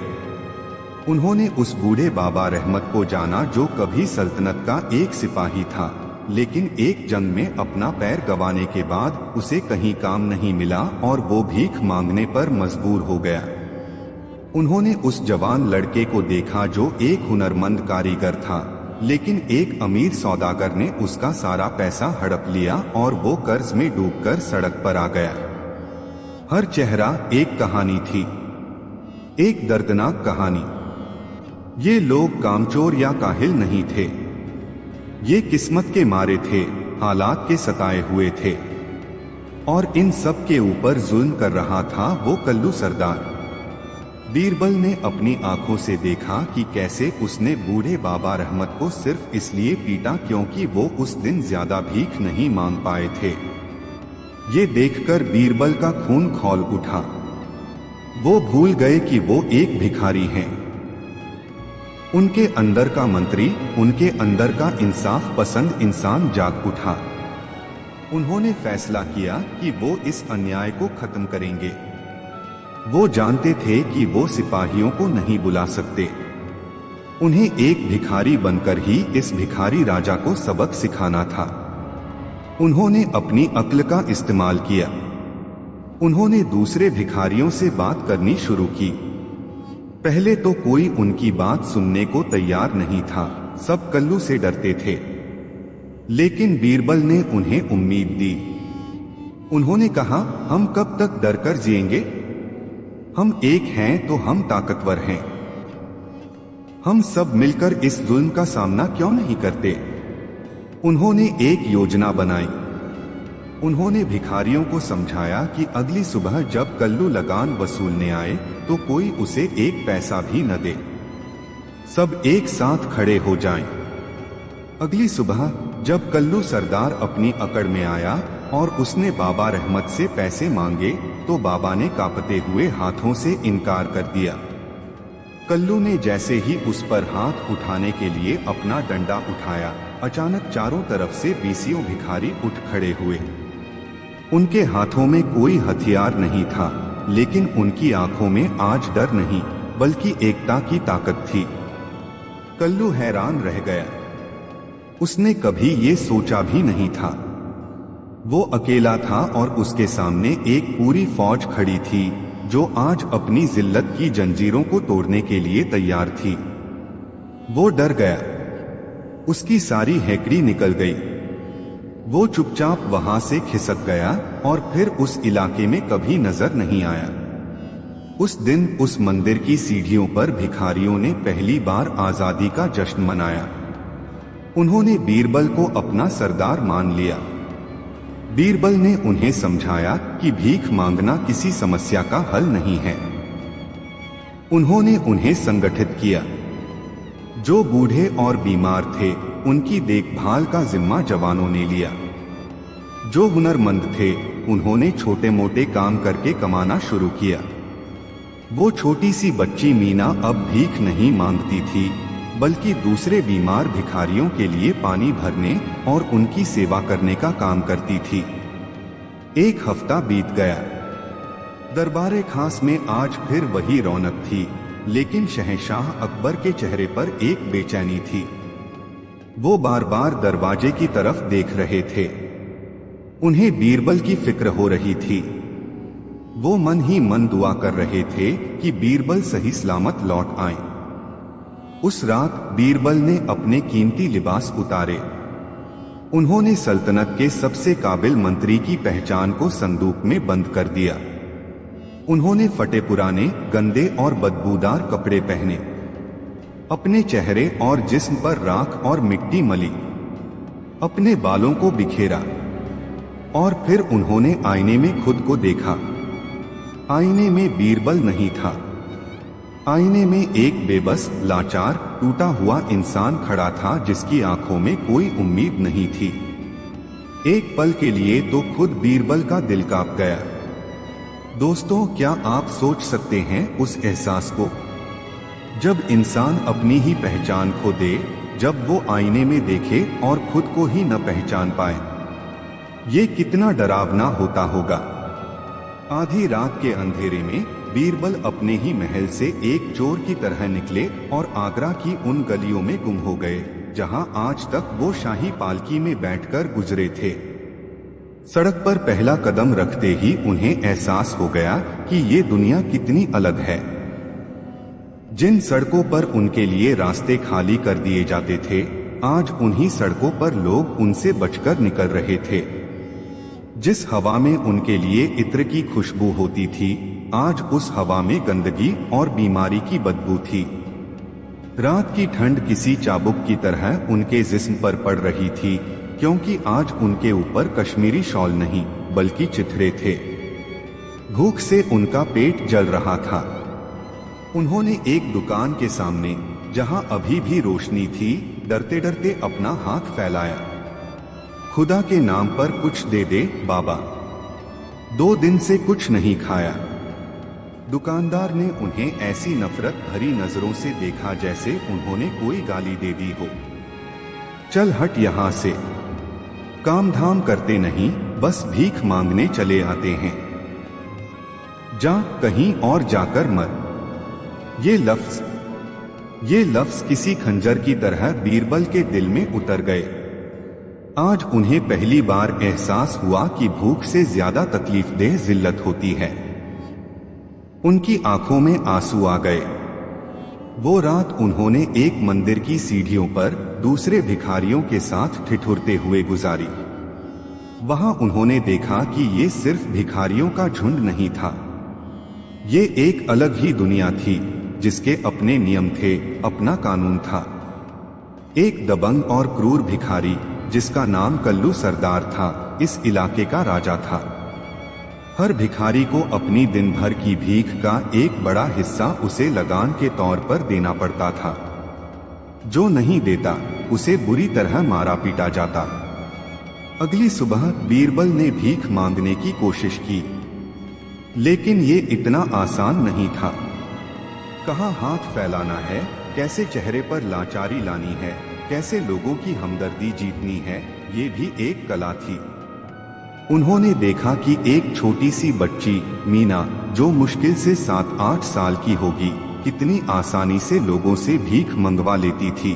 उन्होंने उस बूढ़े बाबा रहमत को जाना, जो कभी सल्तनत का एक सिपाही था, लेकिन एक जंग में अपना पैर गंवाने के बाद उसे कहीं काम नहीं मिला और वो भीख मांगने पर मजबूर हो गया। उन्होंने उस जवान लड़के को देखा जो एक हुनरमंद कारीगर था, लेकिन एक अमीर सौदागर ने उसका सारा पैसा हड़प लिया और वो कर्ज में डूबकर सड़क पर आ गया। हर चेहरा एक कहानी थी, एक दर्दनाक कहानी। ये लोग कामचोर या काहिल नहीं थे, ये किस्मत के मारे थे, हालात के सताए हुए थे। और इन सब के ऊपर जुल्म कर रहा था वो कल्लू सरदार। बीरबल ने अपनी आंखों से देखा कि कैसे उसने बूढ़े बाबा रहमत को सिर्फ इसलिए पीटा क्योंकि वो उस दिन ज्यादा भीख नहीं मांग पाए थे। ये देखकर बीरबल का खून खौल उठा। वो भूल गए कि वो एक भिखारी हैं। उनके अंदर का मंत्री, उनके अंदर का इंसाफ पसंद इंसान जाग उठा। उन्होंने फैसला किया कि वो इस अन्याय को खत्म करेंगे। वो जानते थे कि वो सिपाहियों को नहीं बुला सकते। उन्हें एक भिखारी बनकर ही इस भिखारी राजा को सबक सिखाना था। उन्होंने अपनी अक्ल का इस्तेमाल किया। उन्होंने दूसरे भिखारियों से बात करनी शुरू की। पहले तो कोई उनकी बात सुनने को तैयार नहीं था, सब कल्लू से डरते थे। लेकिन बीरबल ने उन्हें उम्मीद दी। उन्होंने कहा, हम कब तक डरकर जिएंगे? हम एक हैं तो हम ताकतवर हैं। हम सब मिलकर इस जुल्म का सामना क्यों नहीं करते? उन्होंने एक योजना बनाई। उन्होंने भिखारियों को समझाया कि अगली सुबह जब कल्लू लगान वसूलने आए तो कोई उसे एक पैसा भी न दे। सब एक साथ खड़े हो जाएं। अगली सुबह जब कल्लू सरदार अपनी अकड़ में आया और उसने बाबा रहमत से पैसे मांगे तो बाबा ने कांपते हुए हाथों से इनकार कर दिया। कल्लू ने जैसे ही उस पर हाथ उठाने के लिए अपना डंडा उठाया, अचानक चारों तरफ से 20 भिखारी उठ खड़े हुए। उनके हाथों में कोई हथियार नहीं था, लेकिन उनकी आंखों में आज डर नहीं बल्कि एकता की ताकत थी। कल्लू हैरान रह गया। उसने कभी ये सोचा भी नहीं था। वो अकेला था और उसके सामने एक पूरी फौज खड़ी थी जो आज अपनी जिल्लत की जंजीरों को तोड़ने के लिए तैयार थी। वो डर गया। उसकी सारी हैकड़ी निकल गई। वो चुपचाप वहां से खिसक गया और फिर उस इलाके में कभी नजर नहीं आया। उस दिन उस मंदिर की सीढ़ियों पर भिखारियों ने पहली बार आजादी का जश्न मनाया। उन्होंने बीरबल को अपना सरदार मान लिया। बीरबल ने उन्हें समझाया कि भीख मांगना किसी समस्या का हल नहीं है। उन्होंने उन्हें संगठित किया। जो बूढ़े और बीमार थे उनकी देखभाल का जिम्मा जवानों ने लिया। जो हुनरमंद थे उन्होंने छोटे मोटे काम करके कमाना शुरू किया। वो छोटी सी बच्ची मीना अब भीख नहीं मांगती थी, बल्कि दूसरे बीमार भिखारियों के लिए पानी भरने और उनकी सेवा करने का काम करती थी। एक हफ्ता बीत गया। दरबारे खास में आज फिर वही रौनक थी, लेकिन शहंशाह अकबर के चेहरे पर एक बेचैनी थी। वो बार बार दरवाजे की तरफ देख रहे थे। उन्हें बीरबल की फिक्र हो रही थी। वो मन ही मन दुआ कर रहे थे कि बीरबल सही सलामत लौट आए। उस रात बीरबल ने अपने कीमती लिबास उतारे। उन्होंने सल्तनत के सबसे काबिल मंत्री की पहचान को संदूक में बंद कर दिया। उन्होंने फटे पुराने, गंदे और बदबूदार कपड़े पहने। अपने चेहरे और जिस्म पर राख और मिट्टी मली। अपने बालों को बिखेरा और फिर उन्होंने आईने में खुद को देखा। आईने में बीरबल नहीं था। आईने में एक बेबस, लाचार, टूटा हुआ इंसान खड़ा था जिसकी आंखों में कोई उम्मीद नहीं थी। एक पल के लिए तो खुद बीरबल का दिल कांप गया। दोस्तों, क्या आप सोच सकते हैं उस एहसास को, जब इंसान अपनी ही पहचान खो दे, जब वो आईने में देखे और खुद को ही न पहचान पाए। ये कितना डरावना होता होगा। आधी रात के अंधेरे में बीरबल अपने ही महल से एक चोर की तरह निकले और आगरा की उन गलियों में गुम हो गए जहां आज तक वो शाही पालकी में बैठकर गुजरे थे। सड़क पर पहला कदम रखते ही उन्हें एहसास हो गया कि ये दुनिया कितनी अलग है। जिन सड़कों पर उनके लिए रास्ते खाली कर दिए जाते थे, आज उन्हीं सड़कों पर लोग उनसे बचकर निकल रहे थे। जिस हवा में उनके लिए इत्र की खुशबू होती थी, आज उस हवा में गंदगी और बीमारी की बदबू थी। रात की ठंड किसी चाबुक की तरह उनके जिस्म पर पड़ रही थी, क्योंकि आज उनके ऊपर कश्मीरी शॉल नहीं बल्कि चिथड़े थे। भूख से उनका पेट जल रहा था। उन्होंने एक दुकान के सामने, जहां अभी भी रोशनी थी, डरते डरते अपना हाथ फैलाया। खुदा के नाम पर कुछ दे दे बाबा, 2 दिन से कुछ नहीं खाया। दुकानदार ने उन्हें ऐसी नफरत भरी नजरों से देखा जैसे उन्होंने कोई गाली दे दी हो। चल हट यहां से, काम धाम करते नहीं, बस भीख मांगने चले आते हैं। जा कहीं और जाकर मर। ये लफ्ज किसी खंजर की तरह बीरबल के दिल में उतर गए। आज उन्हें पहली बार एहसास हुआ कि भूख से ज्यादा तकलीफदेह जिल्लत होती है। उनकी आंखों में आंसू आ गए। वो रात उन्होंने एक मंदिर की सीढ़ियों पर दूसरे भिखारियों के साथ ठिठुरते हुए गुजारी। वहां उन्होंने देखा कि ये सिर्फ भिखारियों का झुंड नहीं था। ये एक अलग ही दुनिया थी जिसके अपने नियम थे, अपना कानून था। एक दबंग और क्रूर भिखारी जिसका नाम कल्लू सरदार था, इस इलाके का राजा था। हर भिखारी को अपनी दिन भर की भीख का एक बड़ा हिस्सा उसे लगान के तौर पर देना पड़ता था। जो नहीं देता उसे बुरी तरह मारा पीटा जाता। अगली सुबह बीरबल ने भीख मांगने की कोशिश की, लेकिन ये इतना आसान नहीं था। कहाँ हाथ फैलाना है, कैसे चेहरे पर लाचारी लानी है, कैसे लोगों की हमदर्दी जीतनी है, ये भी एक कला थी। उन्होंने देखा कि एक छोटी सी बच्ची मीना, जो मुश्किल से 7-8 साल की होगी, कितनी आसानी से लोगों से भीख मंगवा लेती थी।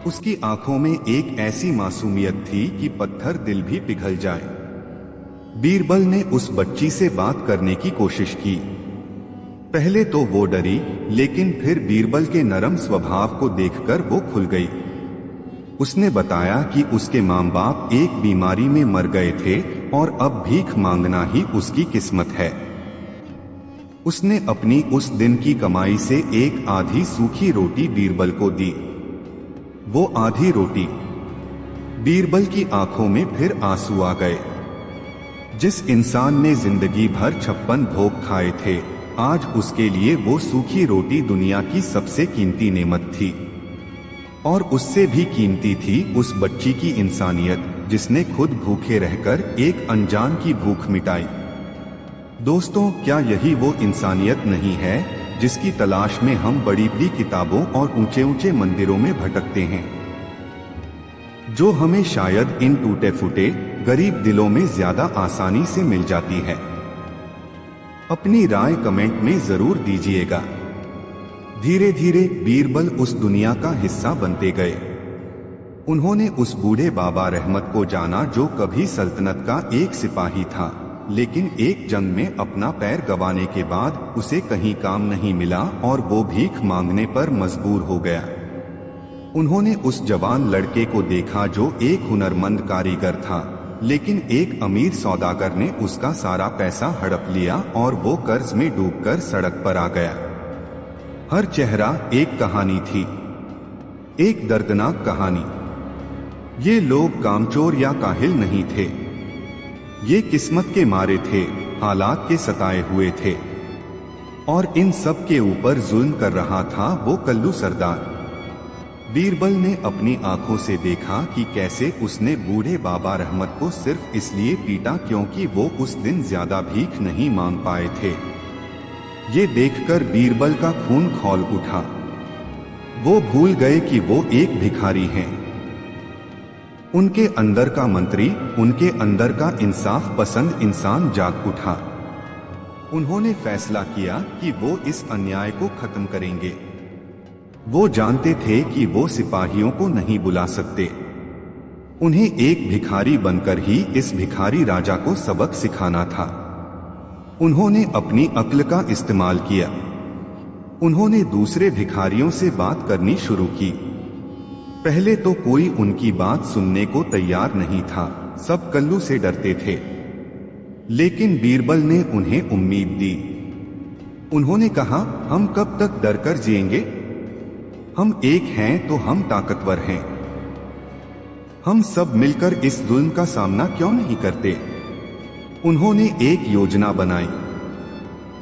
उसकी आंखों में एक ऐसी मासूमियत थी कि पत्थर दिल भी पिघल जाए। बीरबल ने उस बच्ची से बात करने की कोशिश की। पहले तो वो डरी, लेकिन फिर बीरबल के नरम स्वभाव को देखकर वो खुल गई। उसने बताया कि उसके माँ बाप एक बीमारी में मर गए थे और अब भीख मांगना ही उसकी किस्मत है। उसने अपनी उस दिन की कमाई से एक आधी सूखी रोटी बीरबल को दी। वो आधी रोटी, बीरबल की आंखों में फिर आंसू आ गए। जिस इंसान ने जिंदगी भर 56 भोग खाए थे, आज उसके लिए वो सूखी रोटी दुनिया की सबसे कीमती नेमत थी। और उससे भी कीमती थी उस बच्ची की इंसानियत, जिसने खुद भूखे रहकर एक अनजान की भूख मिटाई। दोस्तों, क्या यही वो इंसानियत नहीं है जिसकी तलाश में हम बड़ी बड़ी किताबों और ऊंचे ऊंचे मंदिरों में भटकते हैं, जो हमें शायद इन टूटे फूटे गरीब दिलों में ज्यादा आसानी से मिल जाती है। अपनी राय कमेंट में जरूर दीजिएगा। धीरे धीरे बीरबल उस दुनिया का हिस्सा बनते गए। उन्होंने उस बूढ़े बाबा रहमत को जाना जो कभी सल्तनत का एक सिपाही था, लेकिन एक जंग में अपना पैर गंवाने के बाद उसे कहीं काम नहीं मिला और वो भीख मांगने पर मजबूर हो गया। उन्होंने उस जवान लड़के को देखा जो एक हुनरमंद कारीगर था, लेकिन एक अमीर सौदागर ने उसका सारा पैसा हड़प लिया और वो कर्ज में डूबकर सड़क पर आ गया। हर चेहरा एक कहानी थी, एक दर्दनाक कहानी। ये लोग कामचोर या काहिल नहीं थे, ये किस्मत के मारे थे, हालात के सताए हुए थे। और इन सब के ऊपर जुल्म कर रहा था वो कल्लू सरदार। बीरबल ने अपनी आंखों से देखा कि कैसे उसने बूढ़े बाबा रहमत को सिर्फ इसलिए पीटा क्योंकि वो उस दिन ज्यादा भीख नहीं मांग पाए थे। ये देखकर बीरबल का खून खौल उठा। वो भूल गए कि वो एक भिखारी हैं। उनके अंदर का मंत्री, उनके अंदर का इंसाफ पसंद इंसान जाग उठा। उन्होंने फैसला किया कि वो इस अन्याय को खत्म करेंगे। वो जानते थे कि वो सिपाहियों को नहीं बुला सकते। उन्हें एक भिखारी बनकर ही इस भिखारी राजा को सबक सिखाना था। उन्होंने अपनी अक्ल का इस्तेमाल किया। उन्होंने दूसरे भिखारियों से बात करनी शुरू की। पहले तो कोई उनकी बात सुनने को तैयार नहीं था, सब कल्लू से डरते थे। लेकिन बीरबल ने उन्हें उम्मीद दी। उन्होंने कहा, हम कब तक डरकर जिएंगे? हम एक हैं तो हम ताकतवर हैं। हम सब मिलकर इस जुल्म का सामना क्यों नहीं करते? उन्होंने एक योजना बनाई।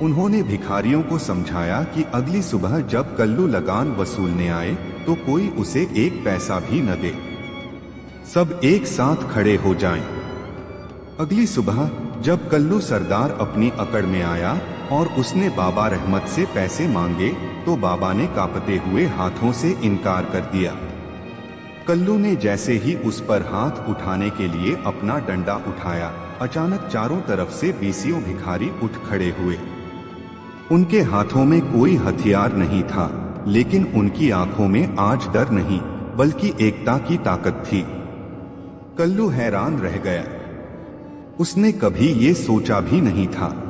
उन्होंने भिखारियों को समझाया कि अगली सुबह जब कल्लू लगान वसूलने आए तो कोई उसे एक पैसा भी न दे। सब एक साथ खड़े हो जाएं। अगली सुबह जब कल्लू सरदार अपनी अकड़ में आया और उसने बाबा रहमत से पैसे मांगे तो बाबा ने कांपते हुए हाथों से इनकार कर दिया। कल्लू ने जैसे ही उस पर हाथ उठाने के लिए अपना डंडा उठाया, अचानक चारों तरफ से 20 भिखारी उठ खड़े हुए। उनके हाथों में कोई हथियार नहीं था, लेकिन उनकी आंखों में आज डर नहीं बल्कि एकता की ताकत थी। कल्लू हैरान रह गया। उसने कभी ये सोचा भी नहीं था।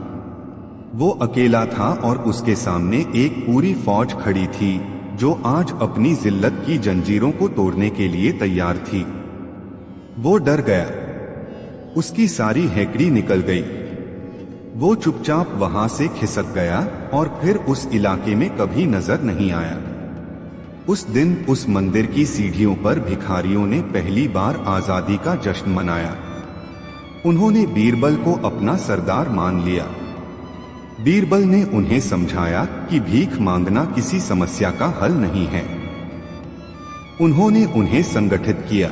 वो अकेला था और उसके सामने एक पूरी फौज खड़ी थी जो आज अपनी जिल्लत की जंजीरों को तोड़ने के लिए तैयार थी। वो डर गया। उसकी सारी हैकड़ी निकल गई। वो चुपचाप वहां से खिसक गया और फिर उस इलाके में कभी नजर नहीं आया। उस दिन उस मंदिर की सीढ़ियों पर भिखारियों ने पहली बार आजादी का जश्न मनाया। उन्होंने बीरबल को अपना सरदार मान लिया। बीरबल ने उन्हें समझाया कि भीख मांगना किसी समस्या का हल नहीं है। उन्होंने उन्हें संगठित किया।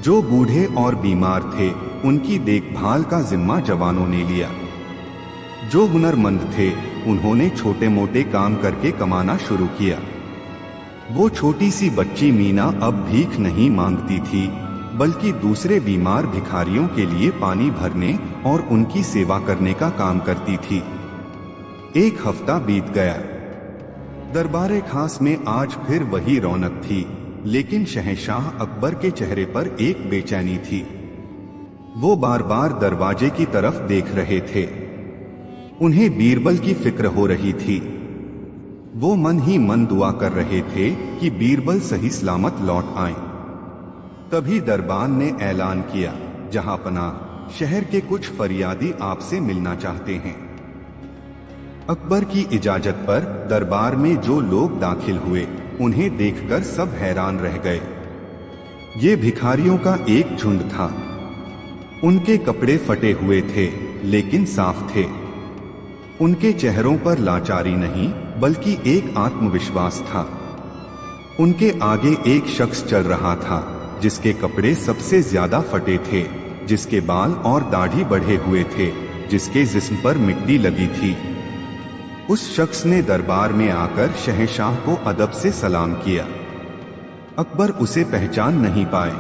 जो बूढ़े और बीमार थे उनकी देखभाल का जिम्मा जवानों ने लिया। जो हुनरमंद थे उन्होंने छोटे मोटे काम करके कमाना शुरू किया। वो छोटी सी बच्ची मीना अब भीख नहीं मांगती थी, बल्कि दूसरे बीमार भिखारियों के लिए पानी भरने और उनकी सेवा करने का काम करती थी। एक हफ्ता बीत गया। दरबारे खास में आज फिर वही रौनक थी, लेकिन शहंशाह अकबर के चेहरे पर एक बेचैनी थी। वो बार बार दरवाजे की तरफ देख रहे थे। उन्हें बीरबल की फिक्र हो रही थी। वो मन ही मन दुआ कर रहे थे कि बीरबल सही सलामत लौट आए। तभी दरबान ने ऐलान किया, जहांपनाह, शहर के कुछ फरियादी आपसे मिलना चाहते हैं। अकबर की इजाजत पर दरबार में जो लोग दाखिल हुए, उन्हें देखकर सब हैरान रह गए। ये भिखारियों का एक झुंड था। उनके कपड़े फटे हुए थे, लेकिन साफ थे। उनके चेहरों पर लाचारी नहीं, बल्कि एक आत्मविश्वास था। उनके आगे एक शख्स चल रहा था, जिसके कपड़े सबसे ज्यादा फटे थे, जिसके बाल और दाढ़ी बढ़े हुए थे, जिसके जिस्म पर मिट्टी लगी थी। उस शख्स ने दरबार में आकर शहंशाह को अदब से सलाम किया। अकबर उसे पहचान नहीं पाए।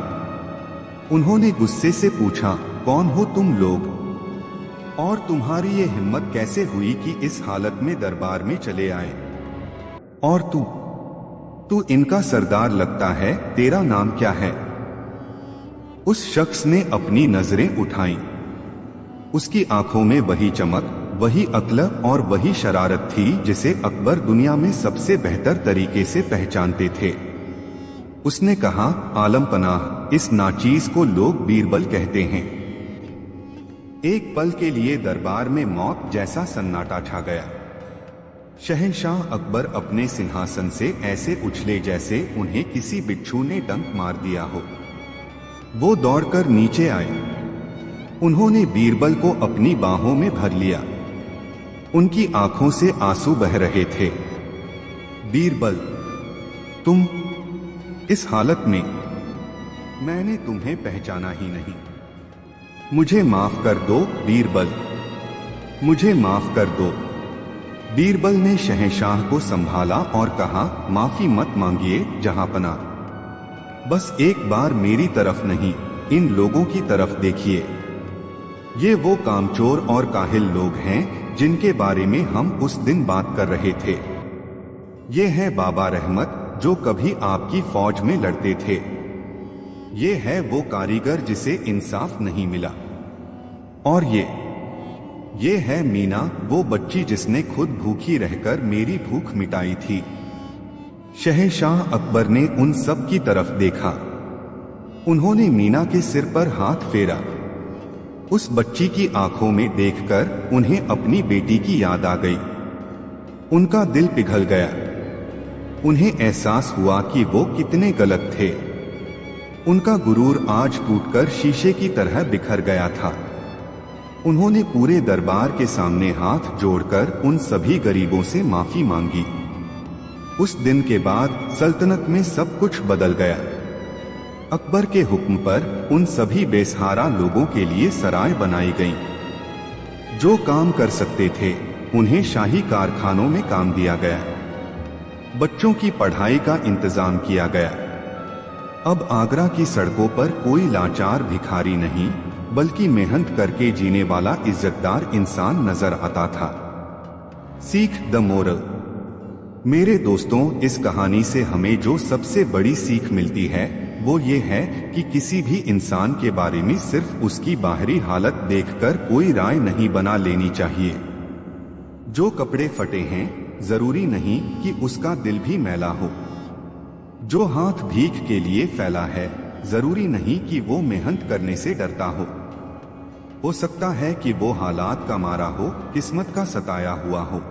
उन्होंने गुस्से से पूछा, कौन हो तुम लोग, और तुम्हारी ये हिम्मत कैसे हुई कि इस हालत में दरबार में चले आए? और तू इनका सरदार लगता है, तेरा नाम क्या है? उस शख्स ने अपनी नजरें उठाईं। उसकी आंखों में वही चमक, वही अक्ल और वही शरारत थी जिसे अकबर दुनिया में सबसे बेहतर तरीके से पहचानते थे। उसने कहा, आलम पनाह, इस नाचीज को लोग बीरबल कहते हैं। एक पल के लिए दरबार में मौत जैसा सन्नाटा छा गया। शहंशाह अकबर अपने सिंहासन से ऐसे उछले जैसे उन्हें किसी बिच्छू ने डंक मार दिया हो। वो दौड़कर नीचे आए। उन्होंने बीरबल को अपनी बाहों में भर लिया। उनकी आंखों से आंसू बह रहे थे। बीरबल, तुम इस हालत में, मैंने तुम्हें पहचाना ही नहीं। मुझे माफ कर दो बीरबल, मुझे माफ कर दो। बीरबल ने शहंशाह को संभाला और कहा, माफी मत मांगिए जहांपनाह, बस एक बार मेरी तरफ नहीं, इन लोगों की तरफ देखिए। ये वो कामचोर और काहिल लोग हैं जिनके बारे में हम उस दिन बात कर रहे थे। ये है बाबा रहमत, जो कभी आपकी फौज में लड़ते थे। ये है वो कारीगर जिसे इंसाफ नहीं मिला। और ये है मीना, वो बच्ची जिसने खुद भूखी रहकर मेरी भूख मिटाई थी। शहंशाह अकबर ने उन सब की तरफ देखा। उन्होंने मीना के सिर पर हाथ फेरा। उस बच्ची की आंखों में देखकर उन्हें अपनी बेटी की याद आ गई। उनका दिल पिघल गया। उन्हें एहसास हुआ कि वो कितने गलत थे। उनका गुरूर आज टूटकर शीशे की तरह बिखर गया था। उन्होंने पूरे दरबार के सामने हाथ जोड़कर उन सभी गरीबों से माफी मांगी। उस दिन के बाद सल्तनत में सब कुछ बदल गया। अकबर के हुक्म पर उन सभी बेसहारा लोगों के लिए सराय बनाई गईं। जो काम कर सकते थे, उन्हें शाही कारखानों में काम दिया गया। बच्चों की पढ़ाई का इंतजाम किया गया। अब आगरा की सड़कों पर कोई लाचार भिखारी नहीं, बल्कि मेहनत करके जीने वाला इज्जतदार इंसान नजर आता था। सीख द मोरल। मेरे दोस्तों, इस कहानी से हमें जो सबसे बड़ी सीख मिलती है वो ये है कि किसी भी इंसान के बारे में सिर्फ उसकी बाहरी हालत देखकर कोई राय नहीं बना लेनी चाहिए। जो कपड़े फटे हैं, जरूरी नहीं कि उसका दिल भी मैला हो। जो हाथ भीख के लिए फैला है, जरूरी नहीं कि वो मेहनत करने से डरता हो सकता है कि वो हालात का मारा हो, किस्मत का सताया हुआ हो।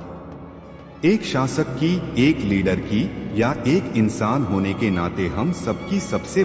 एक शासक की, एक लीडर की या एक इंसान होने के नाते हम सबकी सबसे